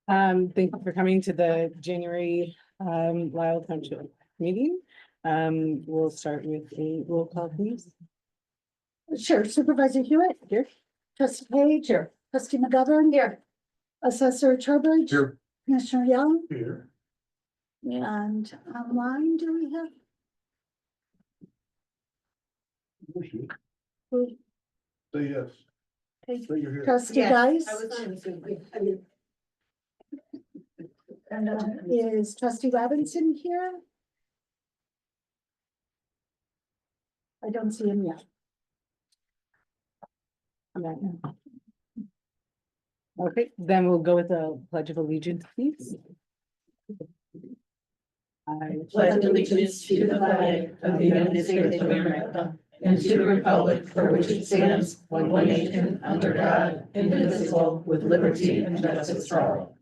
Thank you for coming to the January Lisle Township meeting. We'll start with a roll call, please. Sure. Supervisor Hewitt? Here. Trustee Page? Here. Trustee McGovern? Here. Assessor Trowbridge? Here. Commissioner Young? Here. And online, do we have? who- Say yes. Okay. Say you're here. Trustee Dice? And is Trustee Robinson here? I don't see him yet. Okay, then we'll go with the Pledge of Allegiance, please. I pledge allegiance to the flag of the United States of America and to the republic for which it stands, one nation, under God, indivisible, with liberty and justice for all.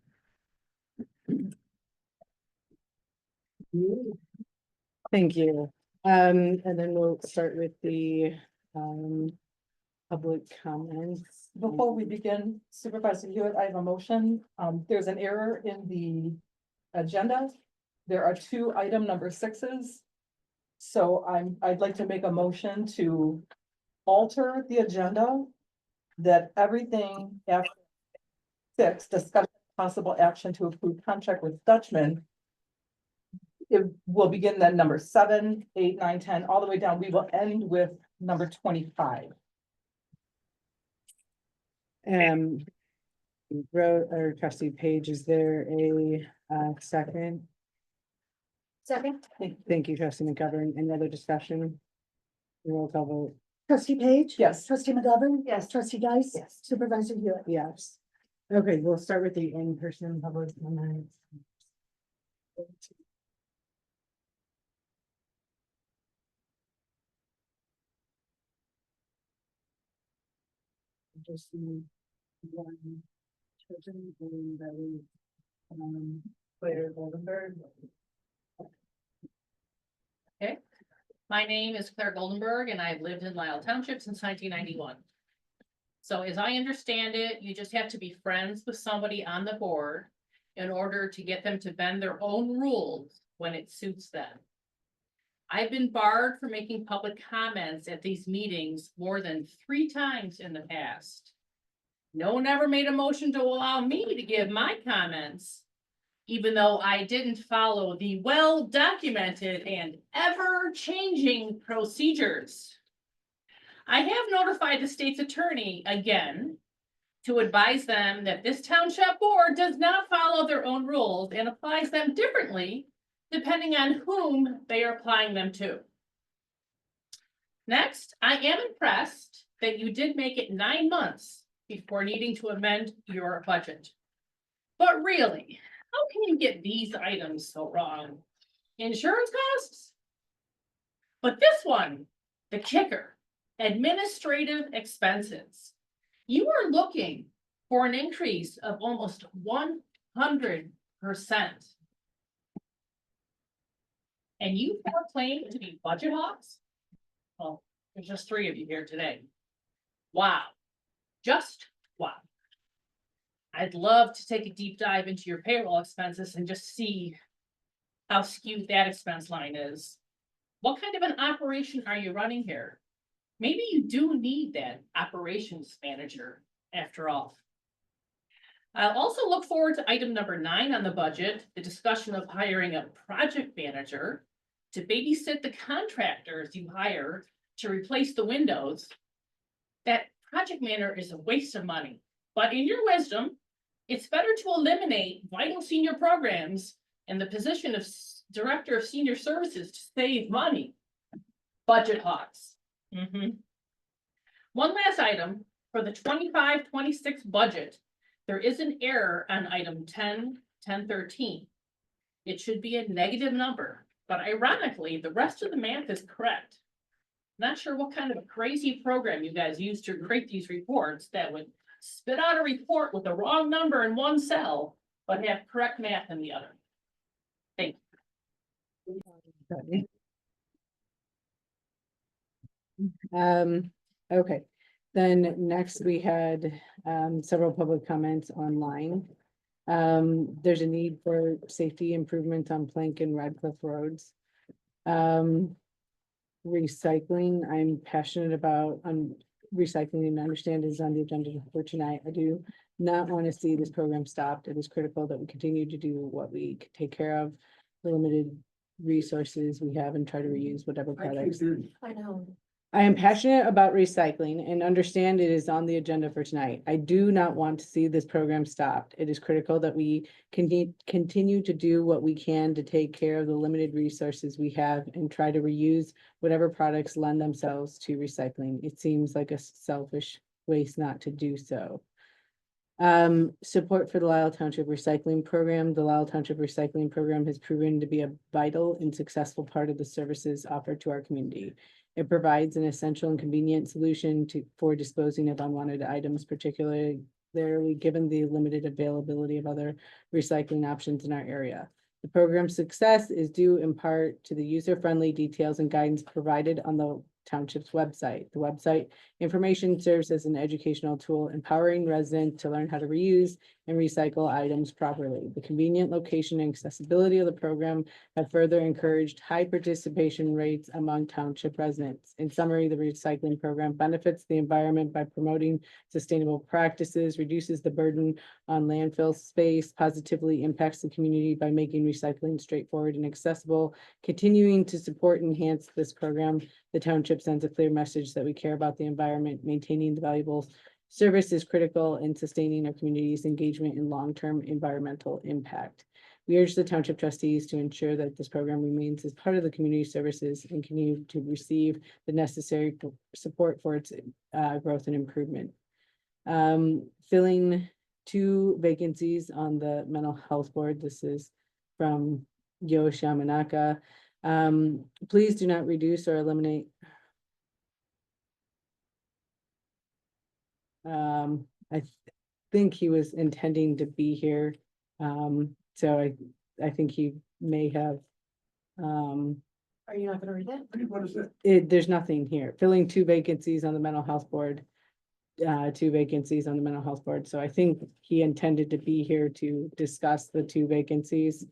Thank you. And then we'll start with the public comments. Before we begin, Supervisor Hewitt, I have a motion. There's an error in the agenda. There are two item number 6s. So I'd like to make a motion to alter the agenda that everything after 6, discussion possible action to approve contract with Dutchman. It will begin then number 7, 8, 9, 10, all the way down. We will end with number 25. Or Trustee Page, is there a second? Second. Thank you, Trustee McGovern. Any other discussion? Roll call vote. Trustee Page? Yes. Trustee McGovern? Yes. Trustee Dice? Yes. Supervisor Hewitt? Yes. Okay, we'll start with the in-person public comments. Just the one chosen and that is Claire Goldenberg. My name is Claire Goldenberg and I've lived in Lisle Township since 1991. So as I understand it, you just have to be friends with somebody on the board in order to get them to bend their own rules when it suits them. I've been barred from making public comments at these meetings more than 3 times in the past. No one ever made a motion to allow me to give my comments, even though I didn't follow the well-documented and ever-changing procedures. I have notified the state's attorney again to advise them that this township board does not follow their own rules and applies them differently depending on whom they are applying them to. Next, I am impressed that you did make it 9 months before needing to amend your budget. But really, how can you get these items so wrong? Insurance costs? But this one, the kicker, administrative expenses. You are looking for an increase of almost 100%. And you claim to be budget hawks? Well, there's just 3 of you here today. Wow. Just wow. I'd love to take a deep dive into your payroll expenses and just see how skewed that expense line is. What kind of an operation are you running here? Maybe you do need that operations manager after all. I'll also look forward to item number 9 on the budget, the discussion of hiring a project manager to babysit the contractors you hire to replace the windows. That project manager is a waste of money, but in your wisdom, it's better to eliminate vital senior programs and the position of Director of Senior Services to save money. Budget hawks. One last item for the 25-26 budget. There is an error on item 10-13. It should be a negative number, but ironically, the rest of the math is correct. Not sure what kind of a crazy program you guys use to create these reports that would spit out a report with the wrong number in one cell, but have correct math in the other. Thank you. Okay, then next we had several public comments online. There's a need for safety improvement on Plank and Radcliffe roads. Recycling, I'm passionate about recycling and understand is on the agenda for tonight. I do not want to see this program stopped. It is critical that we continue to do what we can take care of, the limited resources we have and try to reuse whatever products. I know. I am passionate about recycling and understand it is on the agenda for tonight. I do not want to see this program stopped. It is critical that we continue to do what we can to take care of the limited resources we have and try to reuse whatever products lend themselves to recycling. It seems like a selfish waste not to do so. Support for the Lisle Township Recycling Program. The Lisle Township Recycling Program has proven to be a vital and successful part of the services offered to our community. It provides an essential and convenient solution for disposing of unwanted items, particularly given the limited availability of other recycling options in our area. The program's success is due in part to the user-friendly details and guidance provided on the township's website. The website information serves as an educational tool, empowering residents to learn how to reuse and recycle items properly. The convenient location and accessibility of the program have further encouraged high participation rates among township residents. In summary, the recycling program benefits the environment by promoting sustainable practices, reduces the burden on landfill space, positively impacts the community by making recycling straightforward and accessible. Continuing to support and enhance this program, the township sends a clear message that we care about the environment. Maintaining the valuable service is critical in sustaining our community's engagement in long-term environmental impact. We urge the township trustees to ensure that this program remains as part of the community services and continue to receive the necessary support for its growth and improvement. Filling 2 vacancies on the mental health board. This is from Yo Shamanaka. Please do not reduce or eliminate. I think he was intending to be here. So I think he may have. Are you not gonna read it? What is it? There's nothing here. Filling 2 vacancies on the mental health board. 2 vacancies on the mental health board. So I think he intended to be here to discuss the 2 vacancies,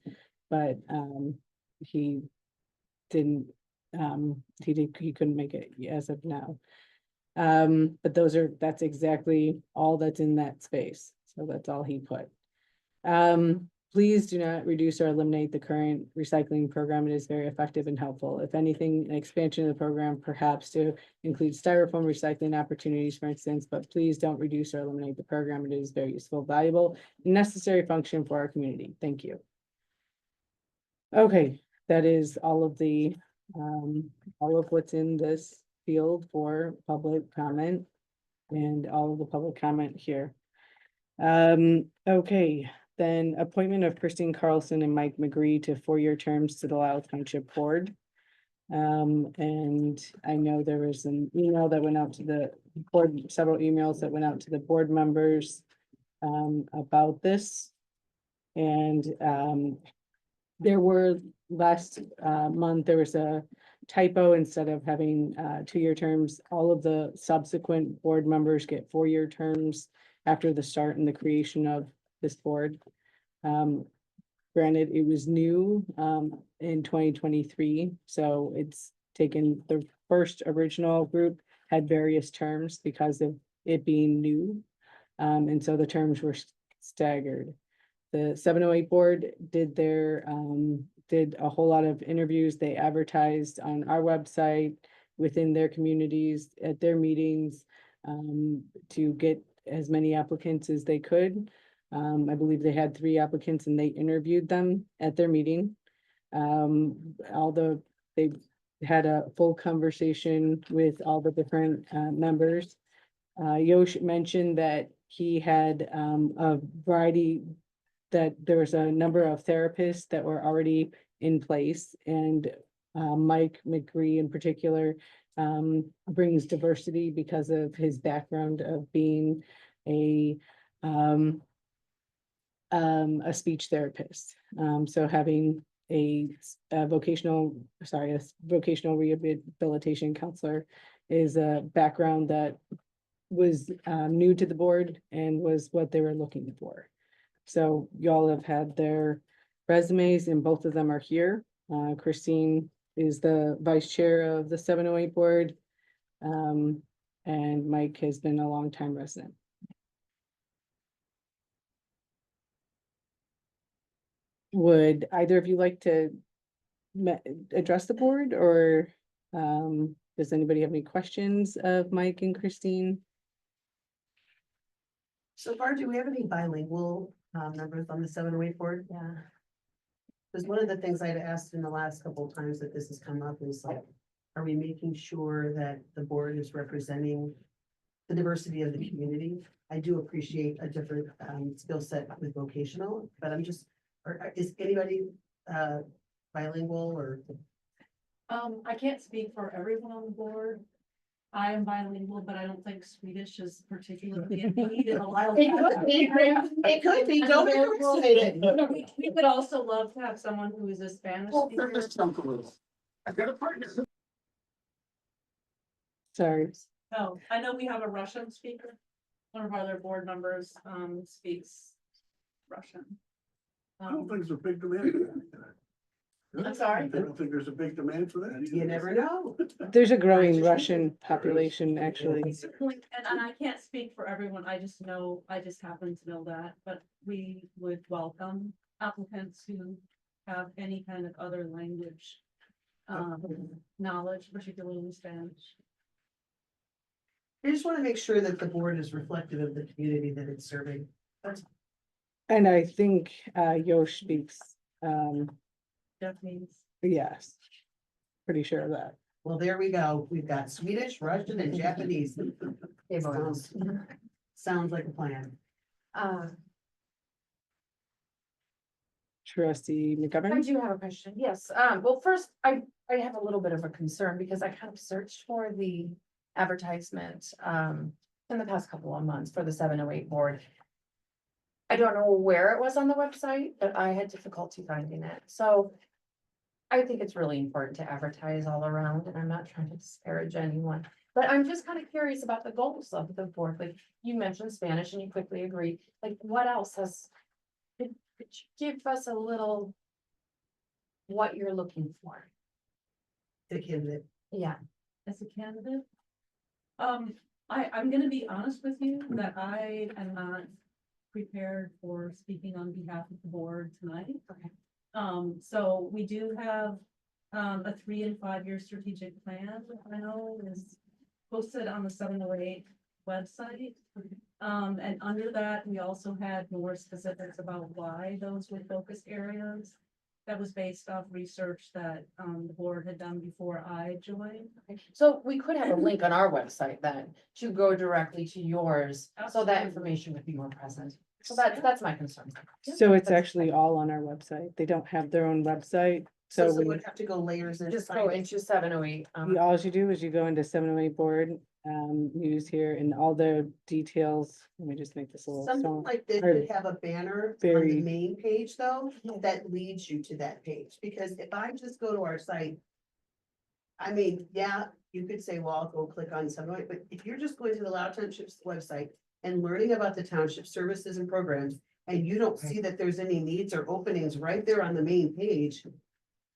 but he didn't, he couldn't make it as of now. But that's exactly all that's in that space. So that's all he put. Please do not reduce or eliminate the current recycling program. It is very effective and helpful. If anything, an expansion of the program, perhaps to include styrofoam recycling opportunities, for instance, but please don't reduce or eliminate the program. It is very useful, valuable, and necessary function for our community. Thank you. Okay, that is all of what's in this field for public comment and all of the public comment here. Okay, then appointment of Christine Carlson and Mike McGree to 4-year terms to the Lisle Township Board. And I know there was an email that went out to the board, several emails that went out to the board members about this. And there were last month, there was a typo. Instead of having 2-year terms, all of the subsequent board members get 4-year terms after the start and the creation of this board. Granted, it was new in 2023, so it's taken, the first original group had various terms because of it being new. And so the terms were staggered. The 708 board did did a whole lot of interviews. They advertised on our website, within their communities, at their meetings, to get as many applicants as they could. I believe they had 3 applicants and they interviewed them at their meeting. Although they had a full conversation with all the different members. Yosh mentioned that he had a variety, that there was a number of therapists that were already in place, and Mike McGree in particular brings diversity because of his background of being a speech therapist. So having a vocational rehabilitation counselor is a background that was new to the board and was what they were looking for. So y'all have had their resumes and both of them are here. Christine is the vice chair of the 708 board. And Mike has been a longtime resident. Would either of you like to address the board, or does anybody have any questions of Mike and Christine? So far, do we have any bilingual members on the 708 board? Yeah. Because one of the things I'd asked in the last couple of times that this has come up is like, are we making sure that the board is representing the diversity of the community? I do appreciate a different skill set with vocational, but I'm just, is anybody bilingual or? I can't speak for everyone on the board. I am bilingual, but I don't think Swedish is particularly in need in a while. It could be, don't underestimate it. We would also love to have someone who is a Spanish speaker. I've got a partner. Sorry, Oh, I know we have a Russian speaker. One of our other board members, speaks Russian. I don't think there's a big demand for that. I'm sorry? I don't think there's a big demand for that. either. You never know. there's a growing Russian population, actually. Certainly, and I can't speak for everyone, I just happen to know that, but we would welcome applicants who have any kind of other language. Knowledge, particularly Spanish. I just want to make sure that the board is reflective of the community that it's serving. And I think Yosh speaks, Japanese. yes, pretty sure of that. Well, there we go. We've got Swedish, Russian, and Japanese. Sounds like a plan. Trustee I McGovern? do have a question, yes. Well, first, I have a little bit of a concern because I kind of searched for the advertisement in the past couple of months for the 708 board. I don't know where it was on the website, but I had difficulty finding it. So I think it's really important to advertise all around, and I'm not trying to disparage anyone. But I'm just kind of curious about the goals of the board. Like you mentioned Spanish and you quickly agreed. Like what else has, could you give us a little what you're looking for? The candidate. Yeah. As a candidate. I'm gonna be honest with you that I am not prepared for speaking on behalf of the board tonight. Okay. So we do have a 3 and 5 year strategic plan, I know is posted on the 708 website. And under that, we also had more specifics about why those were focus areas. That was based off research that the board had done before I joined. So we could have a link on our website then to go directly to yours, so that Absolutely. information would be more present. So that's my concern. So it's actually all on our website. They don't have their own website. So So when would have to go layers and. Just go into 708. all you do is you go into 708 board, news here and all the details. Let me just make this a little. Something smaller. like this Or should have a banner on very- the main page though, that leads you to that page, because if I just go to our site. I mean, yeah, you could say, well, I'll go click on 708, but if you're just going to the Lisle Township's website and learning about the township services and programs, and you don't see that there's any needs or openings right there on the main page.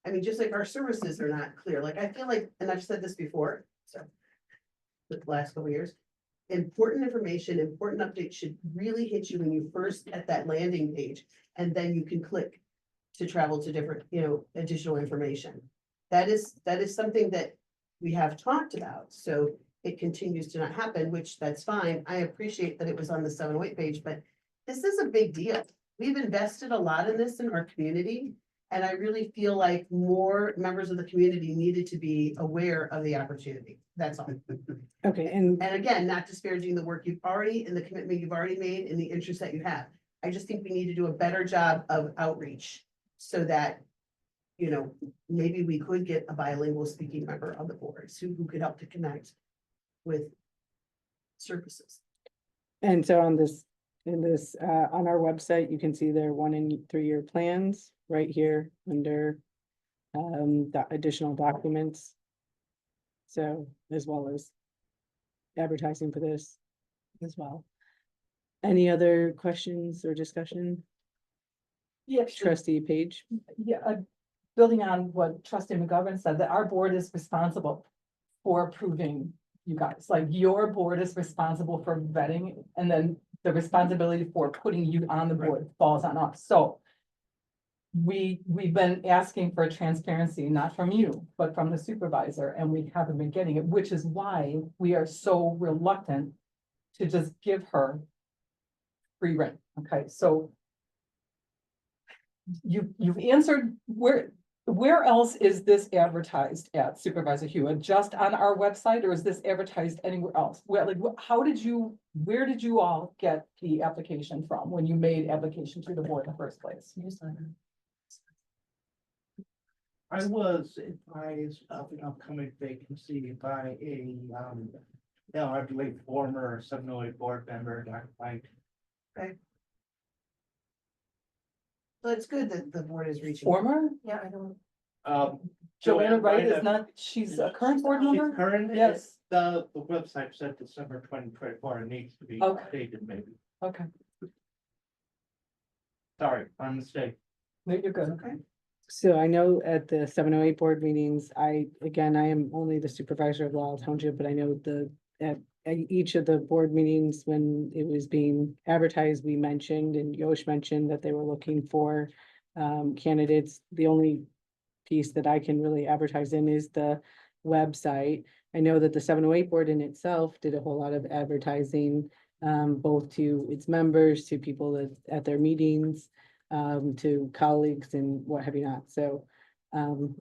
I mean, just like our services are not clear, like I feel like, and I've said this before, so. The last couple of years, important information, important updates should really hit you when you first at that landing page. And then you can click to travel to different, additional information. That is something that we have talked about, so it continues to not happen, which that's fine. I appreciate that it was on the 708 page, but this is a big deal. We've invested a lot in this in our community. And I really feel like more members of the community needed to be aware of the opportunity. That's all. Okay, and And again, not disparaging the work you've already and the commitment you've already made and the interest that you have. I just think we need to do a better job of outreach so that, maybe we could get a bilingual speaking member on the board who could help to connect with services. And so on this, on our website, you can see their 1 and 3 year plans right here under the additional documents. So as well as advertising for this as well. Any other questions or discussion? Yeah, Trustee Page? yeah, building on what trustee McGovern said, that our board is responsible for approving you guys, like your board is responsible for vetting, and then the responsibility for putting you on the board falls on us, so. We've been asking for transparency, not from you, but from the supervisor, and we haven't been getting it, which is why we are so reluctant to just give her free rein, okay, so. You've answered, where else is this advertised at, Supervisor Hewitt? Just on our website, or is this advertised anywhere else? Where, like, where did you all get the application from when you made application to the board in the first place? I was advised of an upcoming vacancy by I believe former 708 board member, Dr. Mike. So it's good that the board is reaching. Former, Yeah, I don't. Joanna Wright is not, she's a current board She's member? current, Yes. the website said December 2024, it needs to be Okay. updated maybe. Okay, Sorry, my mistake. no, you're good. Okay. So I know at the 708 board meetings, I am only the supervisor of Lisle Township, but I know at each of the board meetings, when it was being advertised, we mentioned, and Yosh mentioned that they were looking for candidates. The only piece that I can really advertise in is the website. I know that the 708 board in itself did a whole lot of advertising, both to its members, to people at their meetings, to colleagues and what have you not. So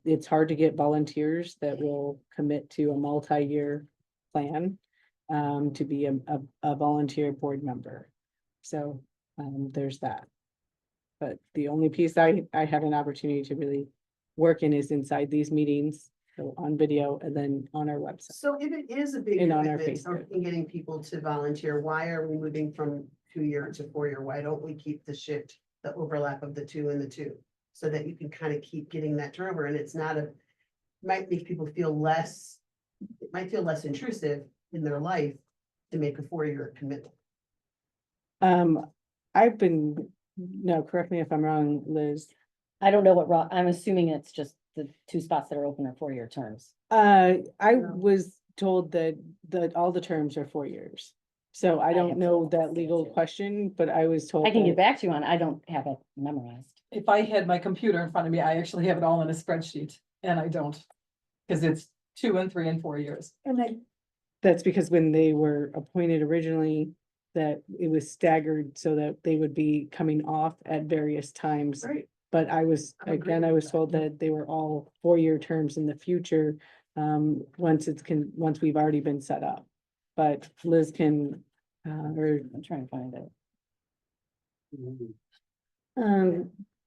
it's hard to get volunteers that will commit to a multi-year plan to be a volunteer board member. So there's that. But the only piece I have an opportunity to really work in is inside these meetings, so on video and then on our website. So if it is a big And on our commitment Facebook. in getting people to volunteer, why are we moving from 2-year to 4-year? Why don't we keep the shift, the overlap of the 2 and the 2? So that you can kind of keep getting that turnover, and it's not might make people feel less, it might feel less intrusive in their life to make a 4-year commitment. Correct me if I'm wrong, Liz. I don't know I'm assuming it's just the 2 spots that are open are 4-year terms. I was told that all the terms are 4 years. So I don't have know to that see it legal too. question, but I was told. I can that- get back to you on, I don't have it memorized. If I had my computer in front of me, I actually have it all in a spreadsheet, and I don't. Cause it's 2 and 3 and 4 years. And That's because when they were appointed originally, that it was staggered so that they would be coming off at various times. Right. But I was agree with that. told that they were all 4-year terms in the future, once we've already been set up. But Liz can, or, I'm trying to find it.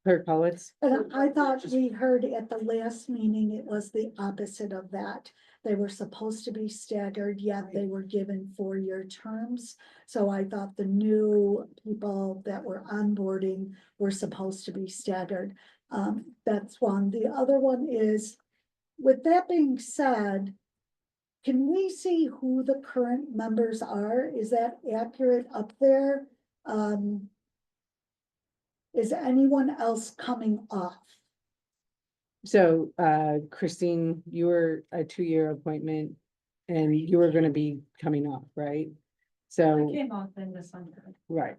Clerk Politz. And I thought we heard at the last meeting, it was the opposite of that. They were supposed to be staggered, yet they were given 4-year terms. So I thought the new people that were onboarding were supposed to be staggered. That's one. The other one is, with that being said, can we see who the current members are? Is that accurate up there? Is anyone else coming off? So, Christine, you were a 2-year appointment and you were gonna be coming off, right? I So, came off in December. right,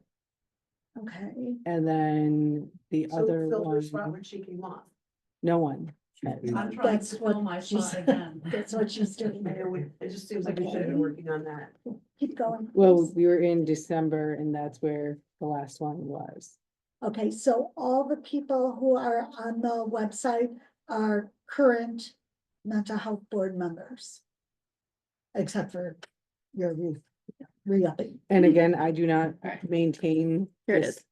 Okay, and then the So other fill her spot one, when she came off. no one. I'm trying That's to fill what my she spot said. again. that's what she's doing. I know, it just seems like we should have been working on that. Keep going. Well, please. we were in December and that's where the last one was. Okay, so all the people who are on the website are current mental health board members. Except for your re-upping. And again, I do not maintain. Here it this- is.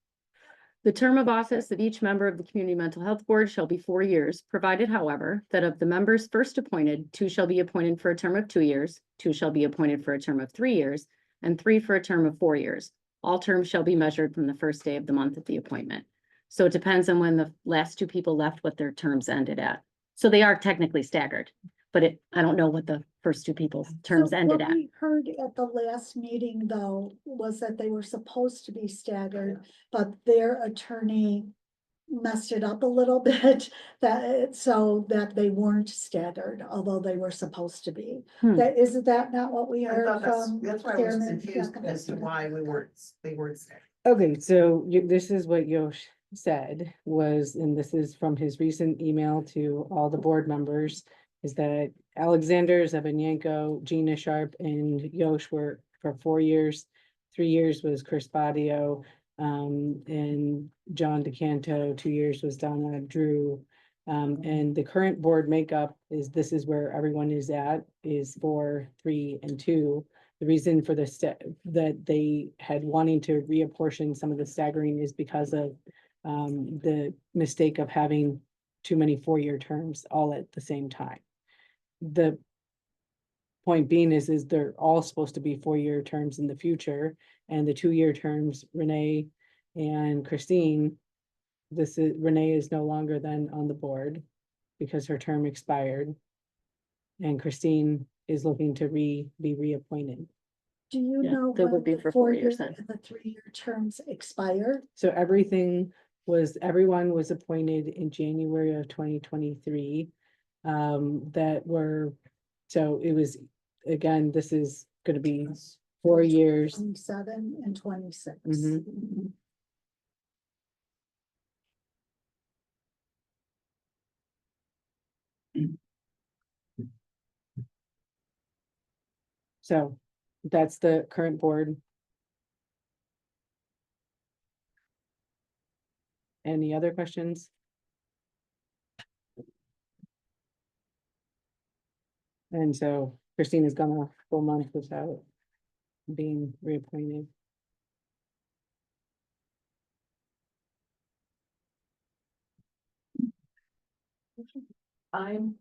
The term of office of each member of the Community Mental Health Board shall be 4 years, provided however, that of the members first appointed, 2 shall be appointed for a term of 2 years, 2 shall be appointed for a term of 3 years, and 3 for a term of 4 years. All terms shall be measured from the first day of the month of the appointment. So it depends on when the last 2 people left, what their terms ended at. So they are technically staggered, but I don't know what the first two people's terms So ended what at. we heard at the last meeting, though, was that they were supposed to be staggered, but their attorney messed it up a little bit, so that they weren't staggered, although they were supposed to be. Hmm. Isn't that not what we I heard thought from? that's why I was Chairman confused Giacomo? as to why they weren't staggered. Okay, so this is what Yosh said was, and this is from his recent email to all the board members, is that Alexander Zabanyanko, Gina Sharp, and Yosh were for 4 years. 3 years was Chris Badio, and John DeCanto, 2 years was Donna Drew. And the current board makeup this is where everyone is at, is 4, 3, and 2. The reason for the that they had wanting to reapportion some of the staggering is because of the mistake of having too many 4-year terms all at the same time. The point being is they're all supposed to be 4-year terms in the future, and the 2-year terms, Renee and Christine, Renee is no longer then on the board because her term expired. And Christine is looking to be reappointed. Do you Yeah, know that would when be the for 4 4-year years then. and the 3-year terms expire? So everyone was appointed in January of 2023. So it was, again, this is gonna be 4 years. 27 and 26. Mhm. So that's the current board. Any other questions? And so Christine has gone a full month without being reappointed. I'm.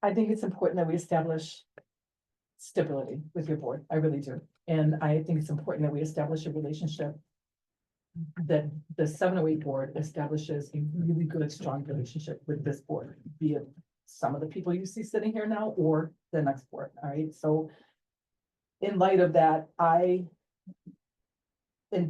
I think it's important that we establish stability with your board. I really do. And I think it's important that we establish a relationship that the 708 board establishes a really good, strong relationship with this board, be it some of the people you see sitting here now or the next board. All right. So in light of that, and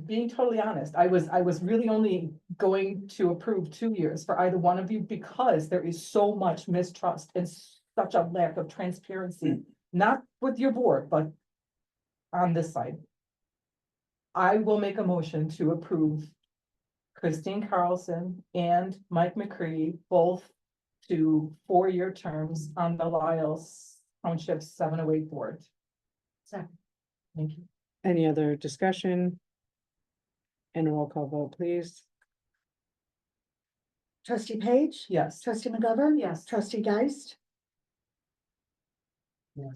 being totally honest, I was really only going to approve 2 years for either one of you because there is so much mistrust and such a lack of transparency, not with your board, but on this side. I will make a motion to approve Christine Carlson and Mike McCree, both to 4-year terms on the Lisle Township 708 board. Second. Thank you. Any other discussion? And a roll call vote, please. Trustee Page? Yes. Trustee McGovern? Yes. Trustee Geist? Yes.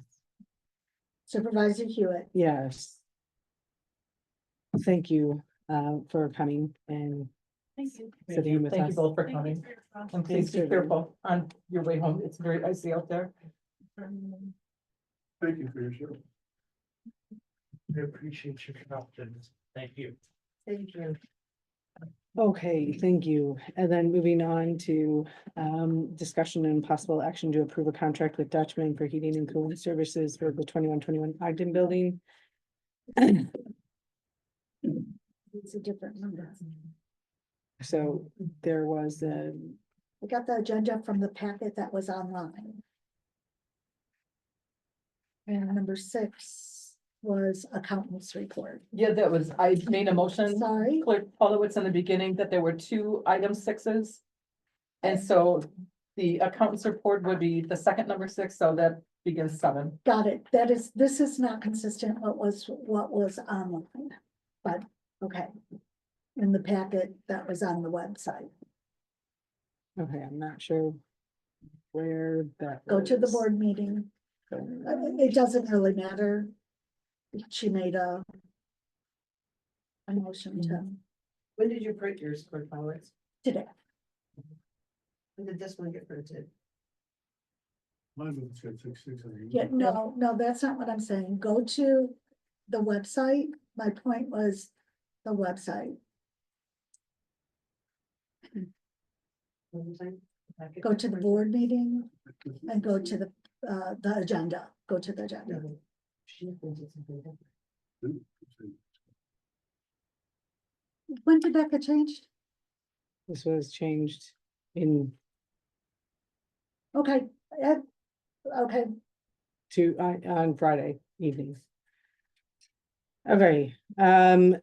Supervisor Hewitt? Yes. Thank you for coming and Thank you. sitting with Thank you us. both for Thank you coming. for your thoughts. And please Thanks be for- careful on your way home. It's very icy out there. Thank you for your show. I appreciate your confidence. Thank you. Thank you. Okay, thank you. And then moving on to discussion and possible action to approve a contract with Dutchman for heating and cooling services for the 2121 Ogden building. It's a different number. So there was I got the agenda from the packet that was online. And number 6 was accountant's report. Yeah, I made a motion. Sorry. Clerk Polowitz in the beginning that there were 2 item 6s. And so the accountant's report would be the second number 6, so that begins 7. Got it. This is not consistent what was online, but okay. In the packet that was on the website. okay, I'm not sure where that Go to the was. board meeting. It doesn't really matter. She made a motion to When did you print yours, Clerk Powers? today. When did this one get printed? Mine was at 6:06. I think. Yeah, no, that's not what I'm saying. Go to the website. My point was the website. Go to the board meeting and go to the agenda, go to the agenda. When did that get changed? This was changed in Okay, okay, on Friday evenings. Okay,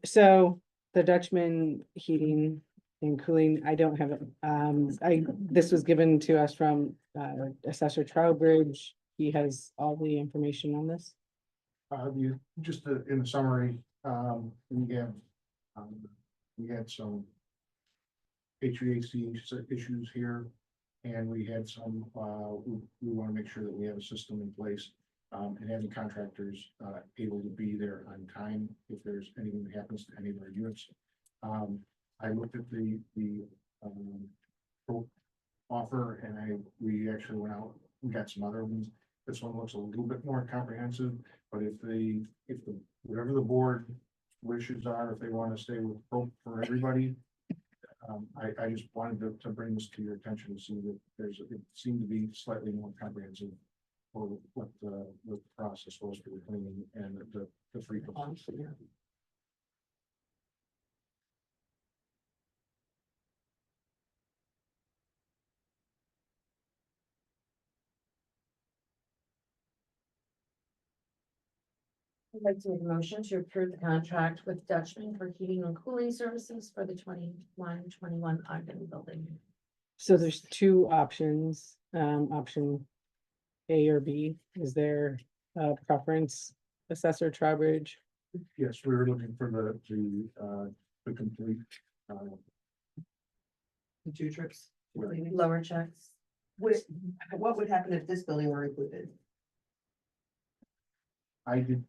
so the Dutchman heating and cooling, I don't have it, this was given to us from Assessor Trowbridge. He has all the information on this. You, just in the summary, we have, we had some HVAC issues here. And we had some, we want to make sure that we have a system in place, and having contractors, able to be there on time if there's anything that happens to any of our units. I looked at the quote offer and we actually went out and got some other ones. This one looks a little bit more comprehensive, but whatever the board wishes are, if they want to stay with quote for everybody, I just wanted to bring this to your attention to see that it seemed to be slightly more comprehensive for what the process was for the cleaning and the frequency. I'd like to make a motion to approve the contract with Dutchman for heating and cooling services for the 21 Ogden building. So there's two options, option A or B. Is there a preference, Assessor Trowbridge? Yes, we were looking for the complete, Two trips. Lower checks. What would happen if this building were included? I did,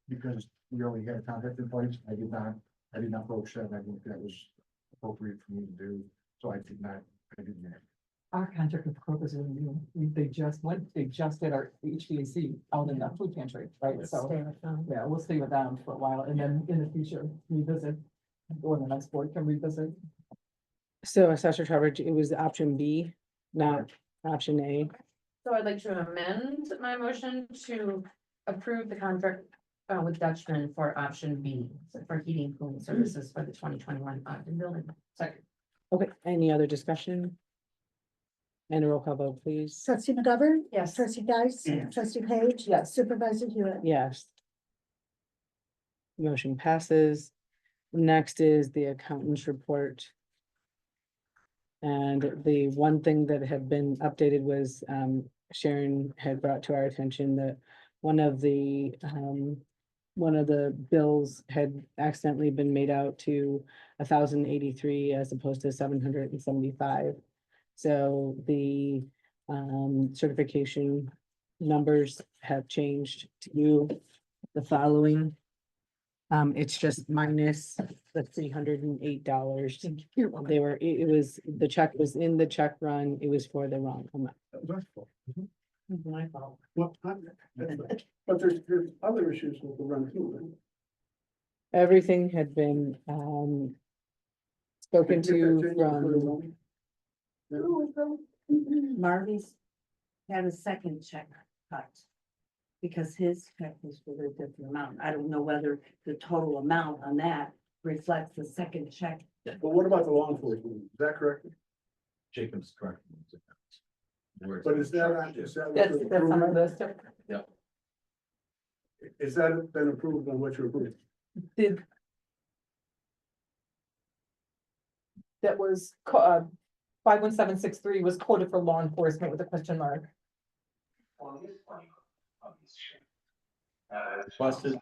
because we already had a contract in place, I did not broach that. I think that was appropriate for me to do, so I didn't. Our contract with Kroger's is new. They just did our HVAC out in the food pantry, right? So, Stay with them. yeah, we'll stay with them for a while and then in the future revisit. Or the next board can revisit. So Assessor Trowbridge, it was option B, not option A. So I'd like to amend my motion to approve the contract with Dutchman for option B, for heating and cooling services for the 2021 Ogden building. Second. Okay, any other discussion? And a roll call vote, please. trustee McGovern. Yes. Trustee Dice, trustee Page. Yes. Supervisor Hewitt. Yes. Motion passes. Next is the accountant's report. And the one thing that had been updated was Sharon had brought to our attention that one of the bills had accidentally been made out to 1,083 as opposed to 775. So the certification numbers have changed to the following. It's just minus the $308. They were, it was, the check was in the check run, it was for the wrong amount. That was our fault. My fault. Well, but there's other issues with the run too. Right? Everything had been spoken to from, Marty's had a second check cut. Because his check was for a different amount. I don't know whether the total amount on that reflects the second check. But what about the law enforcement? Is that correct? Jacob's correct. But is that? That's some of the stuff. Is that been approved on what you're approving? That was 51763 was quoted for law enforcement with a question mark. Busted.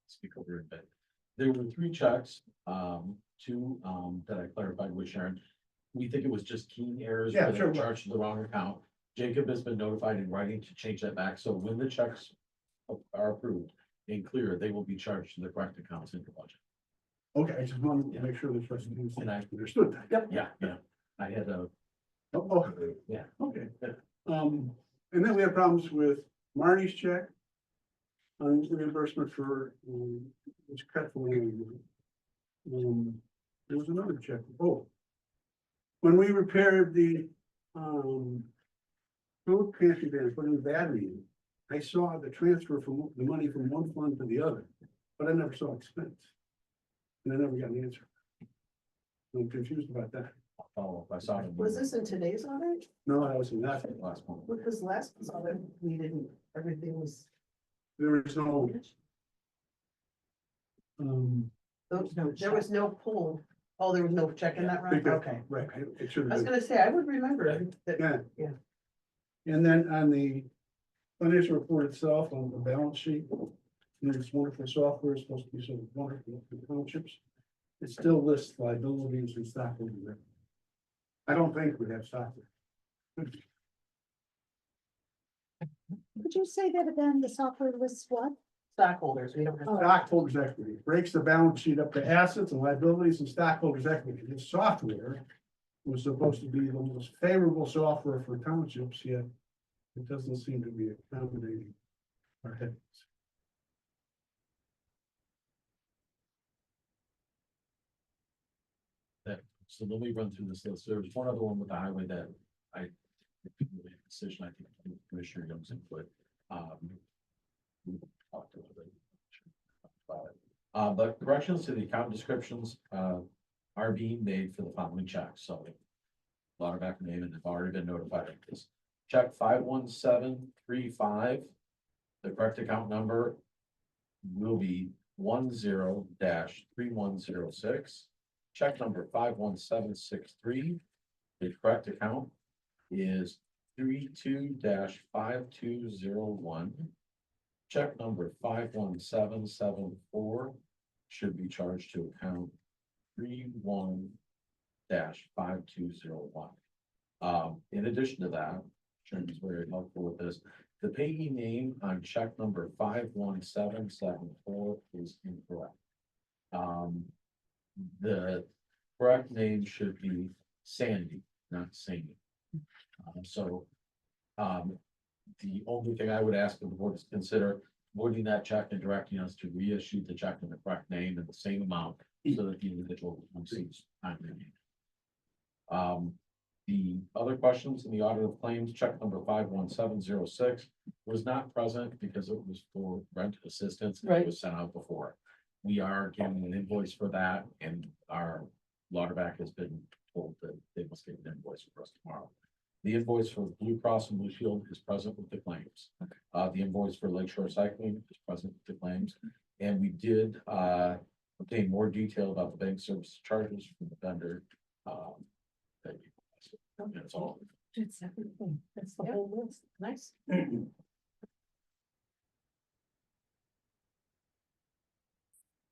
Speak over a bit. There were 3 checks, 2 that I clarified with Sharon. We think it was just key errors. Yeah, where they sure. Charged to the wrong account. Jacob has been notified in writing to change that back, so when the checks are approved and clear, they will be charged to the correct accounts in the budget. Okay, I just wanted to make sure this person And I- understood that. Yeah, I had a, Oh, yeah. okay. And then we have problems with Marty's check on reimbursement for which cut for there was another check. Oh. When we repaired the, food pantry vans, put in the battery in, I saw the transfer from the money from one fund to the other, but I never saw expense. And I never got an answer. I'm confused about that. I'll follow up. I saw it. Was this in today's audit? No, I was in that. Last one. Because last audit, we didn't, everything was, There was no. there was no pull. Oh, there was no check in that round? Okay. Right, it should I was have been, gonna say, I would remember that. yeah. Yeah. And then on the financial report itself, on the balance sheet, there's wonderful software, it's supposed to be so wonderful for townships. It still lists liabilities and stockholders there. I don't think we have stockholders. Could you say that again? The software lists what? Stockholders, we don't have. Stockholders equity breaks the balance sheet up to assets and liabilities and stockholders equity. This software was supposed to be the most favorable software for townships, yet it doesn't seem to be accommodating our heads. So let me run through this list. There was one other one with the highway that I, decision, I think Commissioner Young's input. We talked about it. But corrections to the account descriptions, are being made for the following checks, so. Lauterbach name and have already been notified of this. Check 51735. The correct account number will be 10-3106. Check number 51763. The correct account is 32-5201. Check number 51774 should be charged to account 31-5201. In addition to that, Sharon is very helpful with this. The payee name on check number 51774 is incorrect. The correct name should be Sandy, not Sandy. The only thing I would ask the board is consider voiding that check and directing us to reissue the check in the correct name and the same amount so that the individual receives timely. The other questions in the audit of claims, check number 51706 was not present because it was for rent assistance. And it was sent out before. We are getting an invoice for that, and our Lauterbach has been told that they must get an invoice for us tomorrow. The invoice for Blue Cross and Blue Shield is present with the claims. The invoice for Lakeshore Cycling is present with the claims. And we did obtain more detail about the bank service charges from the vendor. That's all. It's everything. That's the whole list. Nice.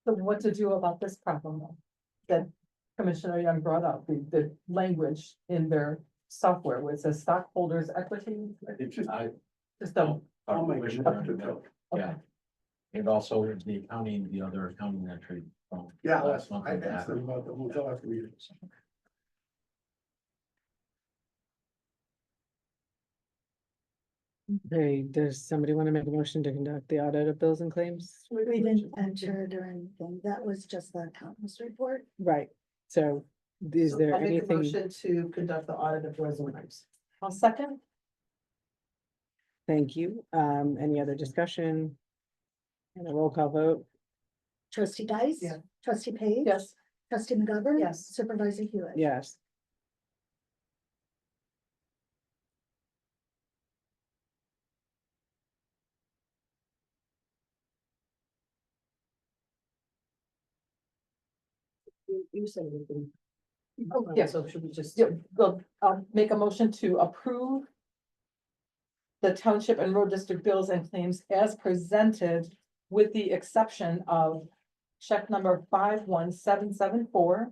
So what to do about this problem though? That Commissioner Young brought up, the language in their software where it says stockholders equity. I think Just don't. I'll make a motion to. Yeah. And also the accounting, the other accounting entry from Yeah, last month. I asked them about the hotel after meetings. Hey, does somebody want to make a motion to conduct the audit of bills and claims? We didn't enter it or anything. That was just the accountant's report. Right, so is there I'll make a anything, motion to conduct the audit of bills and claims. I'll second. thank you, any other discussion? And a roll call vote, Trustee Dice. Yeah. Trustee Page. Yes. Trustee McGovern. Yes. Supervisor Hewitt. yes. You said everything. Oh, yeah. So should we just? Yeah, well, I'll make a motion to approve the township and road district bills and claims as presented with the exception of check number 51774.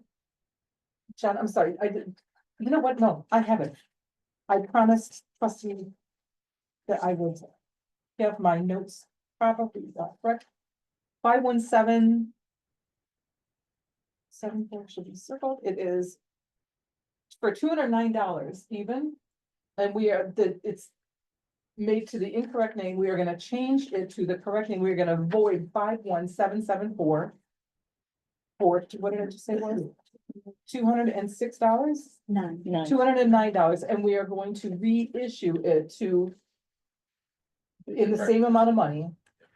John, I'm sorry, I did, you know what? No, I haven't. I promised trustee that I would have my notes probably correct. 51774 should be circled. It is for $209 even. And we are, it's made to the incorrect name. We are gonna change it to the correct name. We're gonna void 51774. What did I just say was? $206, None. $209, and we are going to reissue it to in the same amount of money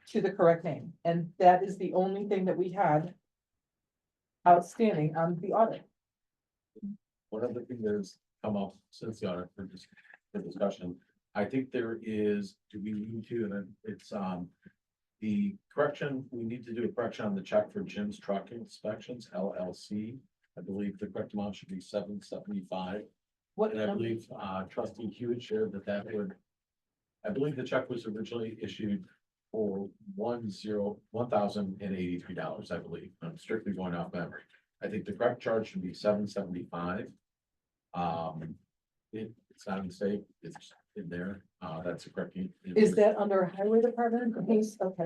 to the correct name, and that is the only thing that we had outstanding on the audit. One other thing that has come up since the audit for discussion, I think there is, do we need to, and it's, the correction, we need to do a correction on the check for Jim's Truck Inspections, LLC. I believe the correct amount should be $775. What And I number? believe, trustee Hewitt shared that would, I believe the check was originally issued for $1,083, I believe. I'm strictly going off memory. I think the correct charge should be $775. It's not a mistake, it's in there, that's the correct. Is that under highway department? Okay.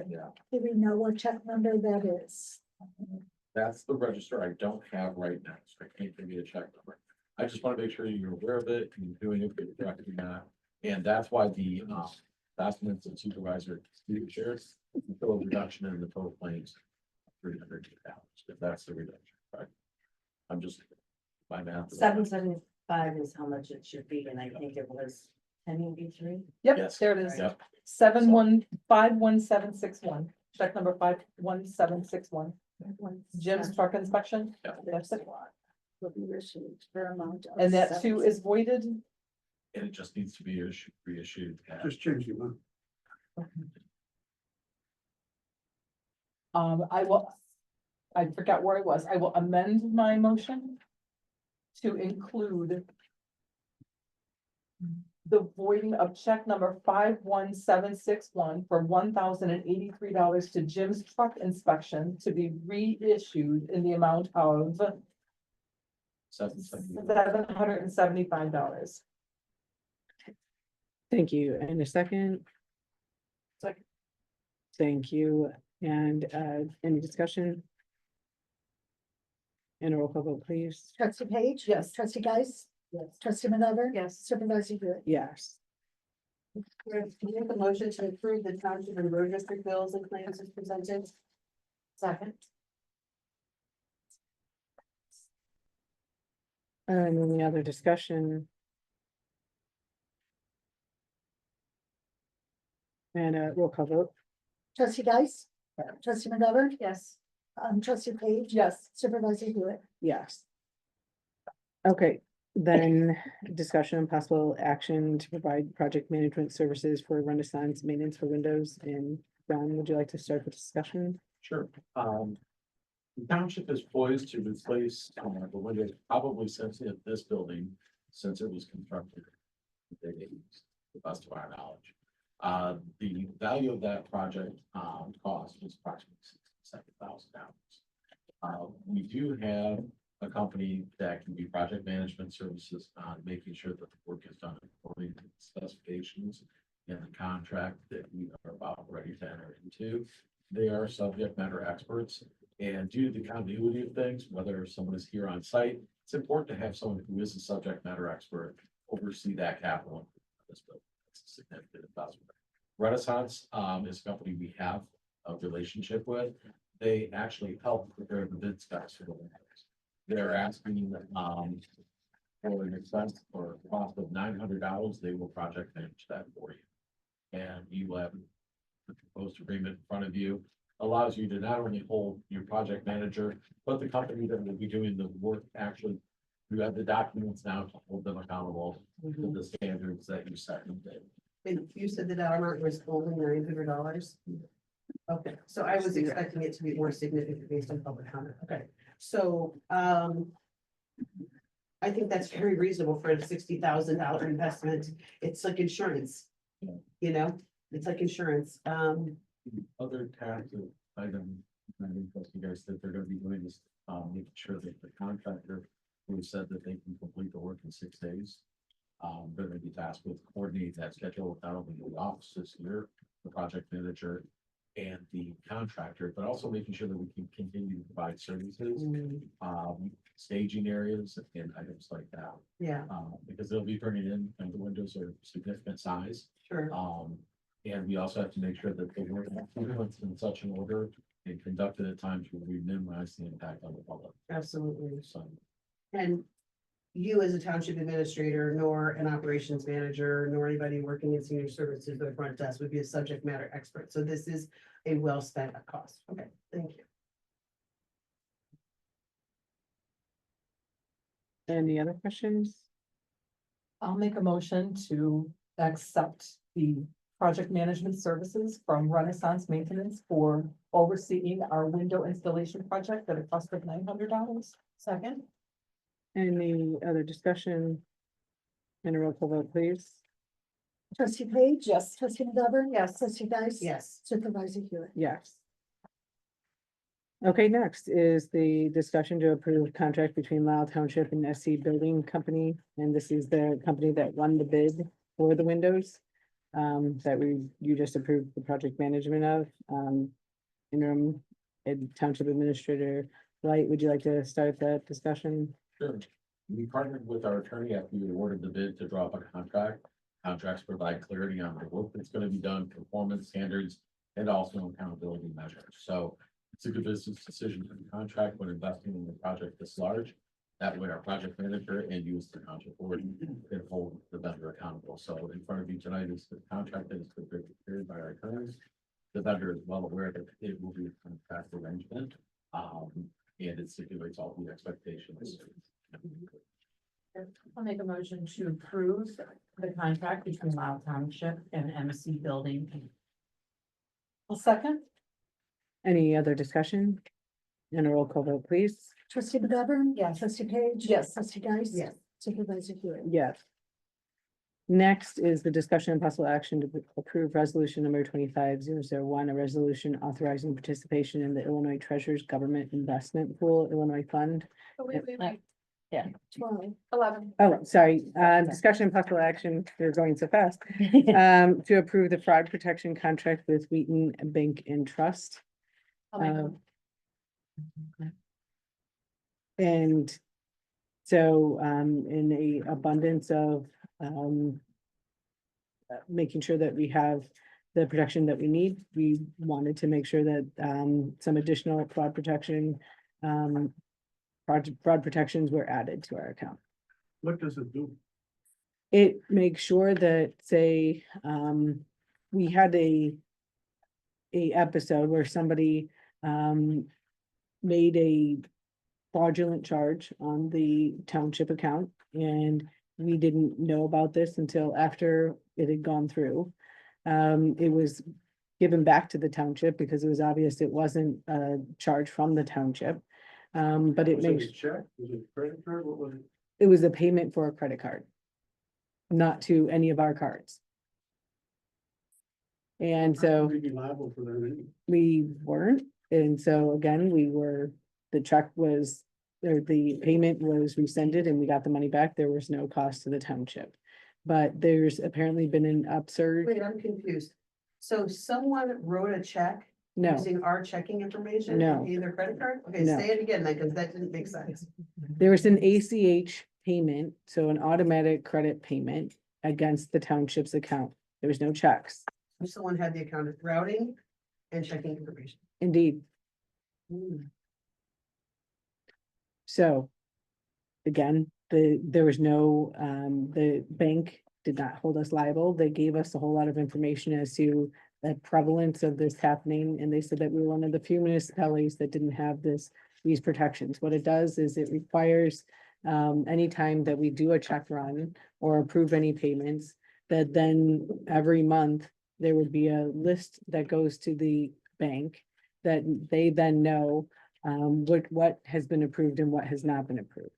Yeah, Do we know what check number that is? that's the register I don't have right now, so I can't give you a check number. I just want to make sure you're aware of it, and you're doing it correctly now. And that's why the, documents and supervisor shares, show a reduction in the total claims. $300, if that's the reduction, right? I'm just, my math. 775 is how much it should be, and I think it was 1083. Yep, Yes. there it is. Yep. 51761, check number 51761. Jim's Truck Inspection. Yeah. That's it. Will be received for amount of And that too is voided. And it just needs to be reissued. Just change the amount. I forgot where I was. I will amend my motion to include the voiding of check number 51761 for $1,083 to Jim's Truck Inspection to be reissued in the amount of $775. Thank you. And a second? Second. Thank you. And any discussion? And a roll call vote, please. Trustee Page? Yes. Trustee Geis? Yes. Trustee McGovern? Yes. Supervisor Hewitt? Yes. Make a motion to approve the township and road district bills and claims as presented. Second. And any other discussion? And a roll call vote. Trustee Geis? Trustee McGovern? Yes. Trustee Page? Yes. Supervisor Hewitt? Yes. Okay, then discussion and possible action to provide project management services for Renaissance maintenance for windows. And Ron, would you like to start the discussion? Sure. The township is poised to replace, the windows probably since this building, since it was constructed. To the best of our knowledge. The value of that project, cost is approximately $67,000. We do have a company that can be project management services on making sure that the work is done according to the specifications and the contract that we are about ready to enter into. They are subject matter experts, and due to the continuity of things, whether someone is here on site, it's important to have someone who is a subject matter expert oversee that capital. This building. It's a significant investment. Renaissance is a company we have a relationship with. They actually help prepare the bid specs for the windows. They're asking for an expense or a cost of $900. They will project manage that for you. And you will have the proposed agreement in front of you. Allows you to not only hold your project manager, but the company that will be doing the work actually. You have the documents now to hold them accountable to the standards that you set in bid. And you said the dollar amount was only $900? Okay, so I was expecting it to be more significant based on public comment. Okay, so, I think that's very reasonable for a $60,000 investment. It's like insurance. You know, it's like insurance. Other taxes item, I think you guys that they're gonna be doing is, making sure that the contractor who said that they can complete the work in 6 days. They're gonna be tasked with coordinating that schedule with not only the offices here, the project manager and the contractor, but also making sure that we can continue to provide services, staging areas and items like that. Yeah, Because they'll be turning in, and the windows are significant size. sure. And we also have to make sure that the work is in such an order and conducted at times where we minimize the impact on the public. Absolutely. So And you as a township administrator, nor an operations manager, nor anybody working in senior services or front desk would be a subject matter expert. So this is a well spent cost. Okay, thank you. Any other questions? I'll make a motion to accept the project management services from Renaissance Maintenance for overseeing our window installation project at a cost of $900. Second? Any other discussion? And a roll call vote, please. Trustee Page? Yes. Trustee McGovern? Yes. Trustee Dice? Yes. Supervisor Hewitt? Yes. Okay, next is the discussion to approve contract between Lisle Township and SC Building Company. And this is the company that won the bid for the windows. You just approved the project management of, interim township administrator. Light, would you like to start that discussion? Sure. We partnered with our attorney after we awarded the bid to draw up a contract. Contracts provide clarity on the work that's gonna be done, performance standards, and also accountability measures. So it's a good business decision to contract when investing in a project this large. That way our project manager and you as the township board can hold the vendor accountable. So in front of you tonight is the contract that is prepared by our attorneys. The vendor is well aware that it will be a contract arrangement. And it stipulates all the expectations. I'll make a motion to approve the contract between Lisle Township and MC Building. A second? Any other discussion? And a roll call vote, please. Trustee McGovern? Yes. Trustee Page? Yes. Trustee Dice? Yes. Supervisor Hewitt? Yes. Next is the discussion and possible action to approve resolution number 25001, a resolution authorizing participation in the Illinois Treasurer's Government Investment Pool, Illinois Fund. Wait. 12. 11. Oh, sorry, discussion and possible action, you're going so fast. To approve the fraud protection contract with Wheaton Bank and Trust. I'll make a- Um, And so, in a abundance of, making sure that we have the protection that we need, we wanted to make sure that, some additional fraud protection, fraud protections were added to our account. What does it do? It makes sure that, say, we had a episode where somebody, made a fraudulent charge on the township account, and we didn't know about this until after it had gone through. It was given back to the township because it was obvious it wasn't a charge from the township. But it Was makes, a check? Was it a credit card? What was it? it was a payment for a credit card, not to any of our cards. And so We'd be liable for that anyway. we weren't, and so again, the check was, or the payment was rescinded and we got the money back. There was no cost to the township. But there's apparently been an upsurge. Wait, I'm confused. So someone wrote a check No, using our checking information? No. And paid their credit card? Okay, No. say it again then, because that didn't make sense. there was an ACH payment, so an automatic credit payment against the township's account. There was no checks. Someone had the account of routing and checking information. Indeed. So again, there was no, the bank did not hold us liable. They gave us a whole lot of information as to the prevalence of this happening, and they said that we were one of the few municipalities that didn't have these protections. What it does is it requires, anytime that we do a check run or approve any payments, that then every month there would be a list that goes to the bank that they then know what has been approved and what has not been approved.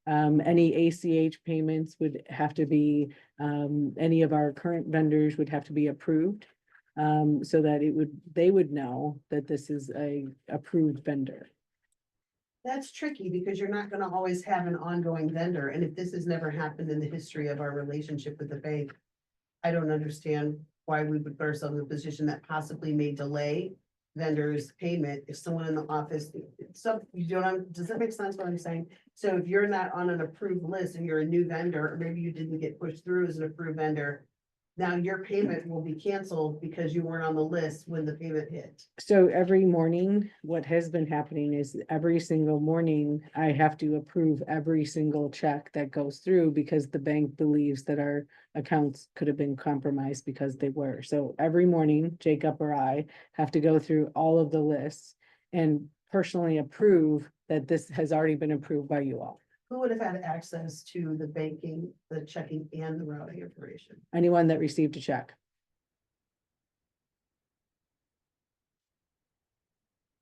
Any ACH payments would have to be, any of our current vendors would have to be approved. So that they would know that this is a approved vendor. That's tricky because you're not gonna always have an ongoing vendor, and if this has never happened in the history of our relationship with the bank, I don't understand why we would put ourselves in a position that possibly may delay vendors' payment if someone in the office, does that make sense what I'm saying? So if you're not on an approved list and you're a new vendor, or maybe you didn't get pushed through as an approved vendor, now your payment will be canceled because you weren't on the list when the payment hit. So every morning, what has been happening is every single morning, I have to approve every single check that goes through because the bank believes that our accounts could have been compromised because they were. So every morning, Jacob or I have to go through all of the lists and personally approve that this has already been approved by you all. Who would have had access to the banking, the checking and the routing information? Anyone that received a check.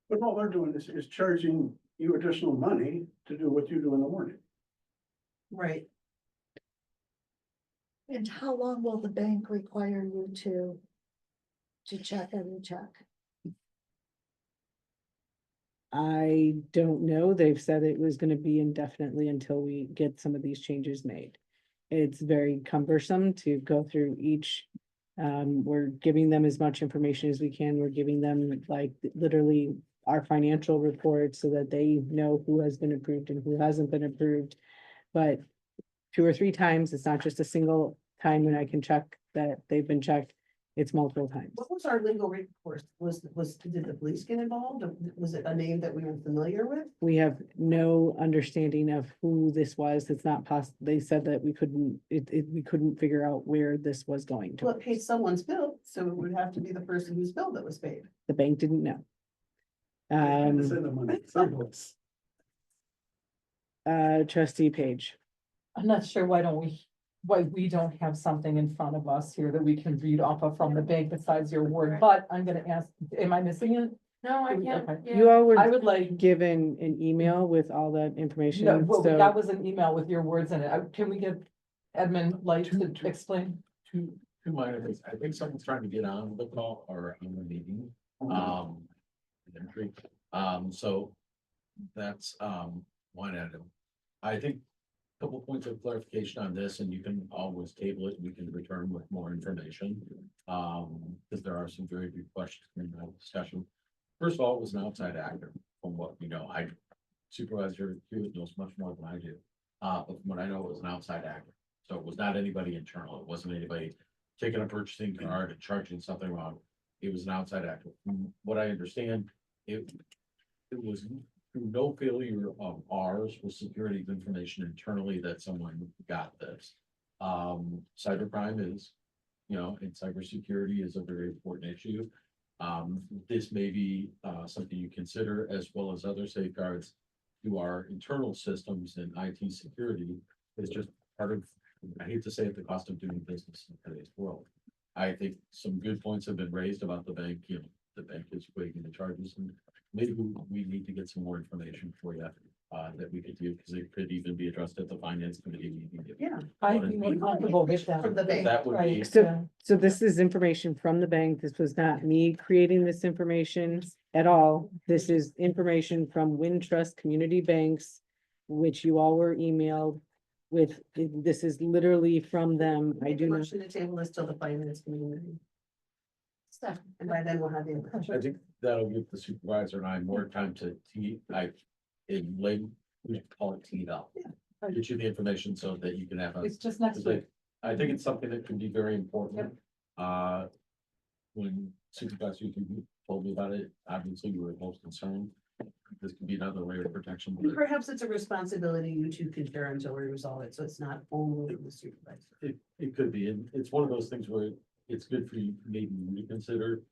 But all they're doing is charging you additional money to do what you do in the morning. Right. And how long will the bank require you to check every check? I don't know. They've said it was gonna be indefinitely until we get some of these changes made. It's very cumbersome to go through each. We're giving them as much information as we can. We're giving them like literally our financial reports so that they know who has been approved and who hasn't been approved. But 2 or 3 times, it's not just a single time when I can check that they've been checked. It's multiple times. What was our legal recourse? Did the police get involved? Or was it a name that we were familiar with? We have no understanding of who this was. It's not possible. They said that we couldn't, we couldn't figure out where this was going Well, to. it paid someone's bill, so it would have to be the person whose bill that was paid. The bank didn't know. They had to send the money someplace. Trustee Page. I'm not sure why we don't have something in front of us here that we can read off of from the bank besides your word, but I'm gonna ask, am I missing it? No, I can't. Okay. yeah. You all I were would like, given an email with all that information. no, well, So that was an email with your words in it. Can we get Edmund Light to Two. explain? Two minor things. I think someone's trying to get on the call or on the meeting. Entry. So that's, one item. I think a couple points of clarification on this, and you can always table it. We can return with more information. Because there are some very good questions in that discussion. First of all, it was an outside actor from what we know. Supervisor Hewitt knows much more than I do. But from what I know, it was an outside actor. So it was not anybody internal. It wasn't anybody taking a purchasing card and charging something wrong. It was an outside actor. From what I understand, it was through no failure of ours with security of information internally that someone got this. Cybercrime is, and cybersecurity is a very important issue. This may be something you consider as well as other safeguards to our internal systems and IT security is just part of, I hate to say it, the cost of doing business in today's world. I think some good points have been raised about the bank, the bank is waiving the charges and maybe we need to get some more information for you. That we could do, because it could even be addressed at the finance committee meeting. Yeah. I'd be more comfortable with that. From the bank. That would be, Right. So this is information from the bank. This was not me creating this information at all. This is information from Wintrust Community Banks, which you all were emailed with. This is literally from them. I do not. Motion to table this till the finance committee meeting. And by then we'll have the. I think that'll give the supervisor and I more time to we call it teed up. Get you the information so that you can have a. It's just next week. I think it's something that can be very important. When Supervisor you told me about it, obviously you were most concerned. This could be another layer of protection. And perhaps it's a responsibility you two can share until we resolve it, so it's not only the supervisor. It could be, and it's one of those things where it's good for you, maybe you to consider.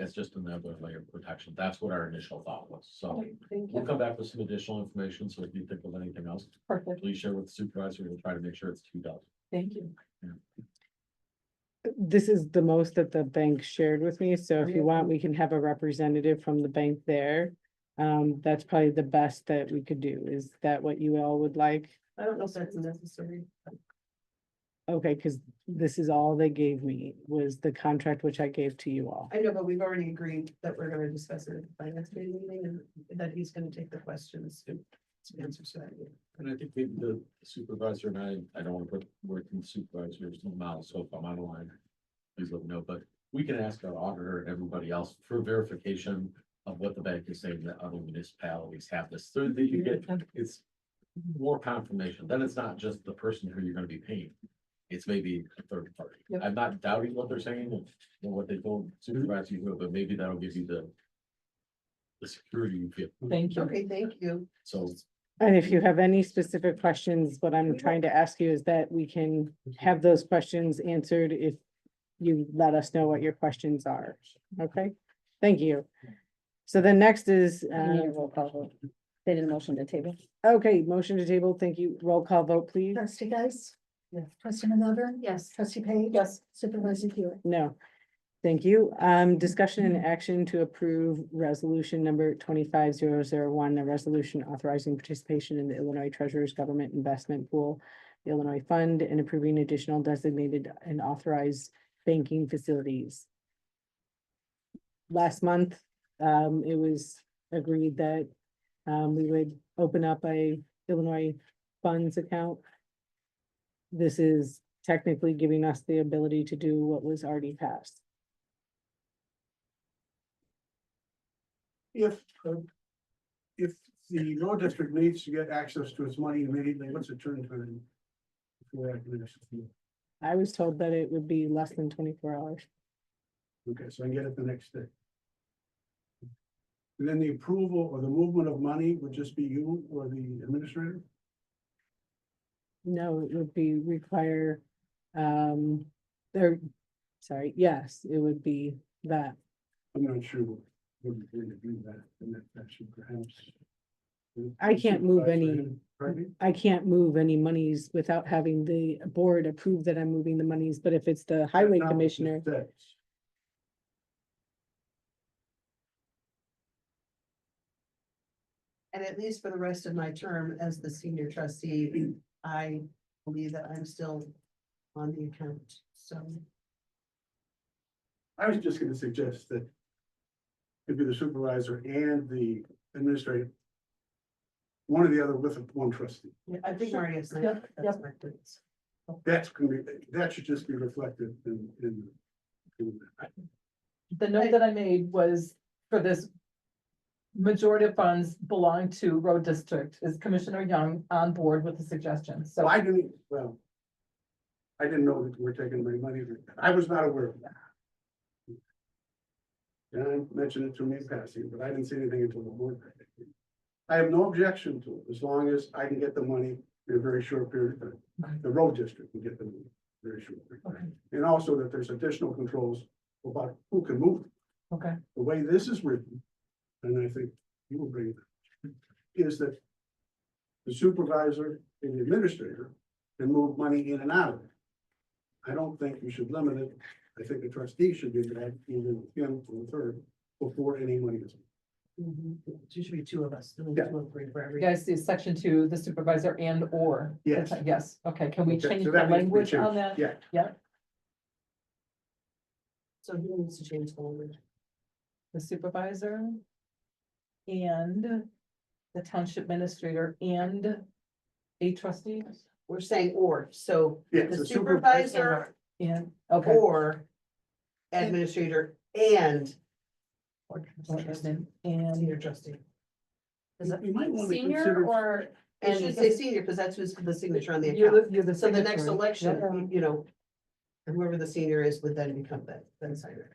As just another layer of protection. That's what our initial thought was. So we'll come back with some additional information. So if you think of anything else, Perfect. please share with the supervisor. We'll try to make sure it's teed up. Thank you. This is the most that the bank shared with me, so if you want, we can have a representative from the bank there. That's probably the best that we could do. Is that what you all would like? I don't know if that's necessary. Okay, because this is all they gave me, was the contract which I gave to you all. I know, but we've already agreed that we're gonna discuss it at the finance committee meeting and that he's gonna take the questions to answer. So And I think maybe the supervisor and I don't want to put words in the supervisor's mouth, so if I'm out of line, please let me know, but we can ask our auditor and everybody else for verification of what the bank is saying that other municipalities have this, so that you get, it's more confirmation, then it's not just the person who you're gonna be paying. It's maybe a third party. Yep. I'm not doubting what they're saying, and what they told supervisor, but maybe that'll give you the security you feel. Thank you. Okay, thank you. So And if you have any specific questions, what I'm trying to ask you is that we can have those questions answered if you let us know what your questions are. Okay, thank you. So then next is, Roll call vote. They did a motion to table. okay, motion to table. Thank you. Roll call vote, please. Trustee Guys? Yes. Trustee McGovern? Yes. Trustee Page? Yes. Supervisor Hewitt? No. Thank you. Discussion and action to approve resolution number 25001, a resolution authorizing participation in the Illinois Treasurer's Government Investment Pool, the Illinois Fund, and approving additional designated and authorized banking facilities. Last month, it was agreed that we would open up a Illinois funds account. This is technically giving us the ability to do what was already passed. If the road district needs to get access to its money immediately, what's the turn time? Before I can execute? I was told that it would be less than 24 hours. Okay, so I can get it the next day. And then the approval or the movement of money would just be you or the administrator? No, it would be require, there, sorry, yes, it would be that. I'm not sure what would be to do that, and that should perhaps. I can't move any- Pardon me? I can't move any monies without having the board approve that I'm moving the monies, but if it's the highway That's not what this commissioner, says. And at least for the rest of my term as the senior trustee, I believe that I'm still on the account, so. I was just gonna suggest that it'd be the supervisor and the administrator. One or the other with one trustee. Yeah, I think Marty has. Yep, that's my place. That's gonna be, that should just be reflected in. The note that I made was for this. Majority of funds belong to road district. Is Commissioner Young on board with the suggestion? So So I didn't, well. I didn't know that we were taking my money. I was not aware of that. And I mentioned it to me in passing, but I didn't see anything until the board. I have no objection to it, as long as I can get the money in a very short period of time. The road district can get the money in a very short period of time. And also that there's additional controls about who can move it. okay, The way this is written, and I think you will bring it, is that the supervisor and the administrator can move money in and out of it. I don't think you should limit it. I think the trustee should be that, even him for the third, before any money is. It should be two of us. Yeah. Two or three for you every. guys see section 2, the supervisor and or. Yes. Yes, okay, can we Okay, change so the that needs to be language on changed. that? Yeah. So who needs to change the language? The supervisor. And the township administrator and a trustee We're saying or, so Yes, the the supervisor and, okay. or administrator and And senior trustee. Is it You might want to senior consider- or? It should say senior because that's who's the signature on the you're account. the, you're the. So the next signatory. election, Yeah. you know, whoever the senior is would then become that, then signer.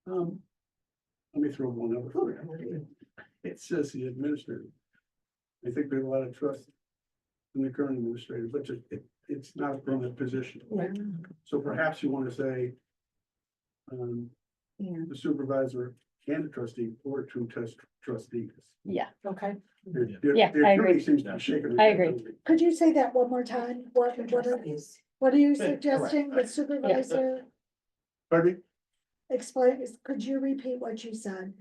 Let me throw one over for you. It says the administrator. I think there's a lot of trust in the current administrator, but just, it's not a permanent position. Right. So perhaps you want to say the supervisor and the trustee or two trustees. Yeah, Okay, The Yeah, I agree. attorney seems to be shaking. her I head. agree. Could you say that one more time? What are you suggesting, the supervisor? Pardon me? Explain, could you repeat what you said?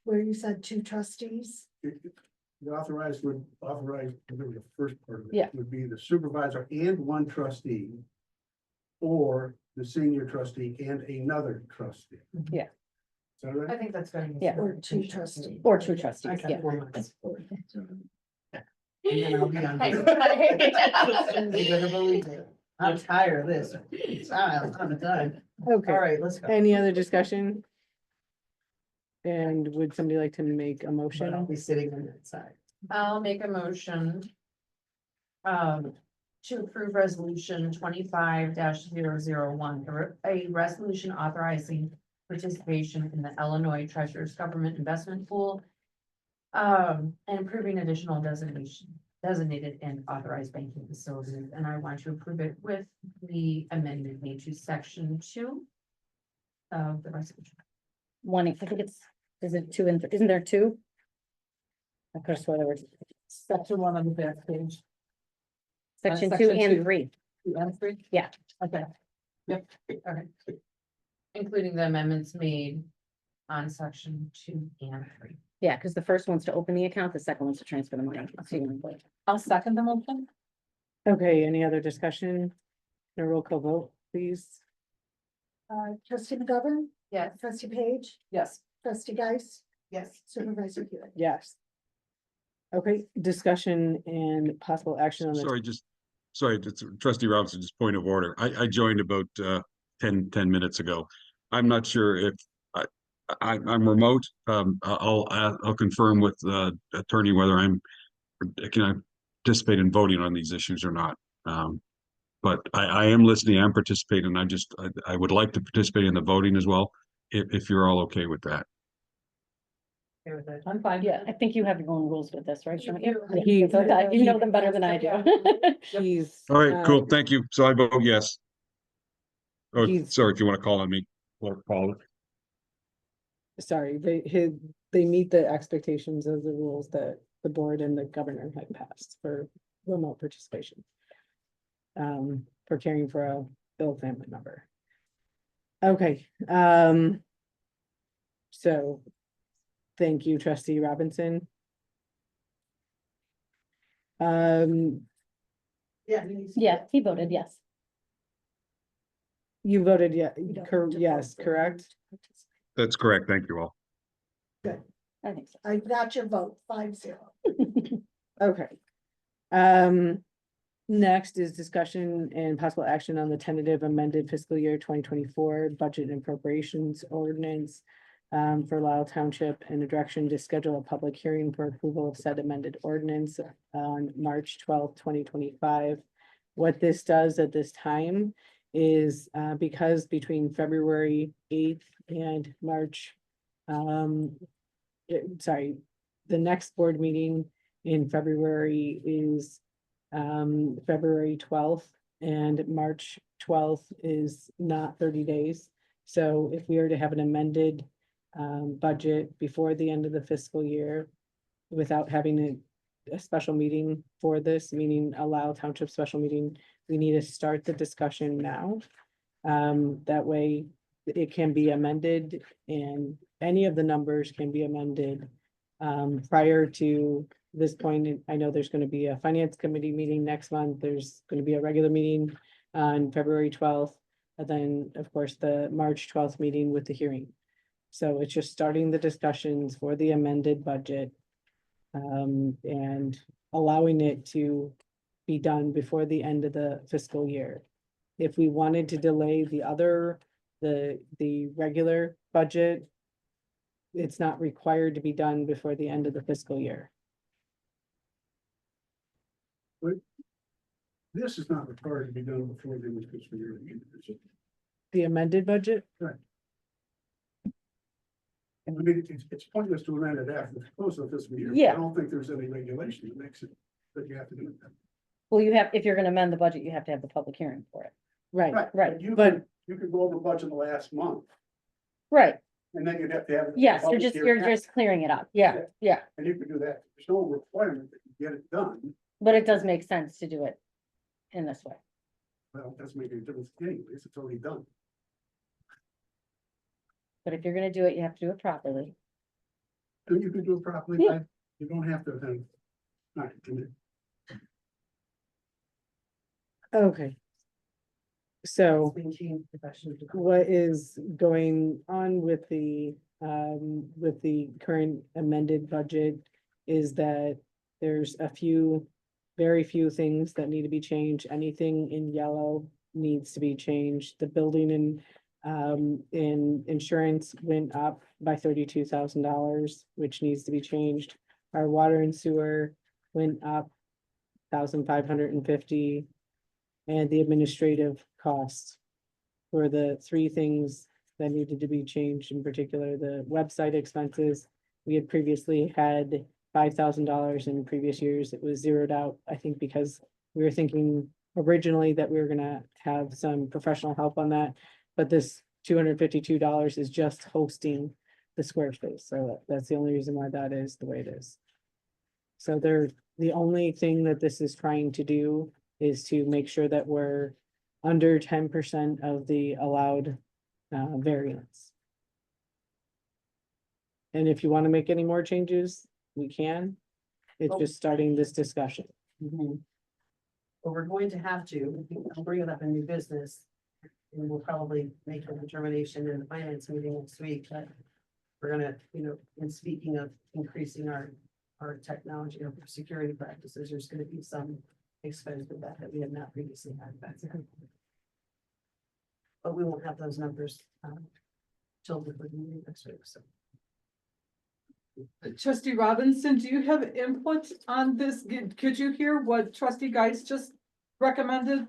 Where you said two trustees? The authorized would authorize, whatever the first part of Yeah. it would be the supervisor and one trustee. Or the senior trustee and another trustee. Yeah. Is that right? I think that's good. Yeah. Or two trustees? or two I trustees, got yeah. 4 months. And then I'll be on. You're gonna believe it. I'm tired of this. I'm done. All Okay, right, let's go. any other discussion? And would somebody like to make a But I'll motion? be sitting on that side. I'll make a motion. to approve resolution 25-001, a resolution authorizing participation in the Illinois Treasurer's Government Investment Pool. And approving additional designated and authorized banking facilities, and I want to approve it with the amendment made to section 2 of the resolution. One, I think is it two and, isn't there two? I could have sworn there was Section 1 on the back page. section two section and two. 3. 2 and 3? Yeah. Okay. Yep. Okay. Including the amendments made on section 2 and 3. Yeah, because the first one's to open the account, the second one's to transfer the money. I'll second the motion. Okay, any other discussion? A roll call vote, please. Trustee McGovern, Yes. trustee Page, Yes. trustee Geis, Yes. supervisor Hewitt. Yes. Okay, discussion and possible action on the. Sorry, trustee Robinson, just point of order. I joined about 10 minutes ago. I'm not sure if I'm remote. I'll confirm with attorney whether can I participate in voting on these issues or not. But I am listening, I'm participating. I would like to participate in the voting as well, if you're all okay with that. I'm fine. Yeah, I think you have your own rules with this, right? Sean? You do. Yeah, okay, you know them better than I do. He's. All right, cool. Thank you. So I vote yes. Oh, He's- sorry, if you want to call on me, or call it. Sorry, they meet the expectations of the rules that the board and the governor had passed for remote participation. For caring for a ill family member. Okay, so thank you, trustee Robinson. Yeah. Yeah, he voted yes. You voted yes, You don't have to yes, vote. correct? That's correct. Thank you all. I think so. I got your vote, 5-0. Okay. Next is discussion and possible action on the tentative amended fiscal year 2024 budget and appropriations ordinance for Lisle Township, and a direction to schedule a public hearing for approval of said amended ordinance on March 12th, 2025. What this does at this time is because between February 8th and March, the next board meeting in February is February 12th, and March 12th is not 30 days. So if we are to have an amended budget before the end of the fiscal year without having a special meeting for this, meaning a Lisle Township special meeting, we need to start the discussion now. That way it can be amended, and any of the numbers can be amended prior to this point. I know there's going to be a finance committee meeting next month. There's going to be a regular meeting on February 12th. And then, of course, the March 12th meeting with the hearing. So it's just starting the discussions for the amended budget. And allowing it to be done before the end of the fiscal year. If we wanted to delay the regular budget, it's not required to be done before the end of the fiscal year. This is not required to be done before the end of the fiscal year. Is it? The amended budget? I mean, it's pointless to amend it after the close of the fiscal year. Yeah. I don't think there's any regulation that makes it, that you have to do it. Well, if you're gonna amend the budget, you have to have the public hearing for it. Right, Right, You could go over budget the last month, right. and then you'd have to have. a Yes, public you're hearing just clearing it up. Yeah, yeah. And you could do that. There's no requirement that you get it done. But it does make sense to do it in this way. Well, it doesn't make any difference anyways. It's already done. But if you're gonna do it, you have to do it properly. And you can do it properly. Yeah. You don't have to then. All right, okay. So what is going on with the current amended budget is that there's very few things that need to be changed. Anything in yellow needs to be changed. The building in insurance went up by $32,000, which needs to be changed. Our water and sewer went up $1,550. and the administrative costs for the three things that needed to be changed, in particular, the website expenses. We had previously had $5,000 in previous years. It was zeroed out, I think, because we were thinking originally that we were gonna have some professional help on that. But this $252 is just hosting the Squarespace, so that's the only reason why that is the way it is. So the only thing that this is trying to do is to make sure that we're under 10% of the allowed variance. And if you want to make any more changes, we can. It's just starting this discussion. But we're going to have to, I'll bring it up in new business. And we'll probably make a determination in the finance meeting next week, but we're gonna, in speaking of increasing our technology, our security practices, there's gonna be some expense with that we have not previously had. That's a good point. But we won't have those numbers, till the meeting next week, so. Trustee Robinson, do you have input on this? Could you hear what trustee Geis just recommended?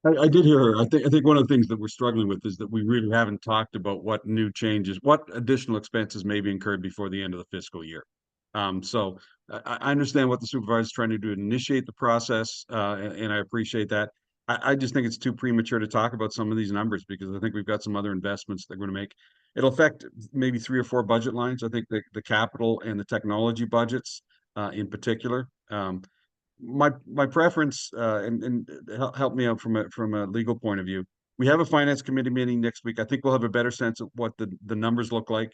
I did hear her. I think one of the things that we're struggling with is that we really haven't talked about what new changes, what additional expenses may be incurred before the end of the fiscal year. So I understand what the supervisor is trying to do to initiate the process, and I appreciate that. I just think it's too premature to talk about some of these numbers because I think we've got some other investments that we're going to make. It'll affect maybe 3 or 4 budget lines. I think the capital and the technology budgets, in particular. My preference, and help me out from a legal point of view. We have a finance committee meeting next week. I think we'll have a better sense of what the numbers look like.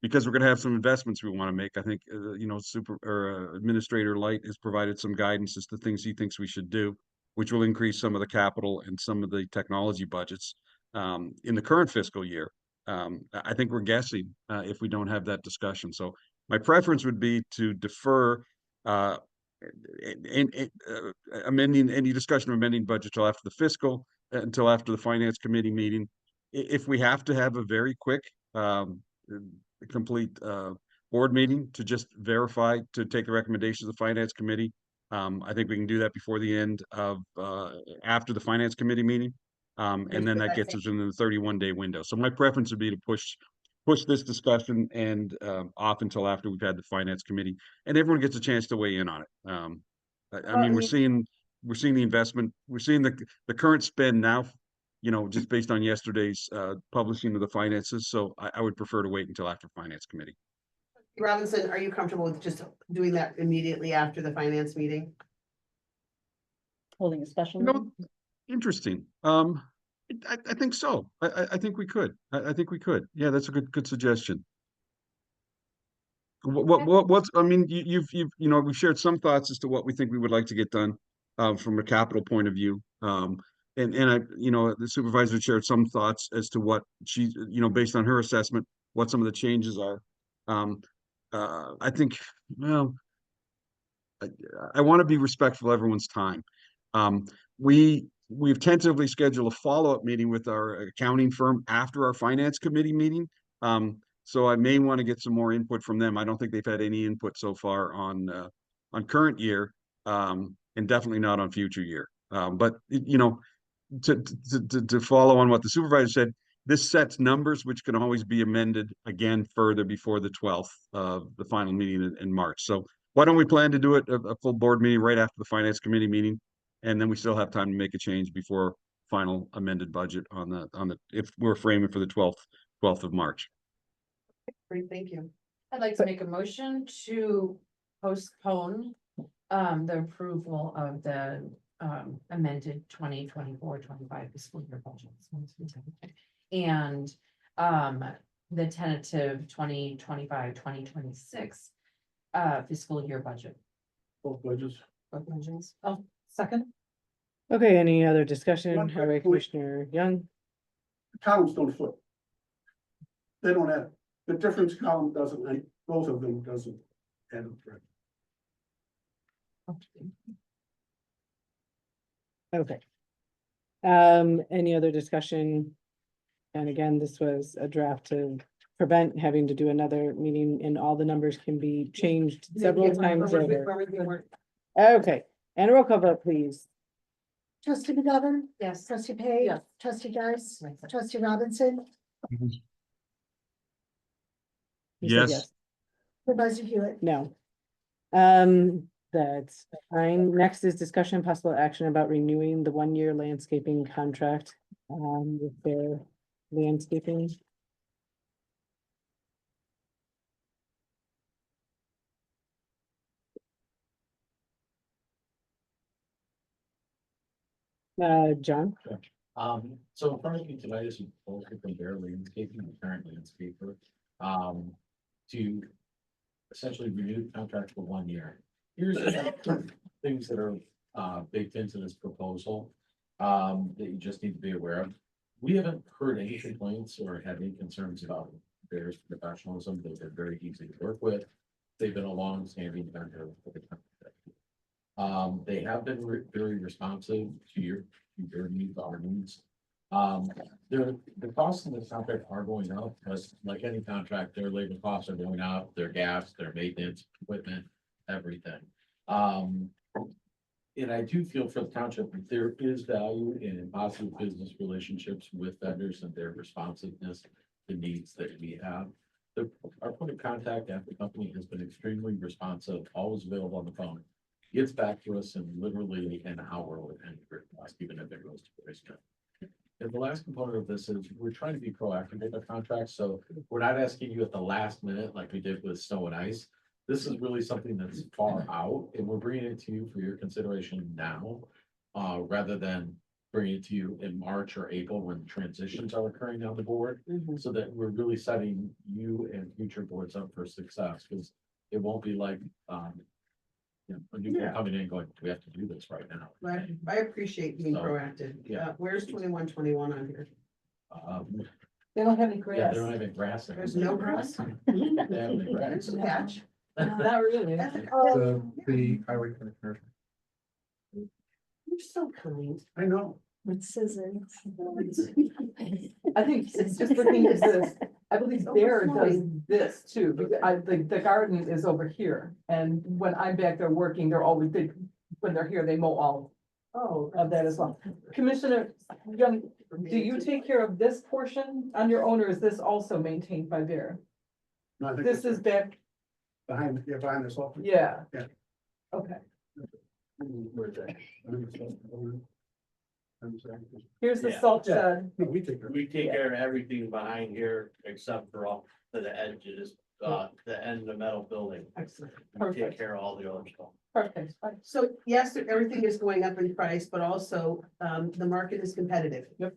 Because we're gonna have some investments we want to make. I think, Administrator Light has provided some guidance as to things he thinks we should do, which will increase some of the capital and some of the technology budgets, in the current fiscal year. I think we're guessing, if we don't have that discussion. So my preference would be to defer, amending any discussion of amending budget till after the fiscal, until after the finance committee meeting. If we have to have a very quick, complete board meeting to just verify, to take the recommendations of the finance committee, I think we can do that before the end of after the finance committee meeting. And then that gets us in the 31-day window. So my preference would be to push this discussion and off until after we've had the finance committee and everyone gets a chance to weigh in on it. I mean, we're seeing the investment, we're seeing the current spend now, just based on yesterday's publishing of the finances. So I would prefer to wait until after finance committee. Robinson, are you comfortable with just doing that immediately after the finance meeting? Holding a special meeting? Interesting. I think so. I think we could. I think we could. Yeah, that's a good suggestion. What's, I mean, we've shared some thoughts as to what we think we would like to get done, from a capital point of view. And the supervisor shared some thoughts as to what she, based on her assessment, what some of the changes are. I think, well, I want to be respectful of everyone's time. We've tentatively scheduled a follow-up meeting with our accounting firm after our finance committee meeting. So I may want to get some more input from them. I don't think they've had any input so far on current year, and definitely not on future year. But to follow on what the supervisor said, this sets numbers which can always be amended again further before the 12th of the final meeting in March. So why don't we plan to do it a full board meeting right after the finance committee meeting, and then we still have time to make a change before final amended budget on the if we're framing for the 12th of March. Great, thank you. I'd like to make a motion to postpone the approval of the amended 2024-25 fiscal year budgets. And the tentative 2025-2026 fiscal year budget. Both budgets. Both budgets. Oh, second. Okay, any other discussion? One quick Highway point. Commissioner Young? Columns don't flip. They don't add. The difference column doesn't, both of them doesn't add up, right? Okay. Any other discussion? And again, this was a draft to prevent having to do another meeting, and all the numbers can be changed several times over. Okay, and a roll call vote, please. Trustee McGovern, Yes. trustee Page, Yes. trustee Geist, trustee Robinson, You said Yes. Supervisor Hewitt. No. That's fine. Next is discussion and possible action about renewing the one-year landscaping contract, with their landscaping. John? So in front of you tonight is a proposal from their landscaping, the current landscaper, to essentially renew the contract for 1 year. Here's the things that are, baked into this proposal, that you just need to be aware of. We haven't heard any complaints or had any concerns about their professionalism. They've been very easy to work with. They've been a long-standing vendor for the company. They have been very responsive to your needs, our needs. The costs in this contract are going up, because like any contract, their labor costs are going up, their gas, their maintenance, equipment, everything. And I do feel for the township, that there is value in positive business relationships with vendors and their responsiveness to needs that we have. Our point of contact at the company has been extremely responsive, always available on the phone. Gets back to us in literally an hour with any request, even if it goes to voicemail. And the last component of this is we're trying to be proactive with our contracts, so we're not asking you at the last minute like we did with snow and ice. This is really something that's far out, and we're bringing it to you for your consideration now, rather than bringing it to you in March or April when transitions are occurring on the board, so that we're really setting you and future boards up for success, because it won't be like, a new board coming in and going, do we have to do this right now? Right, I appreciate being So, proactive. yeah. Where's 2121 on here? They don't have any Yeah, grass. they don't have any grass. There's no grass? They have any grass. There's a patch. Not really. The highway commissioner. You're so kind. I know. With scissors. I think it's just looking at this, I believe there does this too, because the garden is over here, and when I'm back there working, they're always, when they're here, they mow all of that as well. Commissioner Young, do you take care of this portion on your own, or is this also maintained by Bear? No, I think This is back, behind this office. yeah. Yeah. Okay, Where's that? I'm sorry. here's the Yeah. salt Yeah. shed, No, we take her. We take care of everything behind here except for off to the edges, the end of the metal building. Excellent. We Perfect. take care of all the other stuff. perfect. So yes, everything is going up in price, but also, the market is competitive. Yep.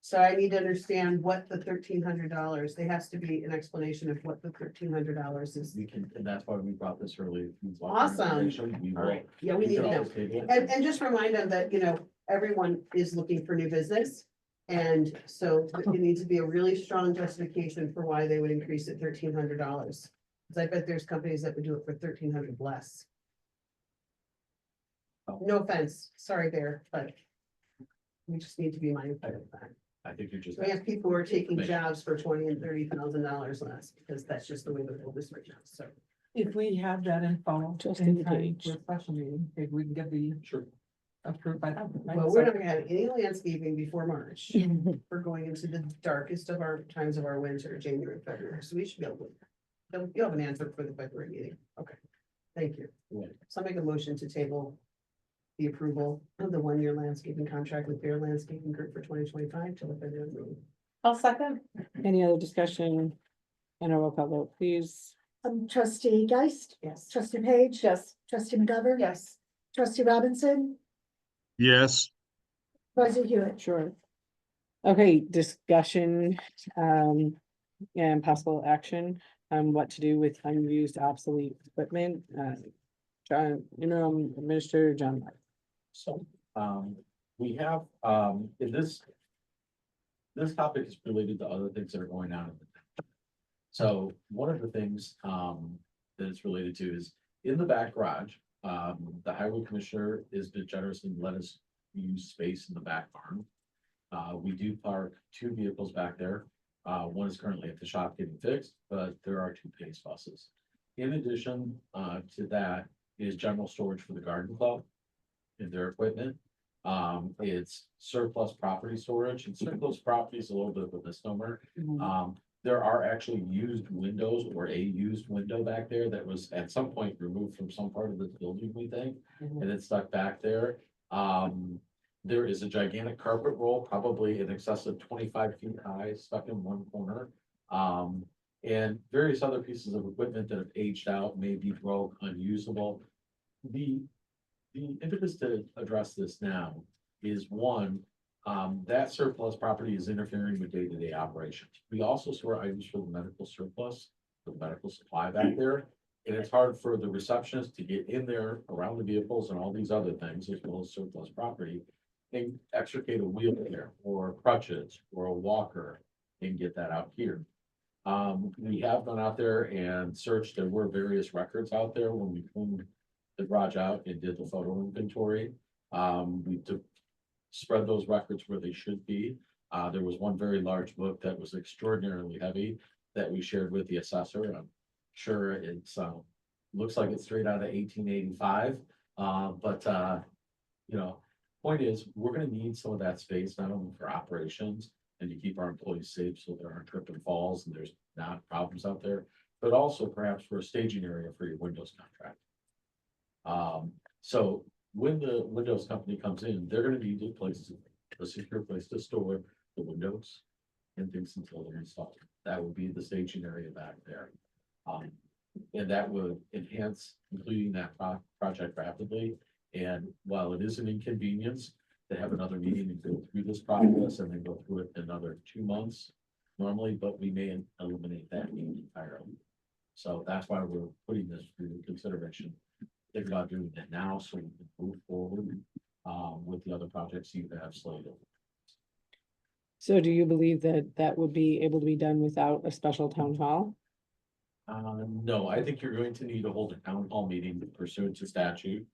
So I need to understand what the $1,300, there has to be an explanation of what the $1,300 is. We can, and that's why we brought this early. If you want Awesome. information, we will- All right, yeah, we need can to know. always table it. And just remind them that, everyone is looking for new business. And so it needs to be a really strong justification for why they would increase it $1,300. Cause I bet there's companies that would do it for 1,300 less. No offense, sorry, Bear, but we just need to be mindful of that. I think you're just. We have people who are taking Make- jobs for $20,000 and $30,000 less, because that's just the way the world is right now, so. If we have that info Just in in time case. for a special meeting, maybe we can get the Sure. approved by them. right? Well, So- we're not gonna have any landscaping before March. We're going into the darkest of our times of our winter, January, February, so we should be able to. You'll have an answer for the February meeting, okay, thank you. Yeah. So I make a motion to table the approval of the one-year landscaping contract with Bear Landscaping Group for 2025 till the February meeting. I'll second. Any other discussion? And a roll call vote, please. Trustee Geist, Yes. trustee Page. Yes. Trustee McGovern. Yes. Trustee Robinson, Yes. Supervisor Hewitt. Sure. Okay, discussion, and possible action on what to do with unused obsolete equipment. John, Administrator John. White. So, we have, in this. This topic is related to other things that are going on. So one of the things, that it's related to is in the back garage, the highway commissioner is been generous and let us use space in the back barn. We do park 2 vehicles back there. One is currently at the shop getting fixed, but there are 2 pace buses. In addition, to that is general storage for the garden club and their equipment. It's surplus property storage, and surplus property is a little bit of a misnomer. Mhm. There are actually used windows or a used window back there that was at some point removed from some part of the building, we think, Mhm. and it's stuck back there. There is a gigantic carpet roll, probably in excess of 25 feet high, stuck in one corner. And various other pieces of equipment that have aged out, may be broke, unusable. The impetus to address this now is one, that surplus property is interfering with day-to-day operations. We also store items for the medical surplus, the medical supply back there. And it's hard for the receptionist to get in there around the vehicles and all these other things, as well as surplus property. And extricate a wheelchair or crutches or a walker and get that out here. We have gone out there and searched, there were various records out there when we cleaned the garage out and did the photo inventory. We took, spread those records where they should be. There was one very large book that was extraordinarily heavy that we shared with the assessor. I'm sure it's, looks like it's straight out of 1885. You know, point is, we're gonna need some of that space, not only for operations and to keep our employees safe, so there aren't trip and falls and there's not problems out there, but also perhaps for a staging area for your Windows contract. So when the Windows company comes in, they're gonna need a secure place to store the windows and things until they're installed. That would be the staging area back there. And that would enhance completing that project rapidly. And while it is an inconvenience to have another meeting and go through this process and then go through it another 2 months normally, but we may eliminate that meeting entirely. So that's why we're putting this through consideration. Think about doing it now so we can move forward with the other projects you have slated. So do you believe that that would be able to be done without a special town hall? No, I think you're going to need to hold a town hall meeting pursuant to statute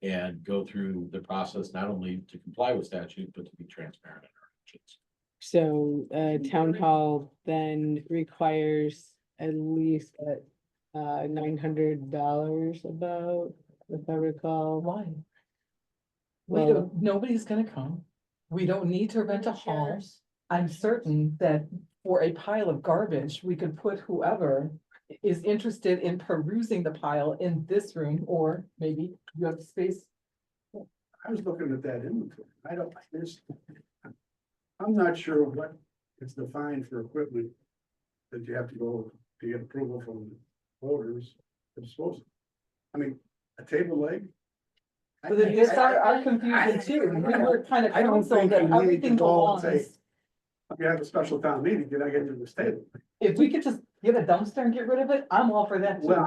and go through the process, not only to comply with statute, but to be transparent in our actions. So town hall then requires at least $900 about, if I recall. Why? We Well- don't, nobody's gonna come. We don't need to rent a hall. I'm certain that for a pile of garbage, we could put whoever is interested in perusing the pile in this room, or maybe you have space. I was looking at that inventory. I'm not sure what is defined for equipment that you have to go to get approval from voters. It's supposed, I mean, a table leg. But it's our confusion too. We were kind of I don't counseled think that you need to everything go and say, belongs. you have a special town meeting, did I get to this table? If we could just get a dumpster and get rid of it, I'm all for that too. Well,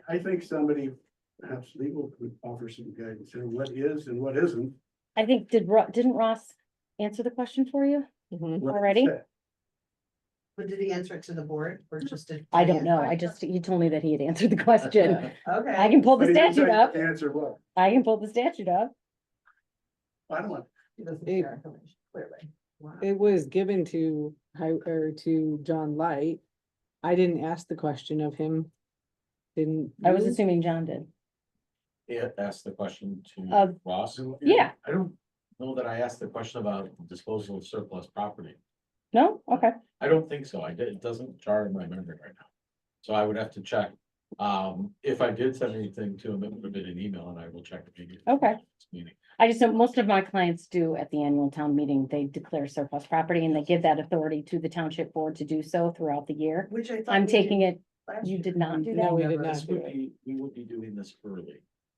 I think somebody, perhaps legal, could offer some guidance here, what is and what isn't. I think, didn't Ross answer the question for you? Mhm. what it Already? said. But did he answer it to the board or just? I don't know. He told me that he had answered the question. I Okay. can pull the But he didn't statute say up. the Answer what? I can pull the statute up. I don't want. It was given to to John Light. I didn't ask the question of him. Didn't I was you? assuming John did. Yeah, ask the question to Of- Ross. Yeah. I don't know that I asked the question about disposal of surplus property. No? Okay. I don't think so. It doesn't jar in my memory right now. So I would have to check. If I did send anything to him, it would have been an email and I will check immediately. Okay. Meeting. I just know most of my clients do at the annual town meeting, they declare surplus property and they give that authority to the township board to do so throughout the year. Which I thought. I'm we taking did it, last you year. did not do No, that? we did This not. would be, we would be doing this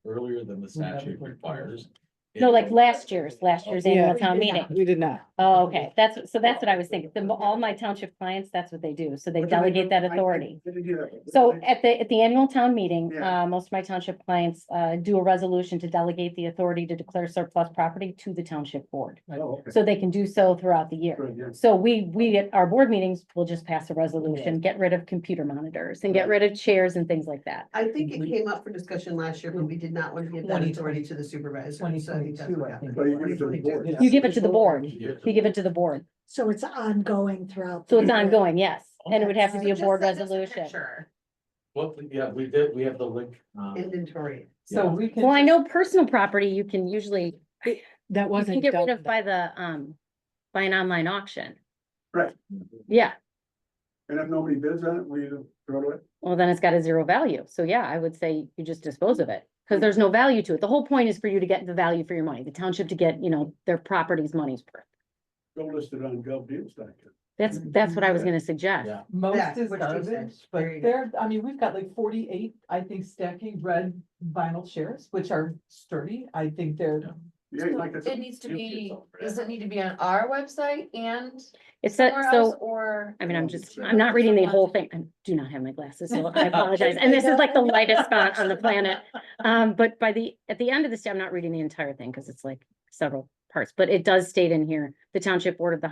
earlier than the statute requires. No, like last year's annual town we did meeting. not. We did not. Oh, okay. That's what I was thinking. All my township clients, that's what they do. So they delegate that authority. Didn't hear that. So at the annual town meeting, Yeah. most of my township clients, do a resolution to delegate the authority to declare surplus property to the township board. Oh, okay. So they can do so throughout the year. Good, yeah. So we at our board meetings will just pass a resolution, get rid of computer monitors and get rid of chairs and things like that. I think it came up for discussion last year, but we did not want to give that 2020. authority to the supervisor. So I think that's 2022, what I think. happened. But you give it to the board. You give it to the board. Yeah. You give it to the board. So it's ongoing throughout. So the it's year. ongoing, yes. And it would have to be a Just board send us a resolution. picture. Well, yeah, we did, we have the link. Inventory. So we can. Well, I know personal property, you can usually, That You can wasn't get rid done. of by by an online auction. Right, Yeah, and if nobody bids on it, we throw it away. well, then it's got a zero value. So yeah, I would say you just dispose of it. Because there's no value to it. The whole point is for you to get the value for your money, the township to get, their property's money's worth. Go listed on GovDeals.com. That's what I was gonna suggest. Yeah. Most Yeah, is what she said. garbage, but There you go. there, I mean, we've got like 48, I think, stacking red vinyl chairs, which are sturdy. I think they're, Yeah, you like It needs to be, does it need to be on our website and It's that, somewhere else so, or? I mean, I'm not reading the whole thing. I do not have my glasses, so I apologize. And this is like the lightest spot on the planet. But at the end of this, I'm not reading the entire thing because it's like several parts, but it does state in here, the township board of the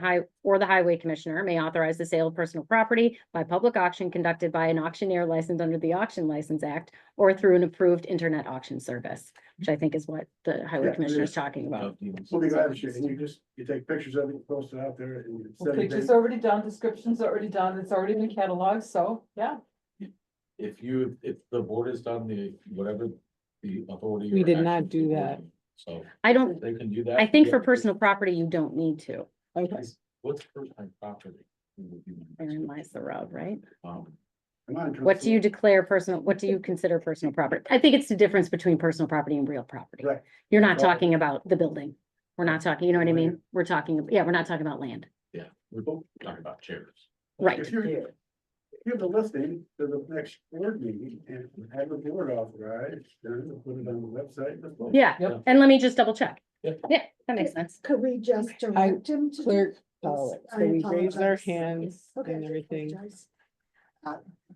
highway commissioner may authorize the sale of personal property by public auction conducted by an auctioneer licensed under the Auction License Act or through an approved internet auction service, which I think is what the highway Yeah, commissioner is it is. talking about. We'll be glad to share, and you take pictures of it, post it out there, and you set a pictures date. already done, descriptions already done, it's already been cataloged, so, yeah. If the board has done whatever the authority. We or did not actions do they that. do, So I don't, they can do that. I think for personal property, you don't need to. Okay. What's personal property? Therein lies the rub, right? Um, Come on, What do you declare personal, what do you consider personal property? I think it's the difference between personal property and real property. Right. You're not That's all. talking about the building. We're not talking, you know what I mean? We're talking, yeah, we're not talking about land. Yeah, we're both talking about chairs. Right. If you give the listing to the next board meeting and have the board authorized, then we'll put it on the website. Let's go. Yeah, Yep. and let me just double check. Yep. Yeah, that makes sense. Could we just direct him to? do Clerk, this? follow it. I So we raised our apologize. hands Okay, and everything. apologize.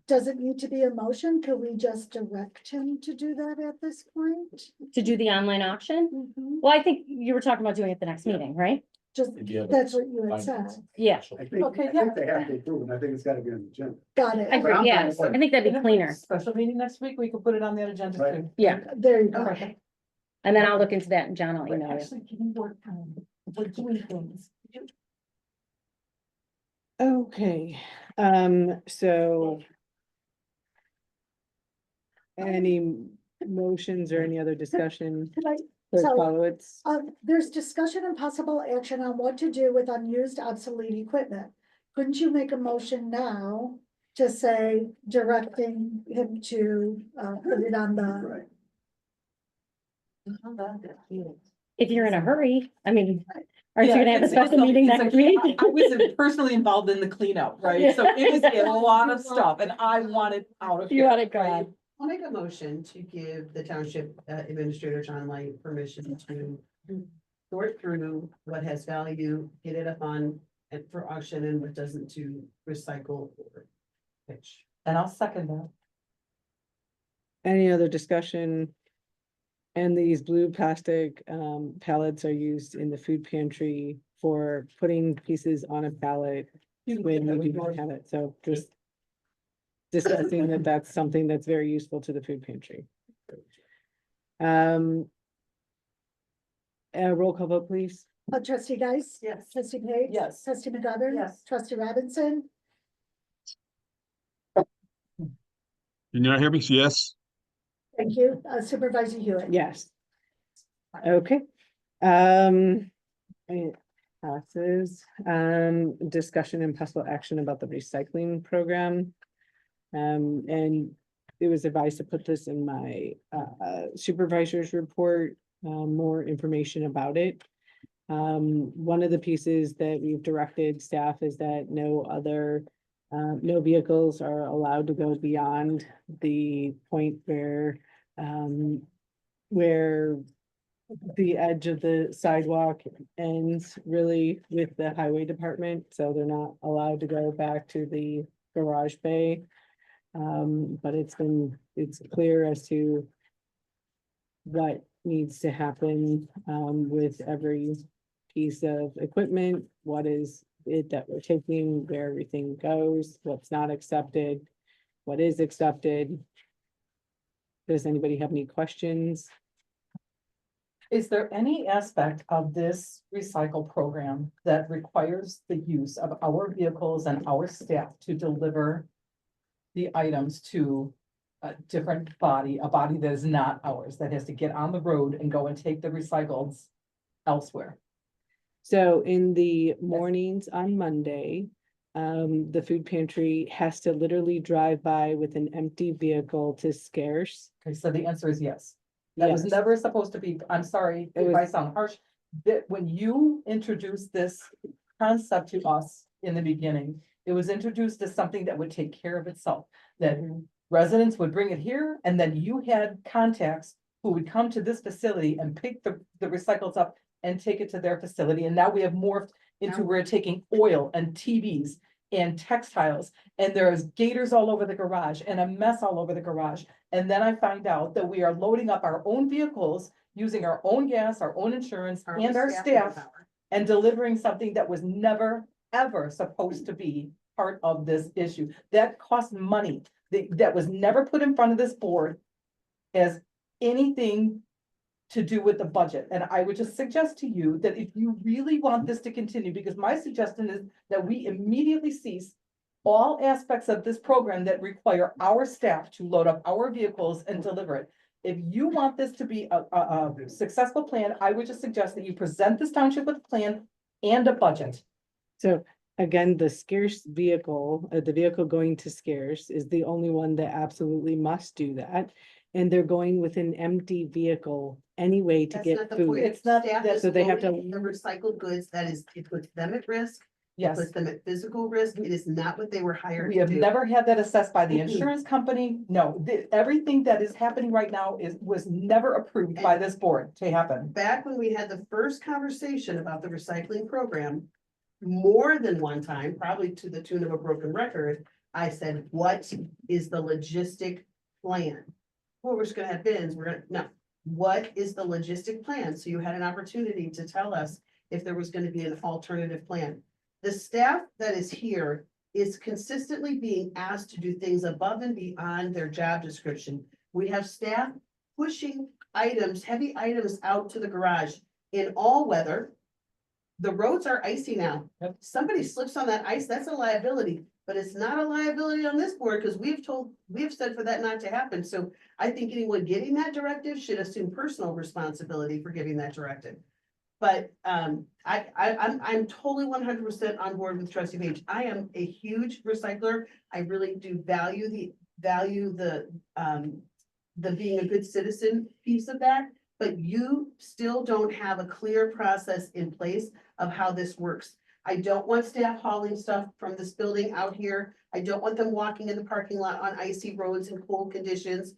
Does it need to be a motion? Could we just direct him to do that at this point? To do the online auction? Mhm. Well, I think you were talking about doing it the next Yeah. meeting, right? Just, If you have a that's what you had said. finance Yeah. I think, Okay, I think they have to approve it. I think it's gotta be on the agenda. Got it. I agree, I'm yeah, fine with I think that'd And be if we have a cleaner. Special meeting next week, we could put it on that agenda Right. too. Yeah, There you go. Okay. and then I'll look into that and John will We're email you. actually getting work done. We're doing things. Okay, so. Any motions or any other discussion? Could I- Clerk So- Folowitz? There's discussion and possible action on what to do with unused obsolete equipment. Couldn't you make a motion now to say directing him to, put it on the, Right. If you're in a hurry, I mean, aren't you Yeah, gonna have a it's- special meeting it's next a- week? I was personally involved in the cleanup, right? So it was a lot of stuff and I wanted out of You here. want it right? gone. I'll make a motion to give the township administrator John Light permission to sort through what has value, get it up on and for auction and what doesn't to recycle or pitch. And I'll second that. Any other discussion? And these blue plastic pallets are used in the food pantry for putting pieces on a pallet when you do not have it, so just. Discussing that that's something that's very useful to the food pantry. Roll call vote, please. trustee Dice? Yes. Trustee Page? Yes. Trustee McGovern? Yes. Trustee Robinson? Can you not hear me? Yes. Thank you. Supervisor Hewitt? Yes. Okay. It passes. Discussion and possible action about the recycling program. And it was advised to put this in my supervisor's report, more information about it. One of the pieces that we've directed staff is that no vehicles are allowed to go beyond the point where the edge of the sidewalk ends really with the highway department, so they're not allowed to go back to the garage bay. But it's clear as to what needs to happen, with every piece of equipment, what is it that we're taking, where everything goes, what's not accepted, what is accepted. Does anybody have any questions? Is there any aspect of this recycle program that requires the use of our vehicles and our staff to deliver the items to a different body, a body that is not ours, that has to get on the road and go and take the recyclables elsewhere. So in the mornings on Monday, the food pantry has to literally drive by with an empty vehicle to Scarce. Okay, so the answer is yes. That was Yes. never supposed to be, I'm sorry It if I was- sound harsh, that when you introduced this concept to us in the beginning, it was introduced as something that would take care of itself, that residents would bring it here, and then you had contacts who would come to this facility and pick the recycles up and take it to their facility, and now we have morphed into Now- we're taking oil and TVs and textiles, and there's gators all over the garage and a mess all over the garage. And then I find out that we are loading up our own vehicles, using our own gas, our own insurance, and our staff, and delivering something that was never, ever supposed to be part of this issue. That cost money, that was never put in front of this board as anything to do with the budget. And I would just suggest to you that if you really want this to continue, because my suggestion is that we immediately cease all aspects of this program that require our staff to load up our vehicles and deliver it. If you want this to be a successful plan, I would just suggest that you present this township with a plan and a budget. So again, the Scarce vehicle, the vehicle going to Scarce is the only one that absolutely must do that. And they're going with an empty vehicle anyway to That's get not the food. point. It's not Staff that- is So they have to- loading the recycled goods, that is, it puts them at risk. It Yes. puts them at physical risk. It is not what they were hired We to have do. never had that assessed by the Mm-mm. insurance company. No, everything that is happening right now was never approved by this board to happen. Back when we had the first conversation about the recycling program, more than one time, probably to the tune of a broken record, I said, what is the logistic plan? Well, we're just gonna have bins, no, what is the logistic plan? So you had an opportunity to tell us if there was gonna be an alternative plan. The staff that is here is consistently being asked to do things above and beyond their job description. We have staff pushing items, heavy items out to the garage in all weather. The roads are icy now. Yep. Somebody slips on that ice, that's a liability, but it's not a liability on this board because we've said for that not to happen. So I think anyone getting that directive should assume personal responsibility for giving that directive. But I'm totally 100% on board with trustee Page. I am a huge recycler. I really do value the being a good citizen piece of that. But you still don't have a clear process in place of how this works. I don't want staff hauling stuff from this building out here. I don't want them walking in the parking lot on icy roads in cold conditions.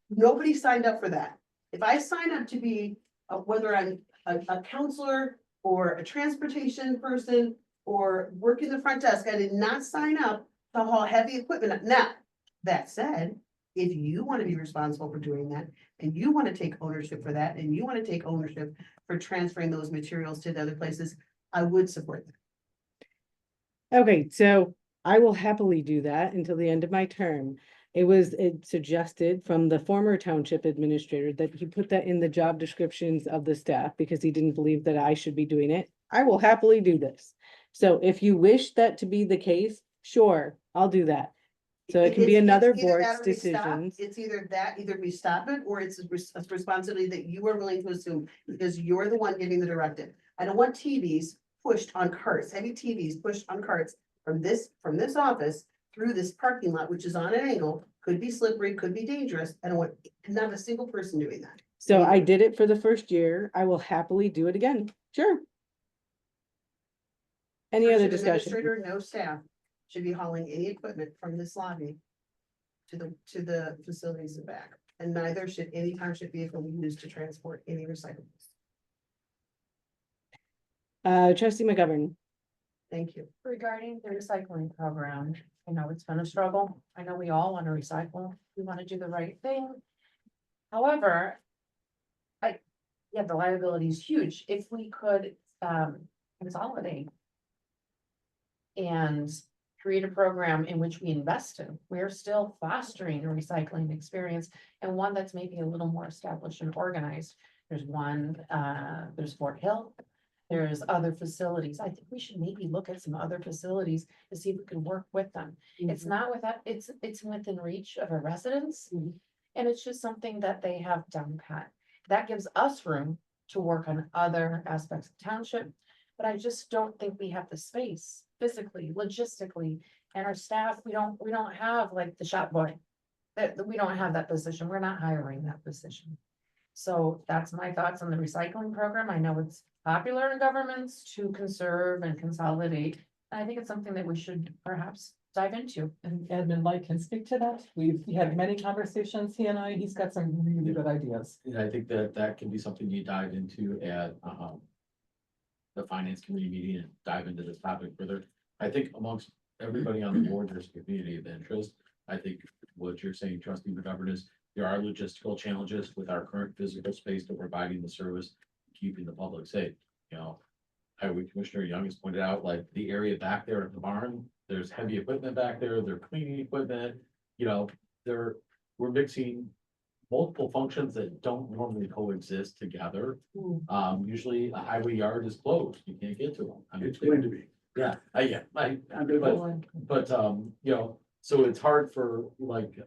Nobody signed up for that. If I sign up to be, whether I'm a counselor or a transportation person or work in the front desk, I did not sign up to haul heavy equipment. Now, that said, if you want to be responsible for doing that, and you want to take ownership for that, and you want to take ownership for transferring those materials to the other places, I would support that. Okay, so I will happily do that until the end of my term. It suggested from the former township administrator that he put that in the job descriptions of the staff because he didn't believe that I should be doing it. I will happily do this. So if you wish that to be the case, sure, I'll do that. So it can be It's another either that board's or we stop. decisions. It's either that, either we stop it, or it's a responsibility that you are willing to assume, because you're the one giving the directive. I don't want TVs pushed on carts, heavy TVs pushed on carts from this office through this parking lot, which is on an angle, could be slippery, could be dangerous. I don't want, not a single person doing that. So I did it for the first year. I will happily do it again. Sure. Any other Township discussion? Administrator, no staff should be hauling any equipment from this lobby to the facilities and back, and neither should any township vehicle be used to transport any recyclables. Trustee McGovern. Thank you. Regarding the recycling program, I know it's been a struggle. I know we all want to recycle. We want to do the right thing. However, the liability is huge. If we could, consolidate and create a program in which we invest in, we're still fostering a recycling experience and one that's maybe a little more established and organized. There's Fort Hill. There's other facilities. I think we should maybe look at some other facilities to see if we can work with them. It's not without, it's within reach of our residents. And it's just something that they have done pat. That gives us room to work on other aspects of township. But I just don't think we have the space physically, logistically, and our staff, we don't have like the shop boy. That we don't have that position. We're not hiring that position. So that's my thoughts on the recycling program. I know it's popular in governments to conserve and consolidate. I think it's something that we should perhaps dive into. And Admin Mike can speak to that. We've had many conversations, he and I, he's got some really good ideas. And I think that that can be something you dive into at, the finance committee meeting and dive into this topic further. I think amongst everybody on the board, there's a community of interest. I think what you're saying, trustee McGovern, is there are logistical challenges with our current physical space to providing the service, keeping the public safe, you know. Highway Commissioner Young has pointed out, like, the area back there at the barn, there's heavy equipment back there, they're cleaning equipment, you know, we're mixing multiple functions that don't normally coexist together. Usually a highway yard is closed, you can't get to them. I mean, It's going to be. yeah, but, you know, so it's hard for like,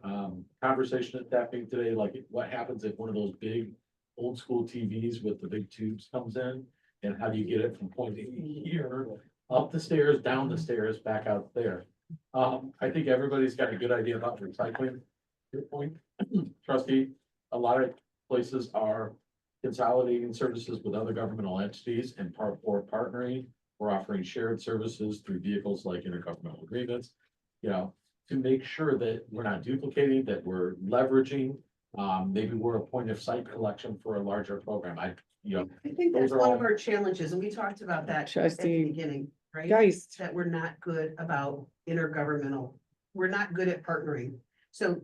conversation at that big today, like what happens if one of those big old school TVs with the big tubes comes in? And how do you get it from point A here, up the stairs, down the stairs, back out there? I think everybody's got a good idea about recycling. Your point, trustee, a lot of places are consolidating services with other governmental entities and partnering. We're offering shared services through vehicles like intergovernmental agreements, you know, to make sure that we're not duplicating, that we're leveraging. Maybe we're a point of site collection for a larger program. I think that's those are one all- of our challenges, and we talked about that at the Trustee beginning, right? Geist, That we're not good about intergovernmental, we're not good at partnering. So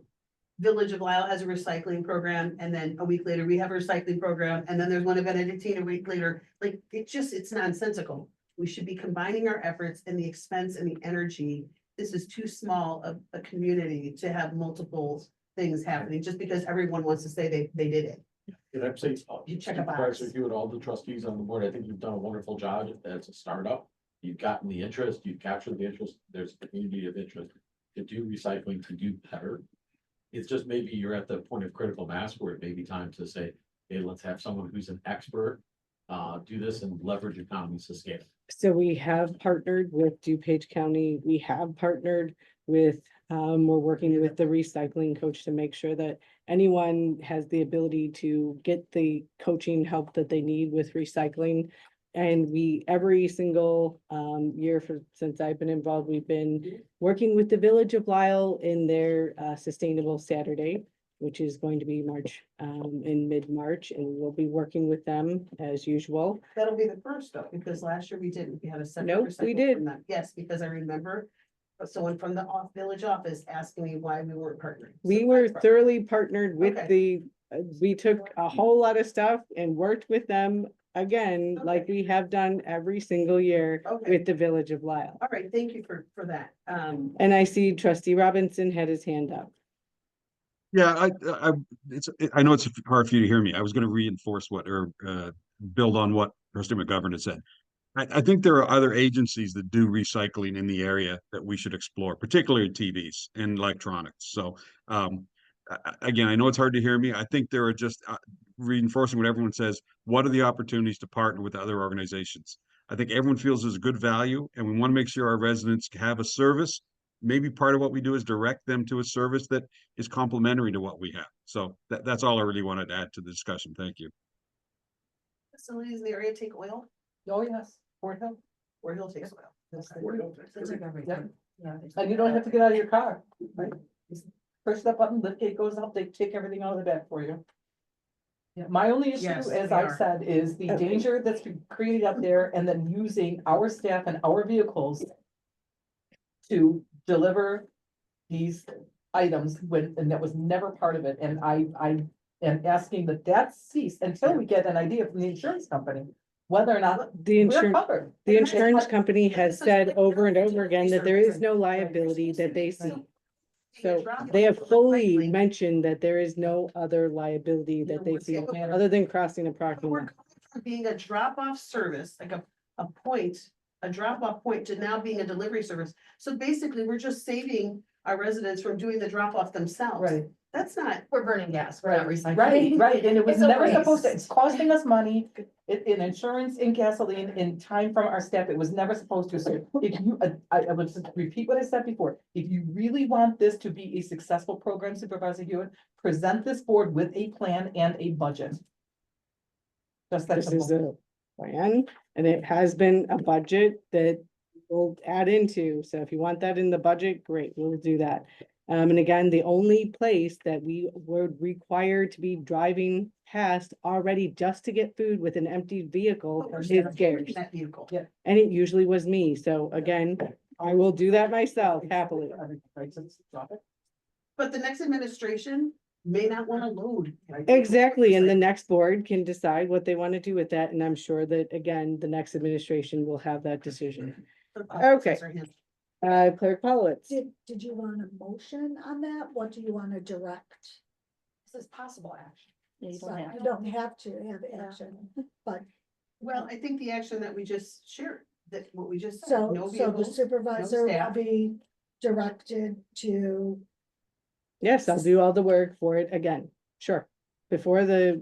Village of Lisle has a recycling program, and then a week later, we have a recycling program, and then there's one in Benedictine a week later. Like, it's nonsensical. We should be combining our efforts and the expense and the energy. This is too small of a community to have multiple things happening, just because everyone wants to say they did it. And I'm saying, You check a supervisor, box. you and all the trustees on the board, I think you've done a wonderful job. As a startup. You've gotten the interest, you've captured the interest, there's a community of interest to do recycling, to do better. It's just maybe you're at the point of critical mass where it may be time to say, hey, let's have someone who's an expert. Do this and leverage economies of scale. so we have partnered with DuPage County. We have partnered with, we're working with the recycling coach to make sure that anyone has the ability to get the coaching help that they need with recycling. And we, every single year since I've been involved, we've been working with the Village of Lisle in their Sustainable Saturday, which is going to be March, in mid-March, and we'll be working with them as usual. That'll be the first though, because last year we didn't, we had a separate. Nope, we recycle did. from them. Yes, because I remember someone from the village office asking me why we weren't partnering. We So were that's right. thoroughly partnered with Okay. we took a whole lot of stuff and worked with them again, like Okay. we have done every single year Okay. with the Village of Lisle. All right, thank you for that. And I see trustee Robinson had his hand up. Yeah, I know it's hard for you to hear me. I was gonna reinforce build on what trustee McGovern had said. I think there are other agencies that do recycling in the area that we should explore, particularly TVs and electronics. So, again, I know it's hard to hear me. I think there are just reinforcing what everyone says. What are the opportunities to partner with other organizations? I think everyone feels there's a good value, and we want to make sure our residents have a service. Maybe part of what we do is direct them to a service that is complementary to what we have. So that's all I really wanted to add to the discussion. Thank you. Facilities in the area take oil, Oh, yes, Fort Hill. or he'll take oil. They took everything. Yeah. And you don't have to get out of your car, right? Just push that button, lift gate goes up, they take everything out of the back for you. Yeah, my only issue, Yes, as they I've are. said, is the Okay. danger that's been created up there and then using our staff and our vehicles to deliver these items and that was never part of it. And I am asking that cease until we get an idea from the insurance company, whether or not The we're insurance, covered. the insurance company has This is said like over and doing over again that there is research. no liability that they see. So Right. they have fully Recycling. mentioned that there is no other liability that they see, other than crossing a But parking we're lot. going from being a drop-off service, like a drop-off point to now being a delivery service. So basically, we're just saving our residents from doing the drop-off themselves. Right. That's not, We're burning gas, we're not Right, recycling. right, and it was It's a never supposed to, waste. it's costing us money, in insurance, in gasoline, in time from our staff, it was never supposed to, so if you, I would just repeat what I said before. If you really want this to be a successful program, Supervisor Hewitt, present this board with a plan and a budget. Just that This is simple. a plan, and it has been a budget that we'll add into, so if you want that in the budget, great, we'll do that. And again, the only place that we were required to be driving past already just to get food with an empty vehicle but we're is still scarce. in that vehicle. Yeah. And it usually was me, so again, I will do that myself happily. But the next administration may not wanna load. Exactly, and the next board can decide what they want to do with that, and I'm sure that, again, the next administration will have that decision. Okay. Clerk Polowitz. Did you want a motion on that? What do you want to direct? This is possible action. So you don't have to have action, but Well, I think the action that we just shared, that what we just said, so, no so the vehicles, supervisor will staff. be directed to, Yes, I'll do all the work for it again, sure. Before the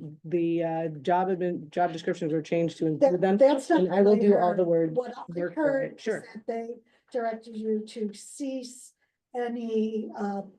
job descriptions were changed to include them, that's not. and I will what do all heard. the word What I work for heard it, is sure. that they directed you to cease any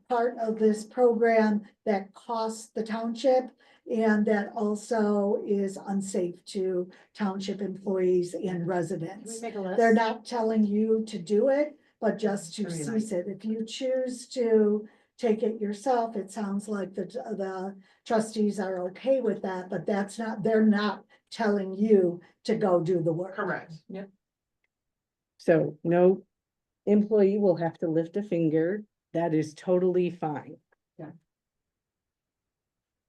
part of this program that costs the township and that also is unsafe to township employees and Can we residents. make a list? They're not telling you to do it, but just to Very cease it. If you choose to take it yourself, it sounds like the trustees are okay with that, but that's not, they're not telling you to go do the work. correct. So no employee will have to lift a finger, that is totally fine. Yeah.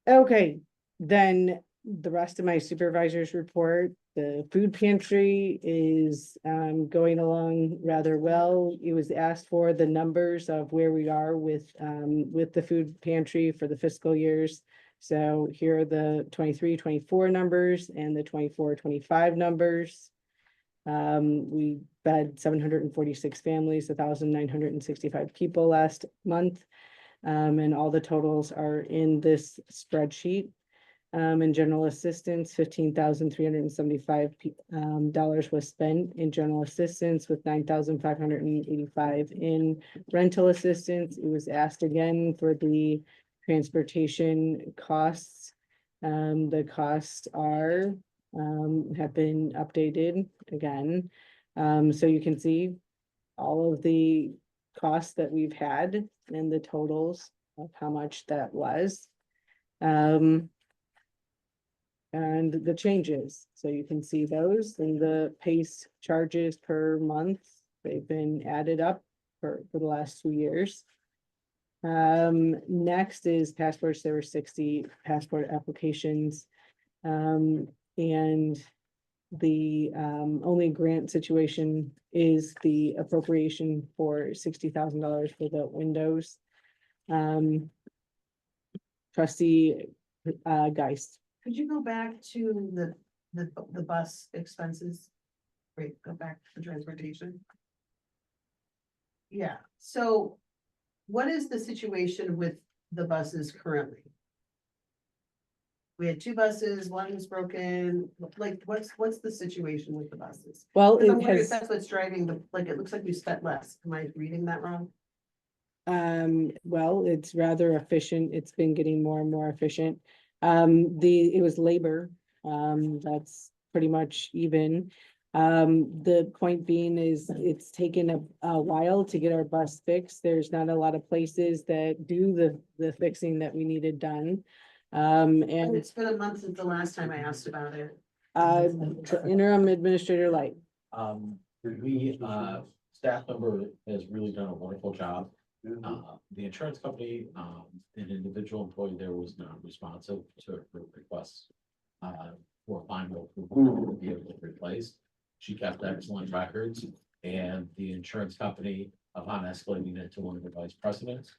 Okay, then the rest of my supervisor's report, the food pantry is going along rather well. It was asked for the numbers of where we are with the food pantry for the fiscal years. So here are the 23-24 numbers and the 24-25 numbers. We fed 746 families, 1,965 people last month. And all the totals are in this spreadsheet. In general assistance, $15,375 dollars was spent in general assistance with 9,585 in rental assistance. It was asked again for the transportation costs. The costs are have been updated again. So you can see all of the costs that we've had and the totals of how much that was. And the changes, so you can see those and the PACE charges per month, they've been added up for the last 2 years. Next is passports, there were 60 passport applications. And the only grant situation is the appropriation for $60,000 for the windows. Trustee Geist. Could you go back to the bus expenses? Wait, go back to transportation. Yeah, so what is the situation with the buses currently? We had 2 buses, one was broken, like, what's the situation with the buses? Well, 'Cause I'm it wondering if has, that's what's driving it looks like we spent less, am I reading that wrong? well, it's rather efficient, it's been getting more and more efficient. It was labor, that's pretty much even. The point being is it's taken a while to get our bus fixed. There's not a lot of places that do the fixing that we needed done. And And it's been a month since the last time I asked about it. interim administrator Light. Staff member has really done a wonderful job. The insurance company, an individual employee there was not responsive to her requests. For final approval to be able to replace. She kept excellent records and the insurance company, upon escalating it to one of the vice presidents.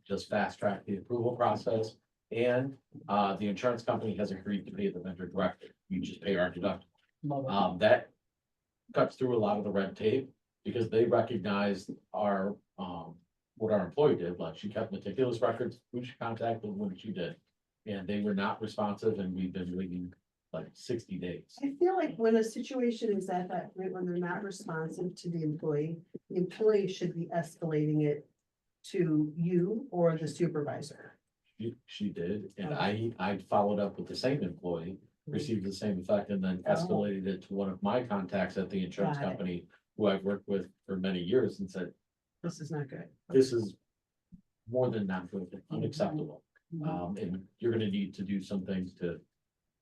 Just fast track the approval process and, the insurance company has agreed to pay the vendor directly. You just pay our deductible. That cuts through a lot of the red tape because they recognize our what our employee did, like she kept meticulous records, who she contacted, when she did. And they were not responsive and we've been waiting like 60 days. I feel like when a situation is at that point, when they're not responsive to the employee should be escalating it to you or the supervisor. She did, and I followed up with the same employee, received the same effect, and then Oh. escalated it to one of my contacts at the insurance Got it. company, who I've worked with for many years, and said, This is not good. this is more than not good, unacceptable. Mhm. And you're gonna need to do some things to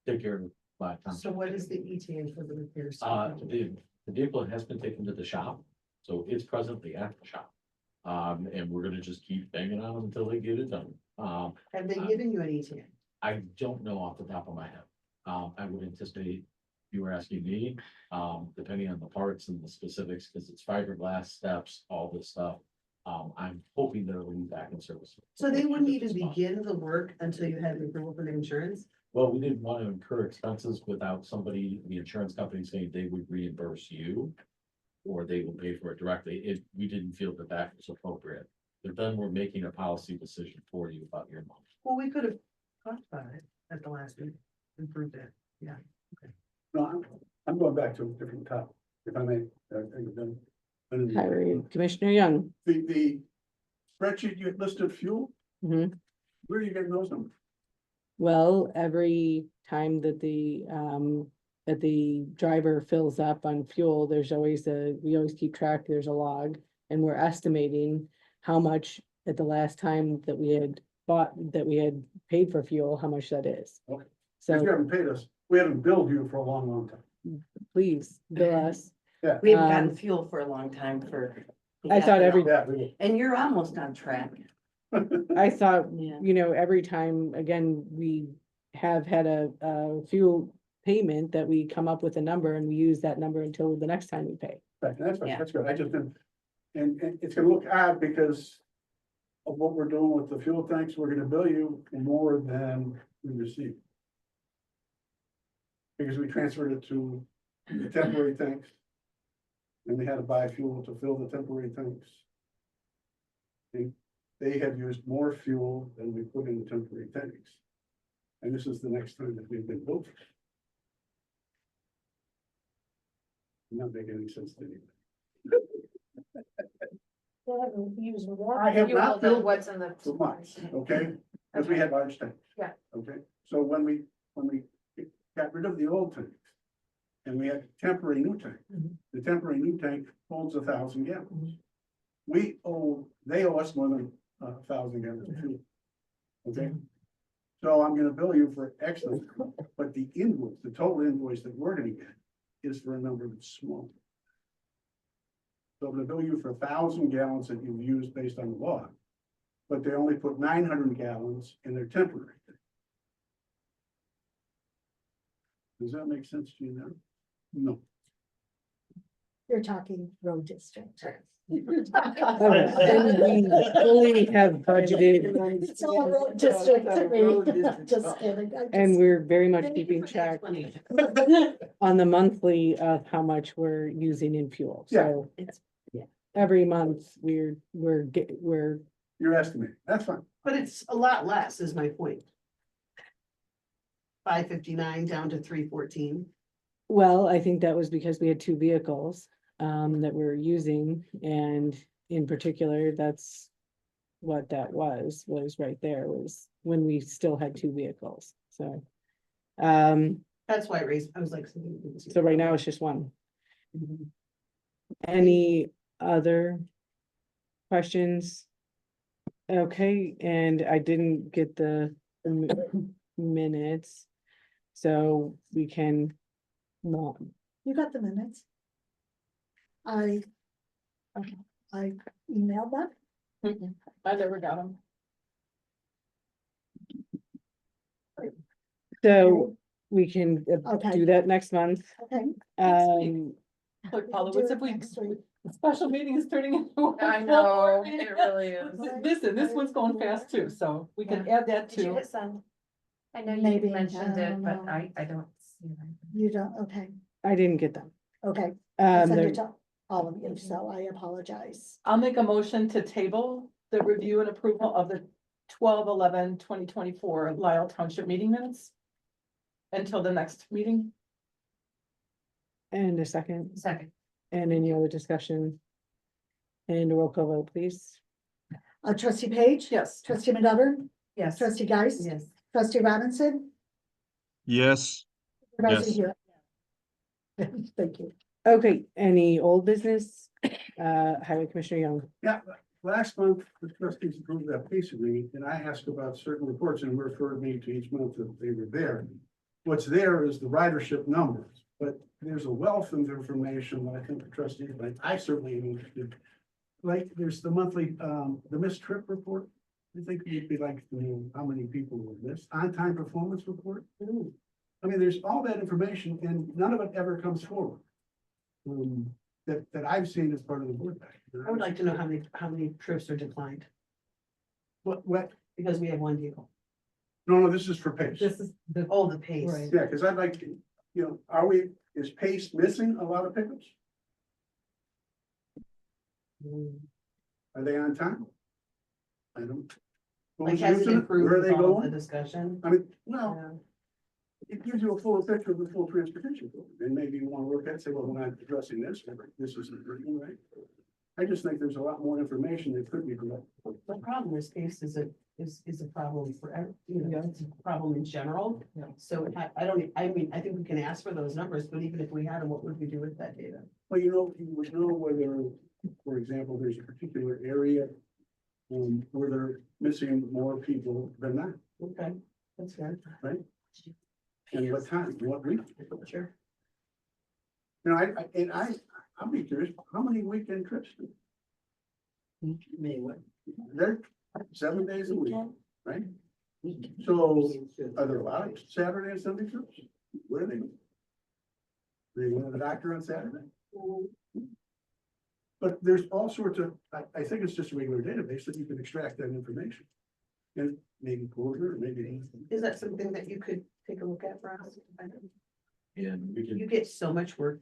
take care of my time. So what is the ETA for the repairs? The vehicle has been taken to the shop, so it's presently at the shop. And we're gonna just keep banging on them until they get it done. Have they given you an ETA? I don't know off the top of my head. I would anticipate you were asking me, depending on the parts and the specifics, because it's fiberglass steps, all this stuff. I'm hoping that it'll be back in service. So they wouldn't even begin the work until you had the approval from the insurance? Well, we didn't want to incur expenses without somebody, the insurance company saying they would reimburse you. Or they will pay for it directly. We didn't feel that that was appropriate. But then we're making a policy decision for you about your money. Well, we could have talked about it at the last meeting, improved it, yeah. No, I'm going back to a different topic, if I may. Highway Commissioner Young. The spreadsheet you listed fuel, Mhm. where are you getting those numbers? Well, every time that the driver fills up on fuel, there's always we always keep track, there's a log. And we're estimating how much at the last time that we had paid for fuel, how much that is. Okay. If So you haven't paid us, we haven't billed you for a long, long time. please bill us. We haven't gotten Um, fuel for a long time for. I thought every, Yeah, And you're almost on track. I thought, Yeah. every time, again, we have had a fuel payment that we come up with a number and we use that number until the next time we pay. right, that's fine, Yeah. that's good. I just didn't, and it's gonna look odd because of what we're doing with the fuel tanks, we're gonna bill you more than we receive. Because we transferred it to the temporary tanks. And we had to buy fuel to fill the temporary tanks. They have used more fuel than we put in the temporary tanks. And this is the next time that we've been billed. Not making any sense to me. Use more I have fuel not than filled what's in the. For months, okay, because we had large tanks. Yeah. Okay, so when we got rid of the old tanks. And we had temporary new tank, the temporary new tank holds 1,000 gallons. They owe us more than 1,000 gallons of fuel. Okay, so I'm gonna bill you for X, but the invoice, the total invoice that we're gonna get is for a number that's small. So I'm gonna bill you for 1,000 gallons that you've used based on the law. But they only put 900 gallons in their temporary. Does that make sense to you now? No. You're talking road district. Oh, and we fully have budgeted It's all road district to me. Just kidding. and we're very much keeping track on the monthly of how much we're using in fuel. So every month we're You're estimating, that's fine. But it's a lot less is my point. 559 down to 314. well, I think that was because we had two vehicles that we're using, and in particular, that's what that was right there, was when we still had two vehicles, so. That's why it raised, I was like. So right now it's just one. Any other questions? Okay, and I didn't get the minutes, so we can not. You got the minutes? I emailed them. I never got them. So we can Okay. do that next month. Okay. Look, Paula, what's if we, the special meeting is turning into. I know, it really is. Listen, this one's going fast too, so we can add that Did you too. hit send? I know Maybe, you mentioned I it, don't but know. I don't see it. You don't, okay, I didn't get them. okay. I sent They're- it to all of you, so I apologize. I'll make a motion to table the review and approval of the 12/11/2024 Lisle Township meeting minutes until the next meeting. And a second, Second. and any other discussion? And a roll call vote, please. Trustee Page? Yes. Trustee McGovern? Yes. Trustee Geist? Yes. Trustee Robinson? Yes. Supervisor Yes. Hewitt? Thank you. Okay, any old business? Highway Commissioner Young. Yeah, last month, the trustees approved that peace agreement, and I asked about certain reports and referred me to each month that they were there. What's there is the ridership numbers, but there's a wealth of information that I think the trustees, like, I certainly am interested. Like, there's the monthly, the missed trip report. I think you'd be like to know how many people were missed, on-time performance report. I mean, there's all that information and none of it ever comes forward. That I've seen as part of the board pack. I would like to know how many trips are declined, What, because we have one vehicle. no, this is for pace. This is the, Oh, the pace. Right. Yeah, because I'd like to, is pace missing a lot of pickups? Are they on time? I don't. Like, Who's has it using it? improved Where are they with all of the going? discussion? I mean, well, Yeah. it gives you a full picture of the full transportation. program. And maybe you want to look at, and say, well, we're not addressing this, or this isn't working, right? I just think there's a lot more information that could be collected. The problem is pace is a problem for, it's a problem in general. Yeah. So I mean, I think we can ask for those numbers, but even if we had them, what would we do with that data? Well, you would know whether, for example, there's a particular area where they're missing more people than that, Okay, that's fair. right? And what time, what week? Sure. I'll be curious, how many weekend trips? They're 7 days a week, right? So are there a lot of Saturday and Sunday trips? Where are they? They go to the doctor on Saturday? But there's all sorts of, I think it's just a regular database that you can extract that information. And maybe quarter, or maybe. Is that something that you could take a look at for us? And we You can. get so much work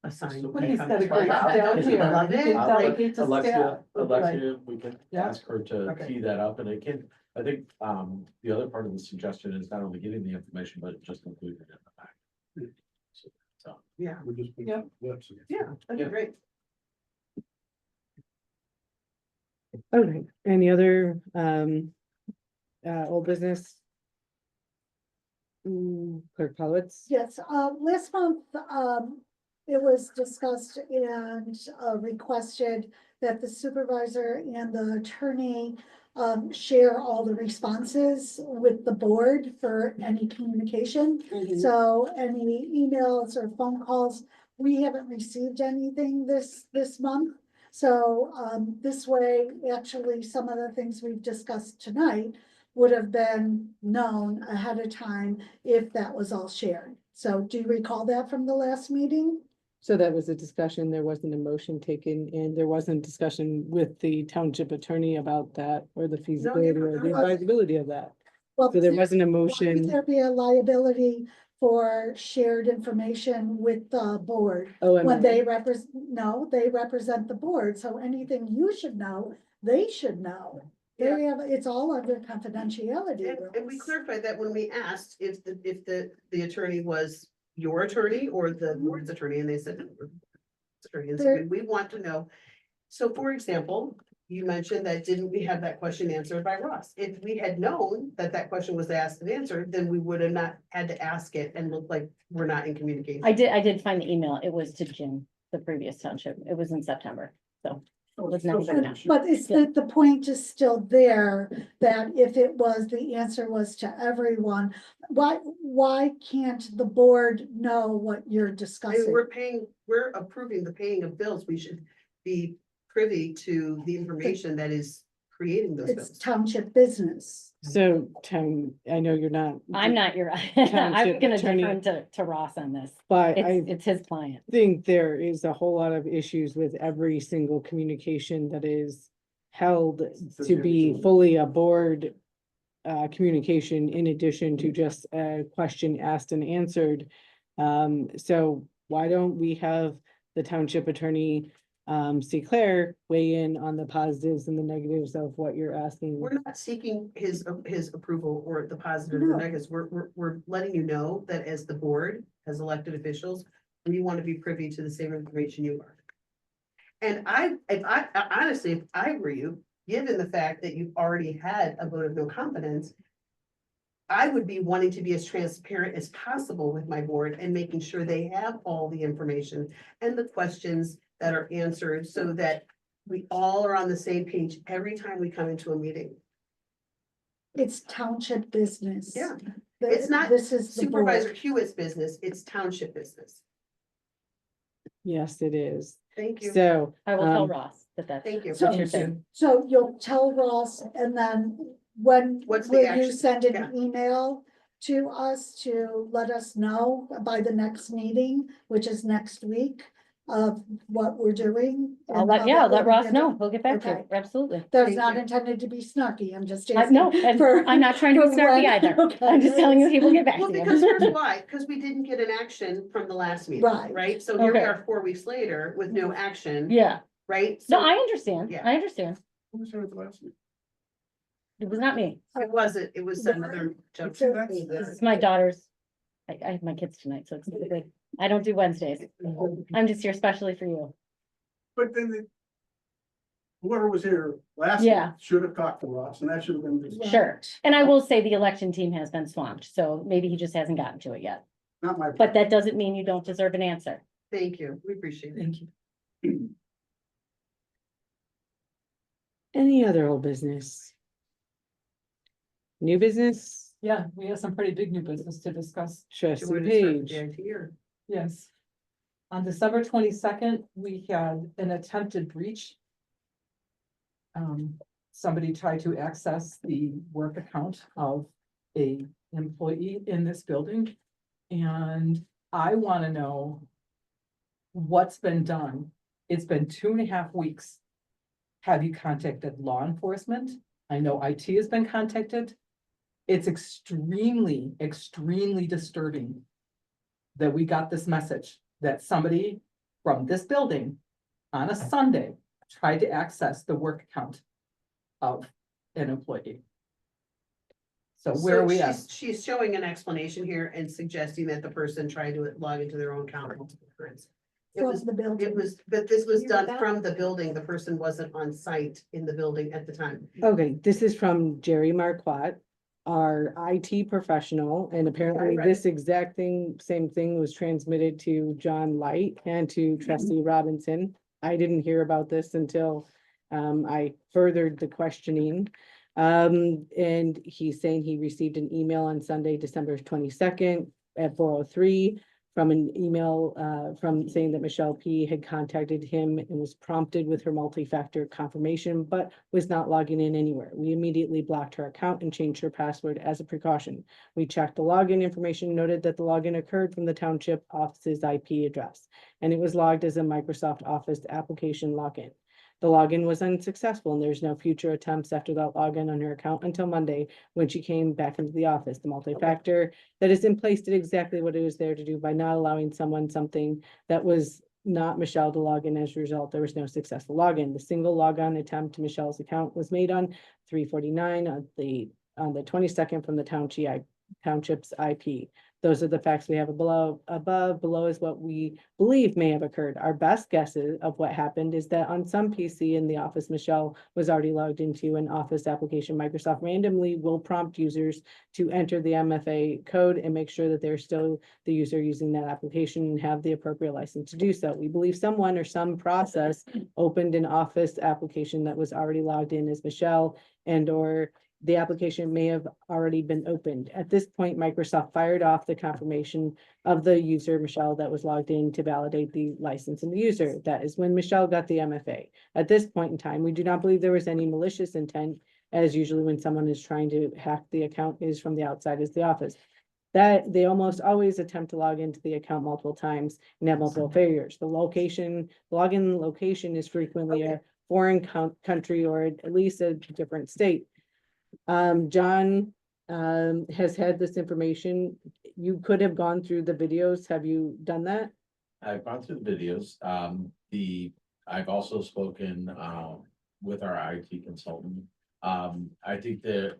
assigned. Well, he's got a great I staff here. love He it. can Like, delegate to Alexia, staff. Alexia, we can Yeah. ask her to Okay. tee that up, and it can, I think, the other part of the suggestion is not only getting the information, but just including it in the back. So, Yeah, We'll just put Yeah. website. yeah, that'd be Yeah. great. Okay, any other, old business? Clerk Polwitz? Yes, last month, it was discussed and requested that the supervisor and the attorney share all the responses with the board for any communication. So any emails or phone calls, we haven't received anything this month. So this way, actually, some of the things we've discussed tonight would have been known ahead of time if that was all shared. So do you recall that from the last meeting? So that was a discussion, there wasn't a motion taken, and there wasn't discussion with the township attorney about that, or the feasibility or the there wasn't. advisability of that. Well, So there wasn't a why would motion. there be a liability for shared information with the board? Oh, When they they represent the board, so anything you should know, they should know. They have, it's all under confidentiality. And we rules. clarified that when we asked if the attorney was your attorney or the board's attorney, and they said. Attorney, and so we want to know. So for example, you mentioned that didn't we have that question answered by Ross? If we had known that that question was asked and answered, then we would have not had to ask it and look like we're not in communication. I did find the email. It was to Jim, the previous township. It was in September, so. Let's not bring it up. But it's the point is still there, that if it was, the answer was to everyone, why can't the board know what you're I mean, discussing? we're approving the paying of bills. We should be privy to the information that is creating those It's bills. township business. So, I know you're not. I'm not your, Township I'm gonna attorney. defer to Ross on this. But I It's his client. think there is a whole lot of issues with every single communication that is held to be fully a board communication in addition to just a question asked and answered. So why don't we have the township attorney see Claire weigh in on the positives and the negatives of what you're asking. We're not seeking his approval or the positives or No. negatives. We're letting you know that as the board, as elected officials, we want to be privy to the same information you are. And honestly, if I were you, given the fact that you've already had a vote of no confidence, I would be wanting to be as transparent as possible with my board and making sure they have all the information and the questions that are answered so that we all are on the same page every time we come into a meeting. It's township business. Yeah. The- It's not This is the Supervisor board. Hewitt's business, it's township business. Yes, it is. Thank you. So. I will tell um, Ross that that's. Thank you. what you're saying. So you'll tell Ross, and then when What's the will you action? send Yeah. an email to us to let us know by the next meeting, which is next week, of what we're doing? I'll and let, how yeah, that I'll let will be Ross know. handled? He'll get back to you. Okay. Absolutely. That's Thank not you. intended to be snarky, I'm just No, asking. and for- I'm not trying to be for snarky when- either. Okay, I'm just telling you, he will get back Well, to because here's you. why, because we didn't get an action from the last meeting, Right. right? So here we Okay. are 4 weeks later with no action, Yeah, right? no, So I understand. Yeah. I understand. Who was there at the last meeting? It was not me. it was another jump. So- This is my daughter's. I have my kids tonight, so it's good. I don't do Wednesdays. I'm just here specially for you. But then whoever was here last Yeah. week should have talked to Ross, and that should have been, Sure. And I will say the election team has been swamped, so maybe he just hasn't gotten to it yet. not my. But that doesn't mean you don't deserve an answer. Thank you, we appreciate it. you. Any other old business? New business? Yeah, we have some pretty big new business to discuss. Do you Trustee want to start with Page. the IT or- Yes. On December 22nd, we had an attempted breach. Somebody tried to access the work account of a employee in this building. And I want to know what's been done. It's been 2.5 weeks. Have you contacted law enforcement? I know IT has been contacted. It's extremely, extremely disturbing that we got this message that somebody from this building on a Sunday tried to access the work account of an employee. So where So are we at? She's showing an explanation here and suggesting that the person tried to log into their own account. It was, From the building. but this was Hear done that? from the building. The person wasn't on site in the building at the time. Okay, this is from Jerry Marquardt, our IT professional, and apparently read this exact same thing was transmitted to John Light and to trustee Robinson. I didn't hear about this until I furthered the questioning. And he's saying he received an email on Sunday, December 22nd at 4:03 from an email from saying that Michelle P had contacted him and was prompted with her multi-factor confirmation, but was not logging in anywhere. We immediately blocked her account and changed her password as a precaution. We checked the login information, noted that the login occurred from the township office's IP address, and it was logged as a Microsoft Office application login. The login was unsuccessful, and there's no future attempts after that login on her account until Monday, when she came back into the office. The multi-factor that is in place did exactly what it was there to do by not allowing someone something that was not Michelle to log in. As a result, there was no successful login. The single logon attempt to Michelle's account was made on 3/49 on the 22nd from the township's IP. Those are the facts we have above. Below is what we believe may have occurred. Our best guesses of what happened is that on some PC in the office, Michelle was already logged into an Office application. Microsoft randomly will prompt users to enter the MFA code and make sure that they're still the user using that application and have the appropriate license to do so. We believe someone or some process opened an Office application that was already logged in as Michelle, and or the application may have already been opened. At this point, Microsoft fired off the confirmation of the user, Michelle, that was logged in to validate the license in the user. That is when Michelle got the MFA. At this point in time, we do not believe there was any malicious intent, as usually when someone is trying to hack the account is from the outside is the office. That they almost always attempt to log into the account multiple times and have multiple failures. The login location is frequently a foreign country or at least a different state. John has had this information. You could have gone through the videos. Have you done that? I've gone through the videos. The I've also spoken, with our IT consultant. I think that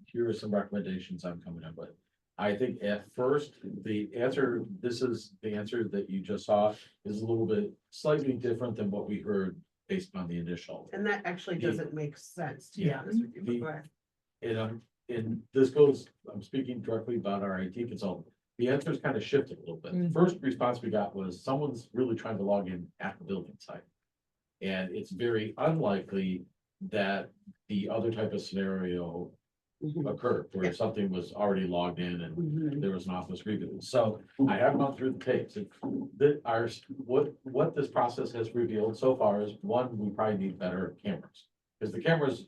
here are some recommendations I'm coming up with. I think at first, this is the answer that you just saw is a little bit slightly different than what we heard based on the initial. And that actually doesn't make sense, to be Yeah. honest with you, but go ahead. And this goes, I'm speaking directly about our IT consultant. The answers kind of shifted a little bit. The first response we got was someone's really trying to log in at the building site. And it's very unlikely that the other type of scenario occurred where something was already logged in and there was an office review. So I have gone through the tapes. What this process has revealed so far is, one, we probably need better cameras. Because the cameras,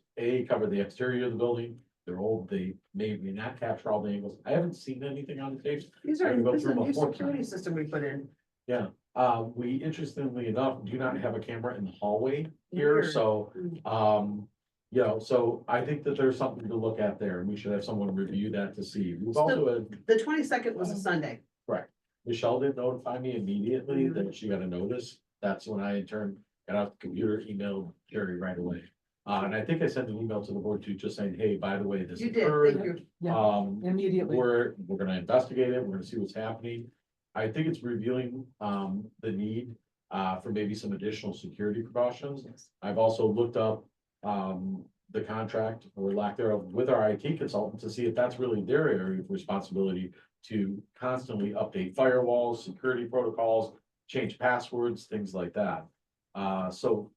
cover the exterior of the building. They're old, they may not capture all the angles. I haven't seen anything on the tapes. These I are, can go this is a through them new a fourth security time. system we put in. Yeah, we interestingly enough, do not have a camera in the hallway here, Weird. so, so I think that there's something to look at there, and we should have someone review that to see. We've also had, The 22nd was a Sunday. correct, Michelle did notify me immediately that she got a notice. That's when I in turn got out the computer, emailed Jerry right away. And I think I sent an email to the board too, just saying, hey, by the way, this You did, occurred. thank you. Yeah, immediately. We're gonna investigate it, we're gonna see what's happening. I think it's revealing, the need, for maybe some additional security precautions. I've also looked up, the contract or lack thereof with our IT consultant to see if that's really their area of responsibility to constantly update firewalls, security protocols, change passwords, things like that. So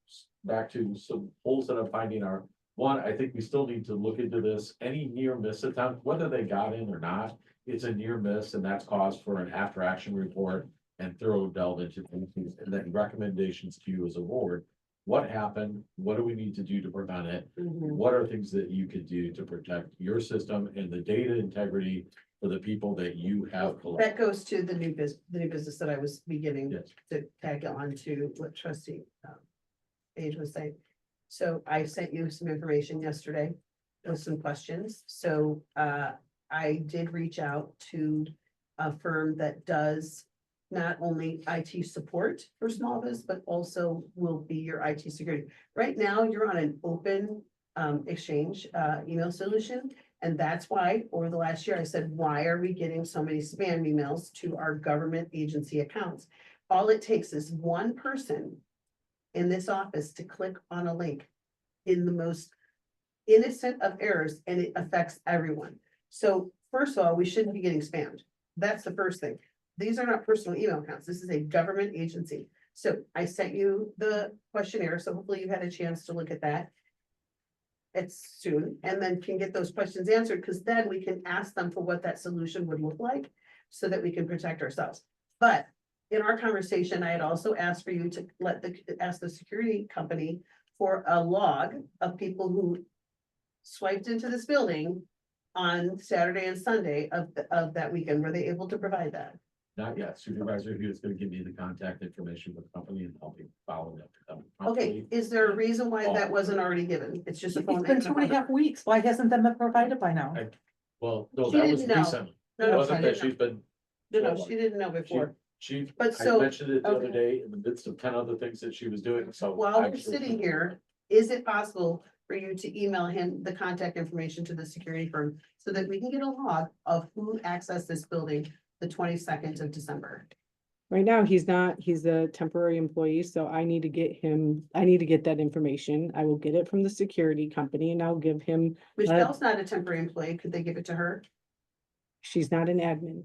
back to some holes that I'm finding are, one, I think we still need to look into this, any near miss attempt, whether they got in or not, it's a near miss and that's cause for an after action report and thorough delve into things and then recommendations to you as a board. What happened? What do we need to do to prevent it? What are things that you could do to protect your system and the data integrity for the people that you have That collected? goes to the new business that I was beginning Yes. to tag on to what trustee Page was saying. So I sent you some information yesterday with some questions. So I did reach out to a firm that does not only IT support for small biz, but also will be your IT security. Right now, you're on an open exchange email solution. And that's why over the last year, I said, why are we getting so many spam emails to our government agency accounts? All it takes is one person in this office to click on a link in the most innocent of errors, and it affects everyone. So first of all, we shouldn't be getting spammed. That's the first thing. These are not personal email accounts. This is a government agency. So I sent you the questionnaire, so hopefully you had a chance to look at that. It's soon, and then can get those questions answered, because then we can ask them for what that solution would look like so that we can protect ourselves. But in our conversation, I had also asked for you to ask the security company for a log of people who swiped into this building on Saturday and Sunday of that weekend. Were they able to provide that? Not yet. Supervisor Hughes is gonna give me the contact information for the company and I'll be following up with them. Okay, is there a reason why that wasn't already given? It's just a phone. It's been 2.5 weeks. Why hasn't that been provided by now? Well, no, She that was didn't know. recently. No, It no, wasn't she that didn't she's been. No, she didn't know before. But I so- mentioned it the other okay. day in the midst of 10 other things that she was doing, so. While we're actually- sitting here, is it possible for you to email him the contact information to the security firm so that we can get a log of who accessed this building the 22nd of December? Right now, he's a temporary employee, so I need to get that information. I will get it from the security company and I'll give him, Michelle's not a temporary employee. Could they give it to her? she's not an admin.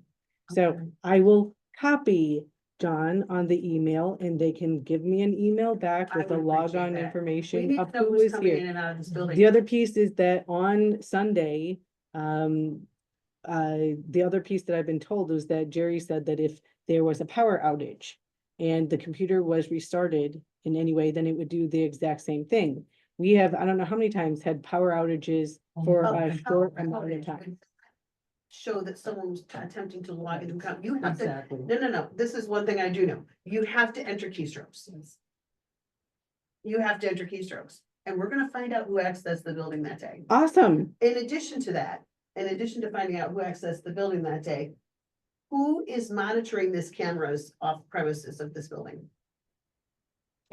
So Okay. I will copy John on the email and they can give me an email back I with a would log appreciate on that. We information need of to know who who's is coming in here. and out of this building. The other piece is that on Sunday, the other piece that I've been told is that Jerry said that if there was a power outage and the computer was restarted in any way, then it would do the exact same thing. We have, I don't know how many times, had power outages for A a short power amount of outage time. would Show that someone was attempting to log into account. You have to, Exactly. no. This is one thing I do know. You have to enter keystrokes. You have to enter keystrokes, and we're gonna find out who accessed the building that day. Awesome. In addition to that, in addition to finding out who accessed the building that day, who is monitoring this cameras off premises of this building?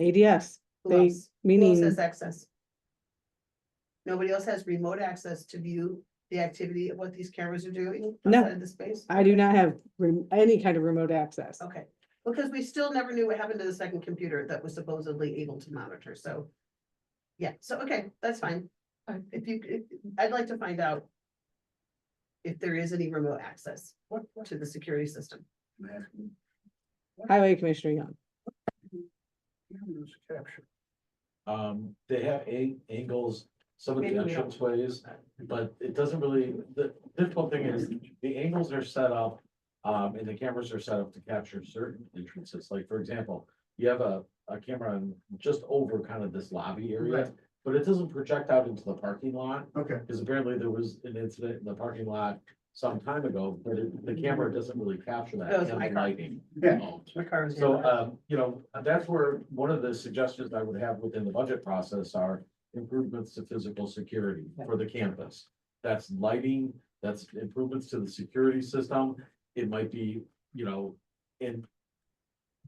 ADS, Who they, else? Who else meaning, has access? Nobody else has remote access to view the activity of what these cameras are doing No. outside of the space? I do not have any kind of remote access. Okay, because we still never knew what happened to the second computer that was supposedly able to monitor, so. Yeah, so, okay, that's fine. If you, I'd like to find out if there is any remote access to the security system. Highway Commissioner Young. Capture. They have angles, some of the Maybe we don't. entrance ways, but it doesn't really, the difficult thing is, the angles are set up. And the cameras are set up to capture certain entrances, like, for example, you have a camera on just over kind of this lobby area. Right. But it doesn't project out into the parking lot, Okay, because apparently there was an incident in the parking lot some time ago, but the camera doesn't really capture that. That was and my the car. lighting. Yeah. My car was. So, that's where one of the suggestions I would have within the budget process are improvements to physical security for the campus. That's lighting, that's improvements to the security system. It might be, and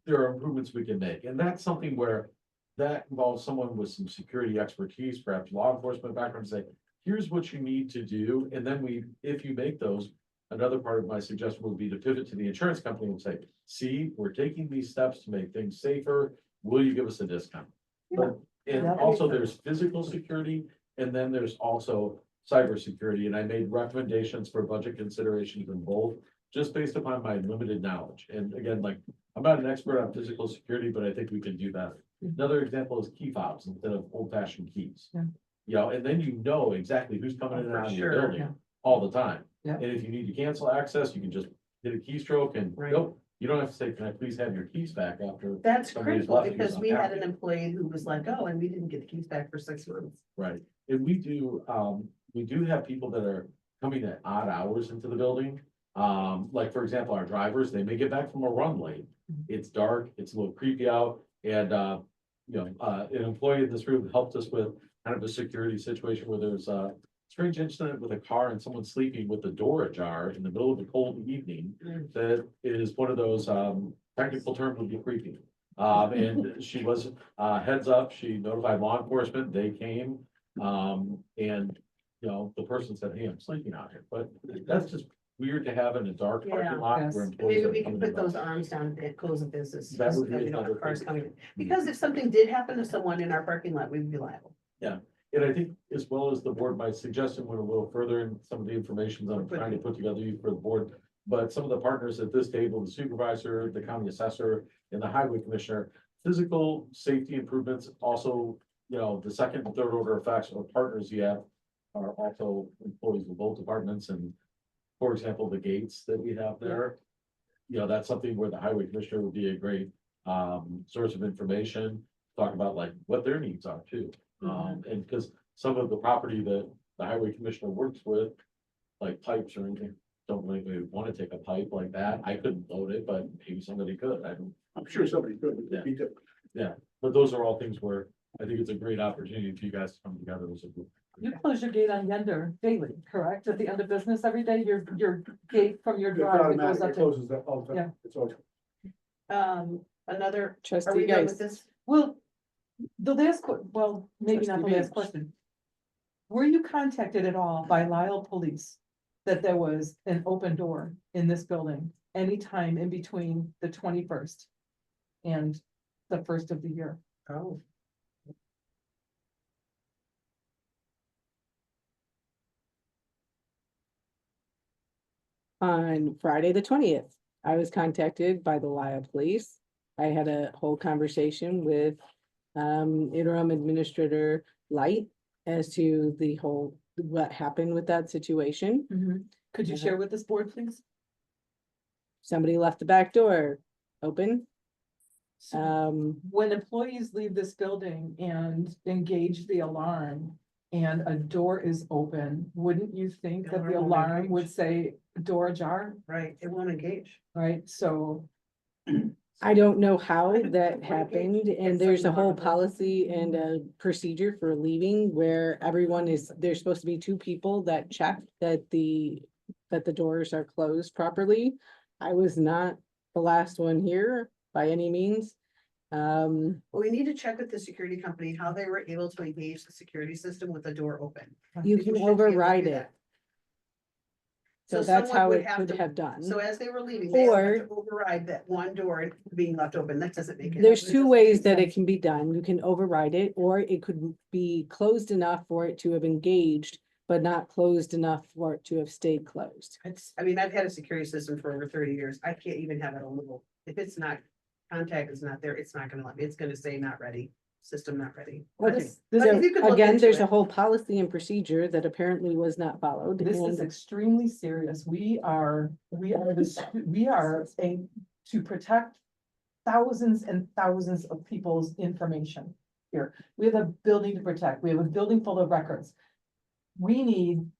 there are improvements we can make, and that's something where that involves someone with some security expertise, perhaps law enforcement background, say, here's what you need to do, and then if you make those, another part of my suggestion would be to pivot to the insurance company and say, see, we're taking these steps to make things safer, will you give us a discount? But, and also there's physical security, and then there's also cybersecurity, and I made recommendations for budget considerations in both, just based upon my limited knowledge. And again, like, I'm not an expert on physical security, but I think we can do that. Another example is key fobs instead of old fashioned keys. Yeah. And then you know exactly who's coming in and out of your sure, building yeah. all the time. Yeah. And if you need to cancel access, you can just hit a keystroke and, Right. nope, you don't have to say, can I please have your keys back after? That's somebody's critical, left you because we something. had an employee who was like, oh, and we didn't get the keys back for 6 months. Right, and we do have people that are coming at odd hours into the building. Like, for example, our drivers, they may get back from a run late. It's dark, it's a little creepy out, and, an employee in this room helped us with kind of a security situation where there's a strange incident with a car and someone sleeping with the door ajar in the middle of a cold evening. That is one of those, technical term would be creepy. And she was, heads up, she notified law enforcement, they came, and, the person said, hey, I'm sleeping out here, but that's just weird to have in a dark Yeah. parking lot Yes. where And employees maybe are we can coming put and those going. arms down at close of business. That so would be we don't have another cars thing. coming in. Because if something did happen to someone in our parking lot, we would be liable. And I think as well as the board, my suggestion went a little further in some of the information that I'm trying to put together for the board. But some of the partners at this table, the supervisor, the county assessor, and the highway commissioner, physical safety improvements also, the second and third order effects or partners you have are also employees of both departments. And for example, the gates that we have there, that's something where the highway commissioner would be a great source of information, talk about like what their needs are too. And because some of the property that the highway commissioner works with, like pipes or anything, don't really want to take a pipe like that. I couldn't load it, but maybe somebody could. I don't. I'm sure somebody could, but it'd be different. But those are all things where I think it's a great opportunity for you guys to come together as a group. You close your gate on Yender daily, correct? At the end of business every day, your gate from your It's drive that goes automatic, up it to. closes that all the Yeah. time. It's always. Another, are Trustee we done Geis. with this? Well, the last, well, maybe not the Trustee last Beach. question. Were you contacted at all by Lisle Police that there was an open door in this building anytime in between the 21st and the first of the year? Oh. On Friday, the 20th, I was contacted by the Lisle Police. I had a whole conversation with interim administrator Light as to the whole, what happened with that situation. Could you share with this board, please? Somebody left the back door open. When employees leave this building and engage the alarm and a door is open, wouldn't you think that the Alarm won't alarm engage. would say door ajar, Right, it won't engage. right? So I don't know how that What happened, engaged? and It's there's a whole unlockable. policy and a procedure for leaving where everyone is, there's supposed to be 2 people that check that the doors are closed properly. I was not the last one here by any means. Um, Well, we need to check with the security company, how they were able to engage the security system with the door open. you We can should be able to override do it. that. So So that's someone how would it have could to- have done. So as they were leaving, they would have Or- to override that one door being left open. That doesn't make it. There's two ways that it can be done. You can override it, or it could be closed enough for it to have engaged, but not closed enough for it to have stayed closed. I mean, I've had a security system for over 30 years. I can't even have it on little, if it's not, contact is not there, it's not gonna let me, it's gonna say not ready, system not ready. Okay. This- But this- if you could look Again, into there's a it. whole policy and procedure that apparently was not followed. This is and- extremely serious. We are to protect thousands and thousands of people's information here. We have a building to protect. We have a building full of records. We need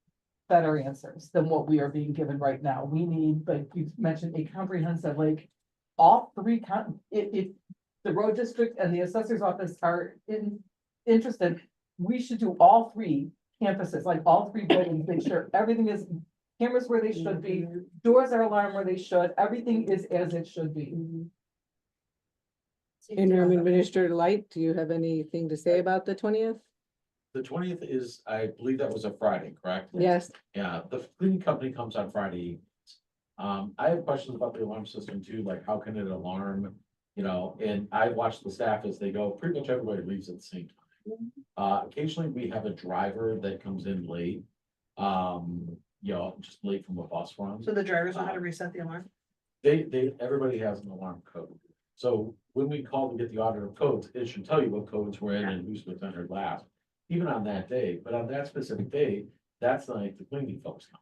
better answers than what we are being given right now. We need, like you mentioned, a comprehensive, like, all three, if the road district and the assessor's office are interested, we should do all three campuses, like all three buildings, make sure everything is cameras where they should be, doors are alarmed where they should, everything is as it should be. Interim Administrator Light, do you have anything to say about the 20th? The 20th is, I believe that was a Friday, correct? Yes, Yeah, the cleaning company comes on Friday evenings. I have questions about the alarm system too, like how can it alarm, you know, and I watch the staff as they go, pretty much everybody leaves at the same time. Occasionally we have a driver that comes in late, you know, just late from a bus run. So the drivers know how to reset the alarm? Everybody has an alarm code. So when we call to get the audit of codes, it should tell you what codes were in and who's was entered last. Even on that day, but on that specific day, that's the night the cleaning folks come.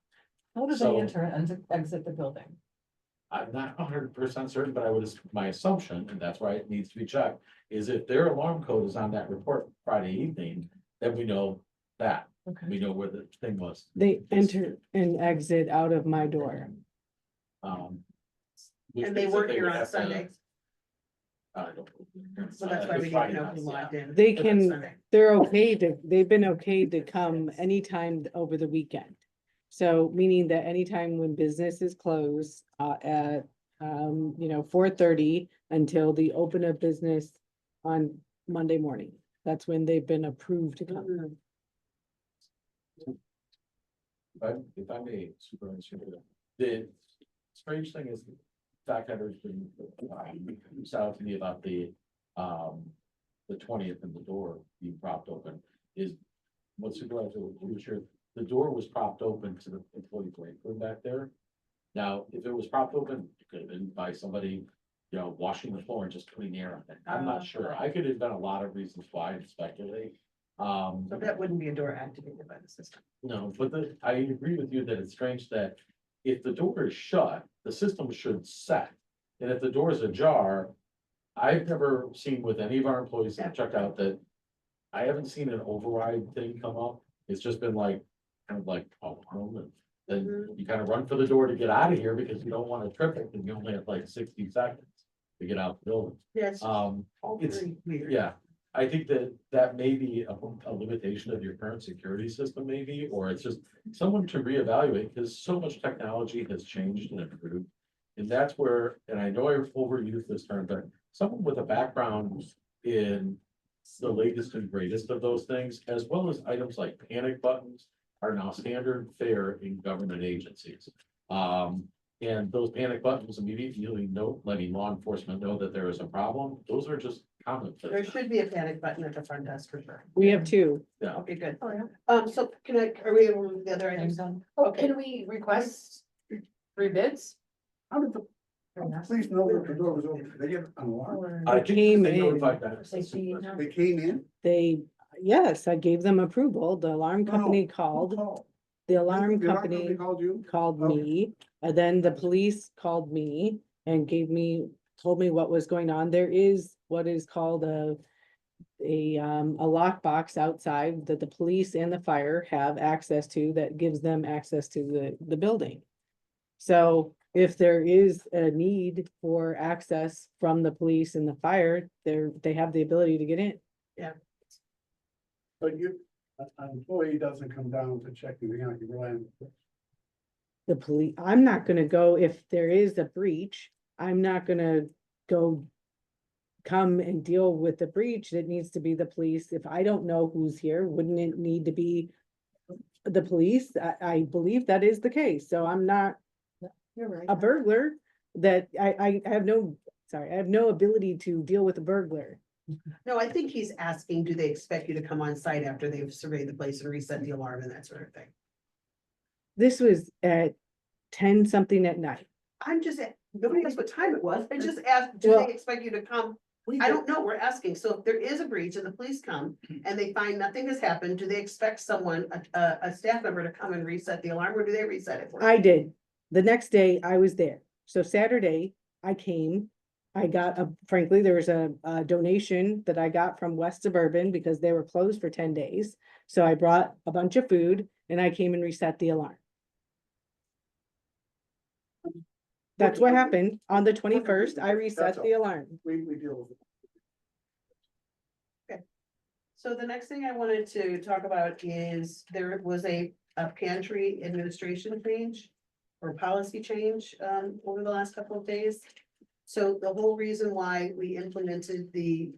How do they So- enter and exit the building? I'm not 100% certain, but my assumption, and that's why it needs to be checked, is if their alarm code is on that report Friday evening, then we know that, Okay. we know where the thing was. they enter and exit out of my door. Which And they means that work here would on have to- Sundays, I don't. so that's why we need to know who logged in. They for that can- Sunday. They're okay to, they've been okay to come anytime over the weekend. So meaning that anytime when business is closed, at, 4:30 until the open of business on Monday morning. That's when they've been approved to come. If I may, Superintendent, the strange thing is, the fact that there's been, reached out to me about the 20th and the door being propped open, is what Supervisor was sure, the door was propped open to the employee break room back there. Now, if it was propped open, it could have been by somebody, you know, washing the floor and just putting air on it. I'm not sure. I could have done a lot of reasons why and speculate. So that wouldn't be a door activated by the system. No, but I agree with you that it's strange that if the door is shut, the system should set. And if the door is ajar, I've never seen with any of our employees that have checked out that I haven't seen an override thing come up. It's just been like, kind of like, oh, and then you kind of run for the door to get out of here because you don't want to trip it and you only have like 60 seconds to get out the building. Yes. All it's- very weird. Yeah, I think that may be a limitation of your current security system maybe, or it's just someone to reevaluate, because so much technology has changed and improved. And that's where, and I know I overused this term, but someone with a background in the latest and greatest of those things, as well as items like panic buttons, are now standard fare in government agencies. And those panic buttons immediately letting law enforcement know that there is a problem. Those are just common. There should be a panic button at the front desk for sure. We have two. Yeah. Okay, good. Oh, yeah. So are we able to move the other items on? Oh, can we request three bids? How did the police know that the door was open? They get an alarm? Or I think Came they in. notified that. safety? They came in? Yes, I gave them approval. The alarm No, company Who called, called? the alarm The company called you? called Okay. me, and then the police called me and told me what was going on. There is what is called a lockbox outside that the police and the fire have access to that gives them access to the building. So if there is a need for access from the police and the fire, they have the ability to get in. But an employee doesn't come down to check anything out, you rely on. The police, I'm not gonna go, if there is a breach, I'm not gonna go come and deal with the breach, it needs to be the police. If I don't know who's here, wouldn't it need to be the police? I believe that is the case, so I'm not You're right. a burglar, that I have no, sorry, I have no ability to deal with a burglar. No, I think he's asking, do they expect you to come on site after they've surveyed the place and reset the alarm and that sort of thing? This was at 10 something at night. I'm just, nobody asked what time it was. I just asked, do Well- they expect you to come? I don't know, we're asking. So if there is a breach and the police come and they find nothing has happened, do they expect someone, a staff member to come and reset the alarm, or do they reset it for you? I did. The next day I was there. So Saturday I came. I got frankly, there was a donation that I got from West Suburban because they were closed for 10 days. So I brought a bunch of food and I came and reset the alarm. That's what happened. On the 21st, I reset the alarm. We deal with it. So the next thing I wanted to talk about is there was a pantry administration change or policy change over the last couple of days. So the whole reason why we implemented the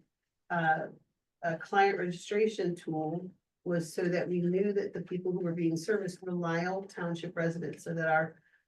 client registration tool was so that we knew that the people who were being serviced were Lisle Township residents, so that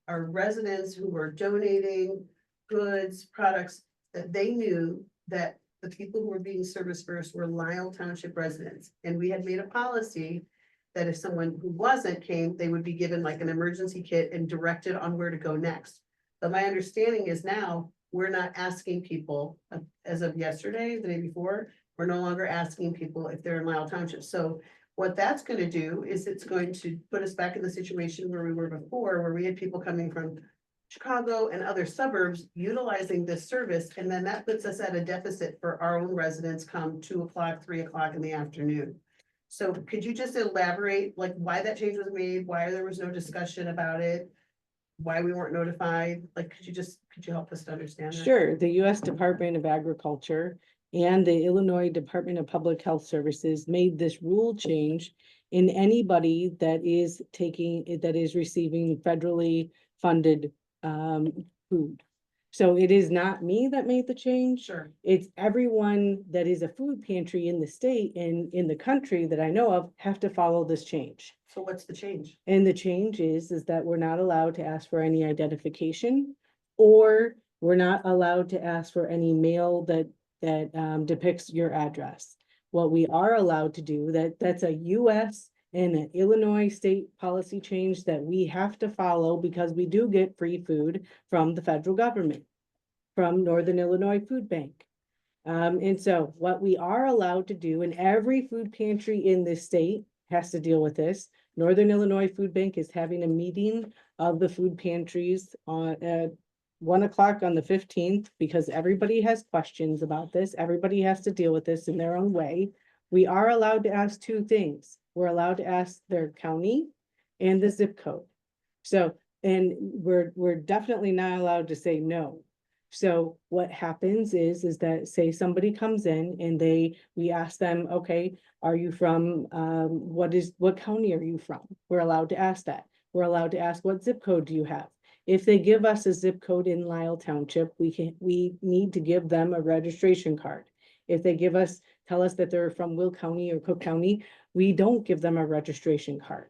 our residents who were donating goods, products, that they knew that the people who were being serviced first were Lisle Township residents. And we had made a policy that if someone who wasn't came, they would be given like an emergency kit and directed on where to go next. But my understanding is now we're not asking people, as of yesterday, the day before, we're no longer asking people if they're in Lisle Township. So what that's gonna do is it's going to put us back in the situation where we were before, where we had people coming from Chicago and other suburbs utilizing this service, and then that puts us at a deficit for our own residents come 2 o'clock, 3 o'clock in the afternoon. So could you just elaborate, like, why that change was made, why there was no discussion about it? Why we weren't notified? Like, could you help us to understand that? Sure, the US Department of Agriculture and the Illinois Department of Public Health Services made this rule change in anybody that is receiving federally funded food. So it is not me that made the change. Sure. It's everyone that is a food pantry in the state and in the country that I know of have to follow this change. So what's the change? And the change is that we're not allowed to ask for any identification, or we're not allowed to ask for any mail that depicts your address. What we are allowed to do, that's a US and an Illinois state policy change that we have to follow because we do get free food from the federal government, from Northern Illinois Food Bank. And so what we are allowed to do, and every food pantry in this state has to deal with this. Northern Illinois Food Bank is having a meeting of the food pantries at 1 o'clock on the 15th, because everybody has questions about this. Everybody has to deal with this in their own way. We are allowed to ask two things. We're allowed to ask their county and the zip code. So, and we're definitely not allowed to say no. So what happens is that, say somebody comes in and we ask them, okay, are you from, what county are you from? We're allowed to ask that. We're allowed to ask, what zip code do you have? If they give us a zip code in Lisle Township, we need to give them a registration card. If they tell us that they're from Will County or Cook County, we don't give them a registration card.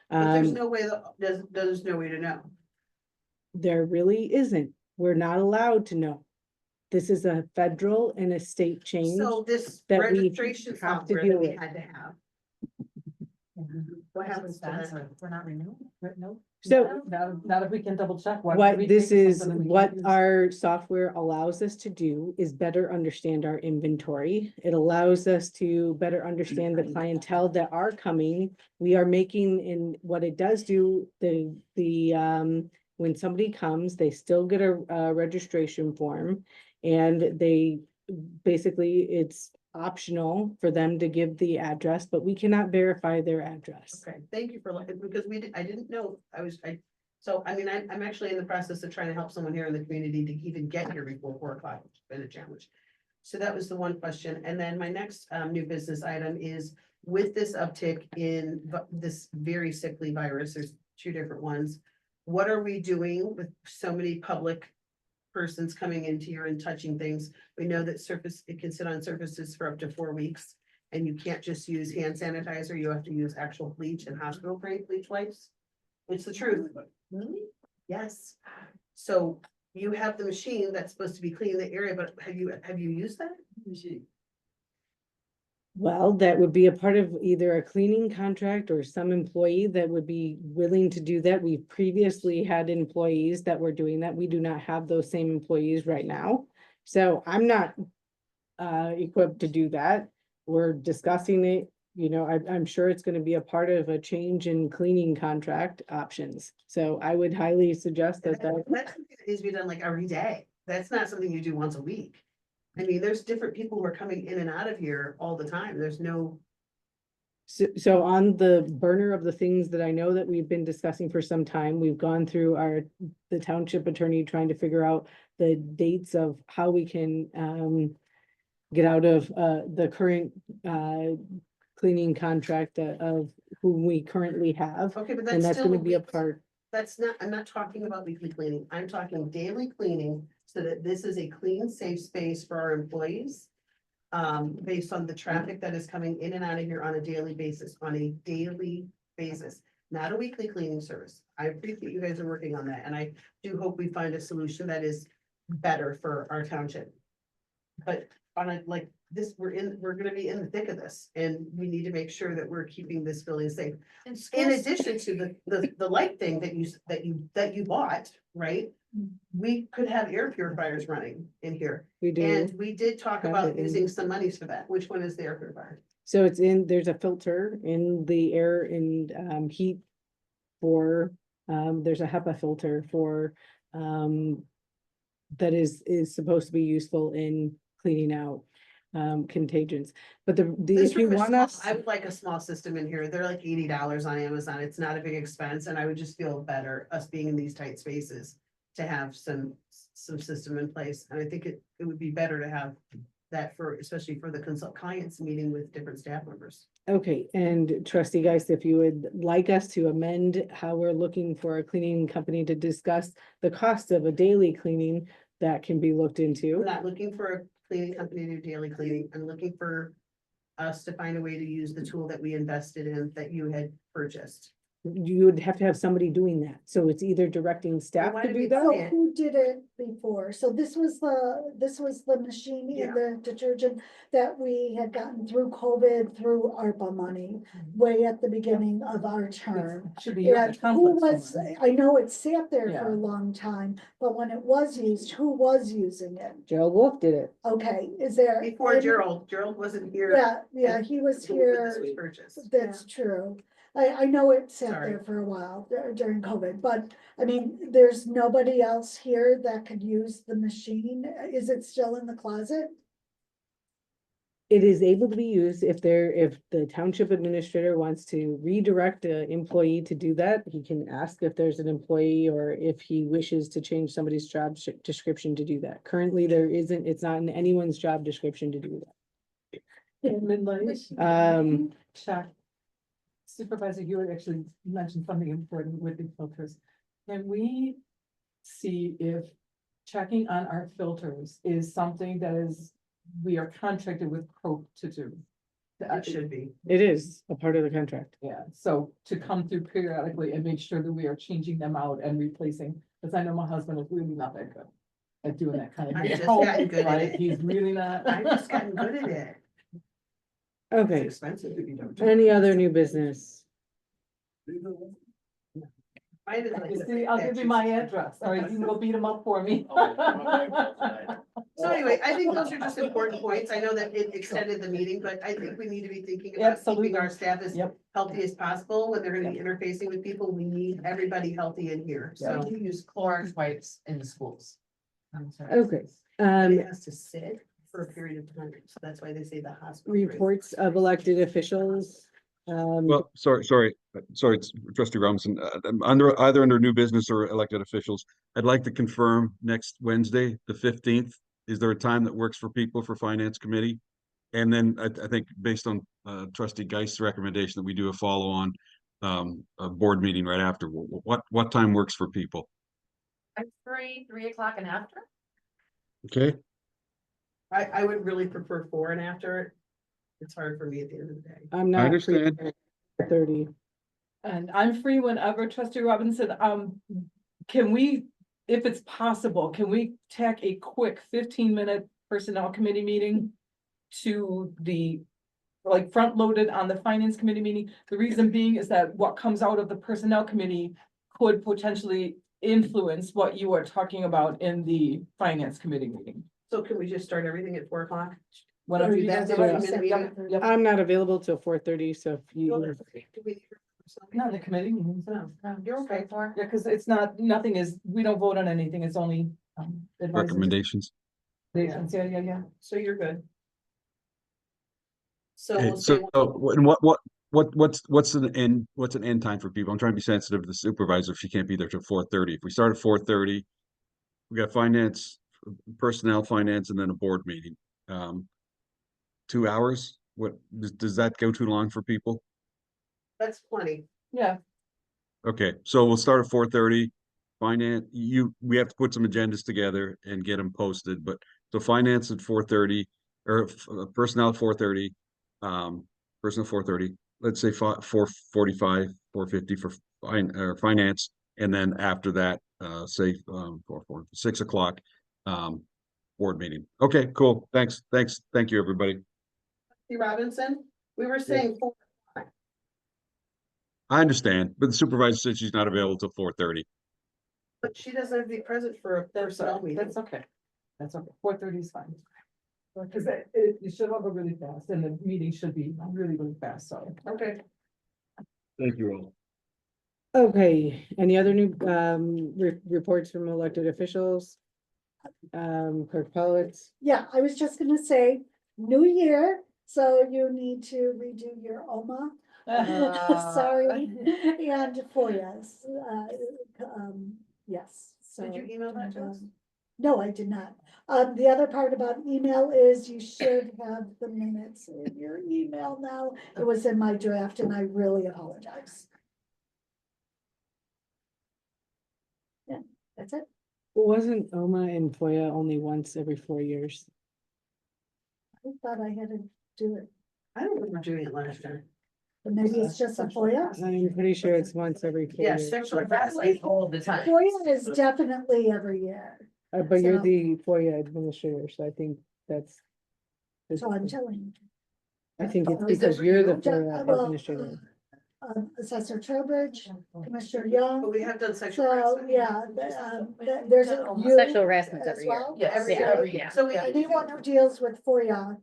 But there's no way, there's no way to know. There really isn't. We're not allowed to know. This is a federal and a state change. So this that we registration have to software deal that we with. had to have. What happens to that? We're not renewing, no? So Not if we can double check. Why would what we this take is, something that we what can't use? our software allows us to do is better understand our inventory. It allows us to better understand the clientele that are coming. We are making, in what it does do, when somebody comes, they still get a registration form, and basically it's optional for them to give the address, but we cannot verify their address. Okay, thank you for looking, because I didn't know, so I mean, I'm actually in the process of trying to help someone here in the community to even get here before 4 o'clock, which has been a challenge. So that was the one question. And then my next new business item is, with this uptick in this very sickly virus, there's 2 different ones. What are we doing with so many public person's coming into here and touching things. We know that it can sit on surfaces for up to 4 weeks. And you can't just use hand sanitizer, you have to use actual bleach and hospital grade bleach wipes. It's the truth. Really? Yes. So you have the machine that's supposed to be cleaning the area, but have you used that machine? Well, that would be a part of either a cleaning contract or some employee that would be willing to do that. We've previously had employees that were doing that. We do not have those same employees right now. So I'm not equipped to do that. We're discussing it, you know, I'm sure it's gonna be a part of a change in cleaning contract options. So I would highly suggest that That's something that needs to be done like every day. That's not something you do once a week. I mean, there's different people who are coming in and out of here all the time. There's no, So on the burner of the things that I know that we've been discussing for some time, we've gone through the township attorney trying to figure out the dates of how we can get out of the current cleaning contract of whom we currently have. okay, but And that's that's still. gonna be a part. That's not, I'm not talking about weekly cleaning. I'm talking daily cleaning so that this is a clean, safe space for our employees. Based on the traffic that is coming in and out of here on a daily basis, not a weekly cleaning service. I appreciate you guys are working on that, and I do hope we find a solution that is better for our township. But on a, like this, we're gonna be in the thick of this, and we need to make sure that we're keeping this building safe. In addition to the light thing that you bought, right? We could have air purifiers running in here. We do. And we did talk have about it in- using some monies for that. Which one is the air purifier? So it's there's a filter in the air and heat for, there's a HEPA filter for, that is supposed to be useful in cleaning out contagions. But This if you room is want small. us, I would like a small system in here. They're like $80 on Amazon. It's not a big expense, and I would just feel better us being in these tight spaces to have some system in place. And I think it would be better to have that especially for the clients meeting with different staff members. okay, and trustee Geist, if you would like us to amend how we're looking for a cleaning company to discuss the cost of a daily cleaning, that can be looked into. I'm not looking for a cleaning company to do daily cleaning. I'm looking for us to find a way to use the tool that we invested in that you had purchased. You would have to have somebody doing that. So it's either directing staff why to did do we that. So say it? who did it before? So this was the machine Yeah. in the detergent that we had gotten through COVID, through ARPA money, way at the beginning of our term. Should be used And at who complex was, somewhere. I know it sat there for Yeah. a long time, but when it was used, who was using it? Gerald Wolf did it. Okay, is there? Before any- Gerald wasn't here. Yeah, he was when here. This was purchased. That's true. I know it sat Sorry. there for a while during COVID, but I mean, there's nobody else here that could use the machine. Is it still in the closet? It is able to be used if the township administrator wants to redirect an employee to do that, he can ask if there's an employee or if he wishes to change somebody's job description to do that. Currently, it's not in anyone's job description to do that. Midnight. Check. Supervisor Hewitt actually mentioned something important with the filters. Can we see if checking on our filters is something we are contracted with Croak to do? It should be. It is a part of the contract. Yeah, so to come through periodically and make sure that we are changing them out and replacing, because I know my husband is really not that good at doing that kind of. I've just thing. gotten good at Right? it. He's really not. I've just gotten good at it. It's Okay, expensive if you don't. any other new business? Mine is like You the see, I'll give you my address, all right, you can go beat them up for me. So anyway, I think those are just important points. I know that it extended the meeting, but I think we need to be thinking about Absolutely. keeping our staff as Yep. healthy as possible. When they're gonna be interfacing with people, we need everybody healthy in here, so. We do use Clorox wipes in the schools. Okay, And it has to sit for a period of time, so that's why they say the hospital. reports of elected officials. Well, sorry, it's trustee Robinson, either under new business or elected officials. I'd like to confirm next Wednesday, the 15th. Is there a time that works for people for finance committee? And then I think based on trustee Geist's recommendation that we do a follow-on a board meeting right after, what time works for people? I'm free 3 o'clock and after. Okay, I would really prefer 4 and after. It's hard for me at the end of the day. I'm I not free understand. at 30. And I'm free whenever, trustee Robinson, can we, if it's possible, can we tack a quick 15-minute personnel committee meeting to the, like, front loaded on the finance committee meeting? The reason being is that what comes out of the personnel committee could potentially influence what you are talking about in the finance committee meeting. So can we just start everything at 4 o'clock? Whatever Do you that guys so are. that we can Yep, yep. I'm not available till 4:30, so if Do you, we- Not the committee meetings, no. You're okay. For. Yeah, because it's not, nothing is, we don't vote on anything, it's only advisory. recommendations. Yeah. So you're good. So Okay, we'll say, so what's an end time for people? I'm trying to be sensitive to the supervisor if she can't be there till 4:30. If we start at 4:30, we got finance, personnel, finance, and then a board meeting. 2 hours? What, does that go too long for people? that's plenty. Yeah, Okay, so we'll start at 4:30. Finance, we have to put some agendas together and get them posted, but so finance at 4:30 or personnel at 4:30. Personnel 4:30, let's say 4:45, 4:50 for finance, and then after that, say 6 o'clock, board meeting. Okay, cool. Thanks. Thank you, everybody. Robinson, we were saying 4. I understand, but the supervisor said she's not available till 4:30. But she doesn't have to be present for a personnel meeting. that's okay. That's okay. 4:30 is fine. Because it should all go really fast and the meeting should be really, really fast, so. Okay. Thank you all. okay, any other new, reports from elected officials? Clerk Politz? Yeah, I was just gonna say, new year, so you need to redo your OMA. Sorry, and FOIAs, yes, so. Did you email that to us? No, I did not. The other part about email is you should have the minutes in your email now. It was in my draft and I really apologize. Yeah, that's it. Wasn't OMA and FOIA only once every 4 years? I thought I had to do it, I don't remember doing it last time. but maybe it's just a FOIA. I'm pretty sure it's once every 4 Yeah, years. sexual harassment all the time. FOIA is definitely every year, But you're So- the FOIA administrator, so I think that's. so I'm telling you. I think it's Is it because for you're the you? FOIA Well, administrator. Assessor Trowbridge, Commissioner But Young, we have done sexual so, harassment. yeah, there's a. you Sexual harassment's as every year. well. Yeah, every Yeah. year, every year. So we, Anyone who deals with FOIA,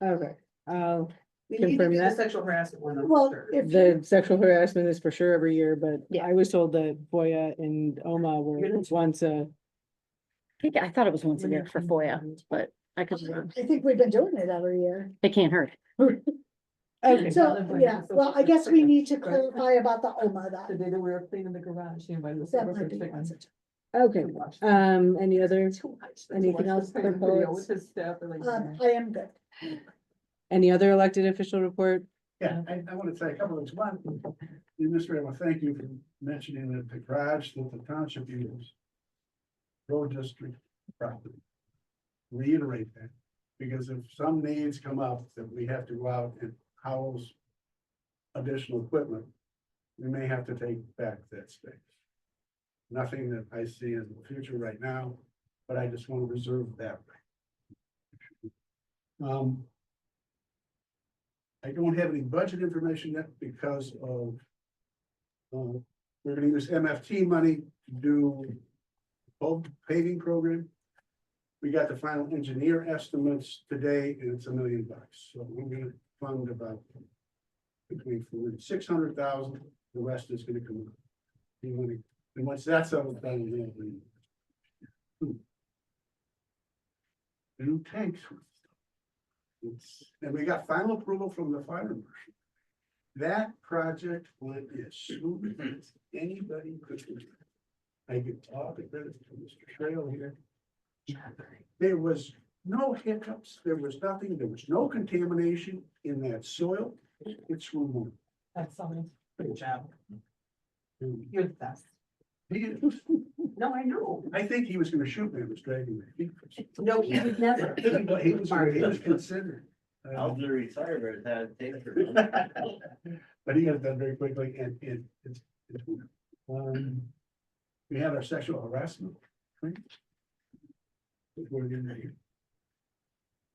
Okay, we need to confirm do the that. sexual harassment one. I'm well, sure. if the you, sexual harassment is for sure every year, but Yeah. I was told that FOIA and OMA were once I thought it was once a year for FOIA, but I could, I think we've been doing it every year. it can't hurt. Okay, So, yeah, well, I guess we need to clarify about the OMA The that. day that we were cleaning the garage, you know, by the. That might be positive. okay, any other, anything else? Watch the Clerk video Politz? with his staff, they're like, I am good. Any other elected official report? Yeah, I want to say a couple of things. One, the administrator, I want to thank you for mentioning that the garage that the township uses. Road district property. Reiterate that, because if some needs come up that we have to go out and house additional equipment, we may have to take back that space. Nothing that I see in the future right now, but I just want to reserve that right. I don't have any budget information yet because of. We're gonna use MFT money to do both paving program. We got the final engineer estimates today and it's $1 million. So we're gonna fund about between 600,000, the rest is gonna come. And once that's all done, then we. New tanks. And we got final approval from the fire marshal. That project went as smooth as anybody could. I could talk a bit to Mr. Trail here. There was no hiccups, there was nothing, there was no contamination in that soil. It's removed. excellent. Good job. You're the best. No, I know. I think he was gonna shoot me, I was dragging my feet. No, he would never. He was considered. Elder retirement had taken. But he got it done very quickly and it's. We had our sexual harassment. training. Before the end of the year.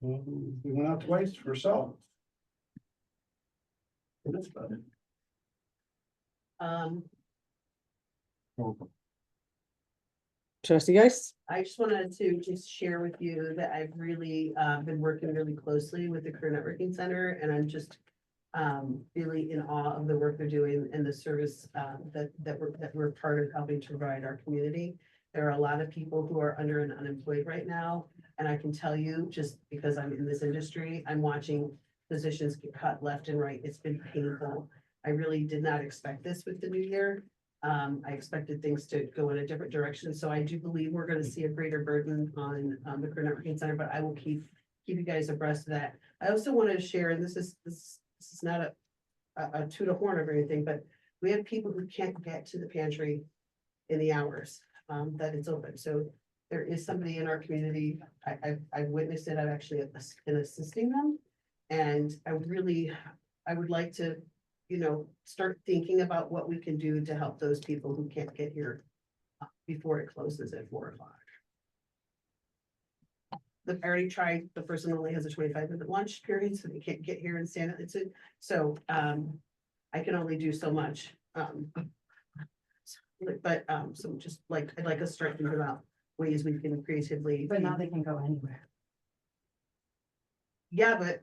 We went out twice for salt. That's about it. Trustee Geist? I just wanted to just share with you that I've really been working really closely with the Career Networking Center, and I'm just really in awe of the work they're doing and the service that we're part of helping to provide our community. There are a lot of people who are under and unemployed right now, and I can tell you, just because I'm in this industry, I'm watching positions get cut left and right. It's been painful. I really did not expect this with the new year. I expected things to go in a different direction, so I do believe we're gonna see a greater burden on the Career Networking Center, but I will keep you guys abreast of that. I also wanted to share, and this is not a toot a horn or anything, but we have people who can't get to the pantry in the hours that it's open. So there is somebody in our community, I've witnessed it, I've actually been assisting them. And I would like to, start thinking about what we can do to help those people who can't get here before it closes at 4 o'clock. I already tried, the person only has a 25-minute lunch period, so they can't get here and stand it. So I can only do so much. So just like, I'd like us to start thinking about ways we can creatively. But now they can go anywhere. Yeah, but,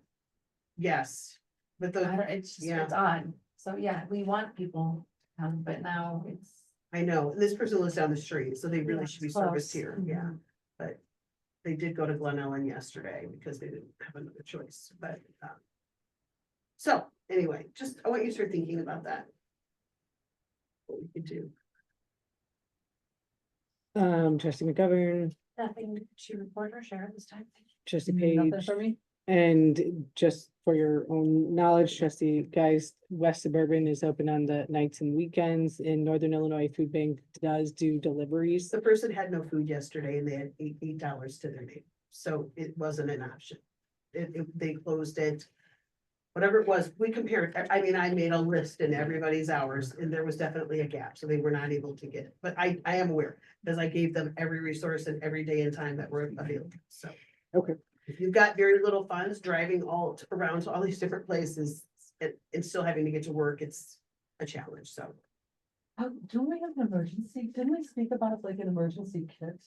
yes, but I the, don't, it's just, Yeah. it's odd. So yeah, we want people, but now it's. I know, this person lives down the street, so they really Yeah, should be it's serviced close. here, yeah. But they did go to Glen Ellen yesterday because they didn't have another choice, but. So, anyway, I want you to start thinking about that. What we could do. Trustee McGovern, Nothing to report or share this time. trustee Nothing Page, for me? and just for your own knowledge, trustee Geist, West Suburban is open on the nights and weekends. In Northern Illinois Food Bank does do deliveries. The person had no food yesterday and they had $8 to their name, so it wasn't an option. They closed it. Whatever it was, we compared, I mean, I made a list in everybody's hours and there was definitely a gap, so they were not able to get it. But I am aware, because I gave them every resource and every day and time that were available, so. Okay. If you've got very little funds driving around to all these different places and still having to get to work, it's a challenge, so. Don't we have an emergency? Didn't we speak about like an emergency kit?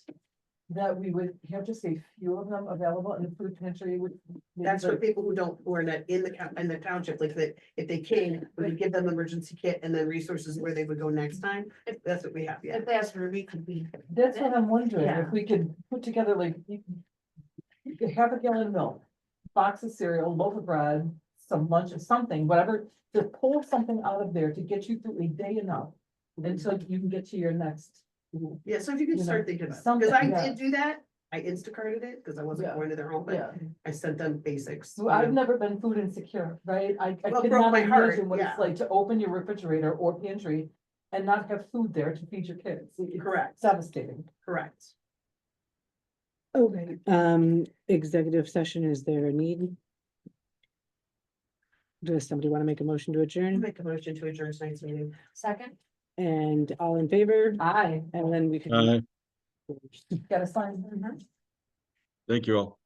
That we would have just a few of them available in the food pantry would. That's for people who are not in the township, like that, if they came, we would give them emergency kit and then resources where they would go next time. That's what we have, yeah. If they ask for reconvene. That's what I'm wondering, Yeah. if we could put together like, you could have a gallon of milk, box of cereal, loaf of bread, some lunch or something, whatever, to pull something out of there to get you through a day enough until you can get to your next. Yeah, so if you can You know, start thinking about it, something, because I yeah. did do that, I Instacarted it, because I wasn't Yeah. going to their home, but Yeah, I sent them basics. so I've never been food insecure, right? I Well, it could broke not my heart, imagine what yeah. it's like to open your refrigerator or pantry and not have food there to feed your kids. It's Correct. devastating. Correct. Okay, executive session, is there a need? Does somebody want to make a motion to I'll adjourn? make a motion to adjourn tonight's meeting. Second. And all in favor? Aye, And then we could. Aye. gotta sign. Thank you all.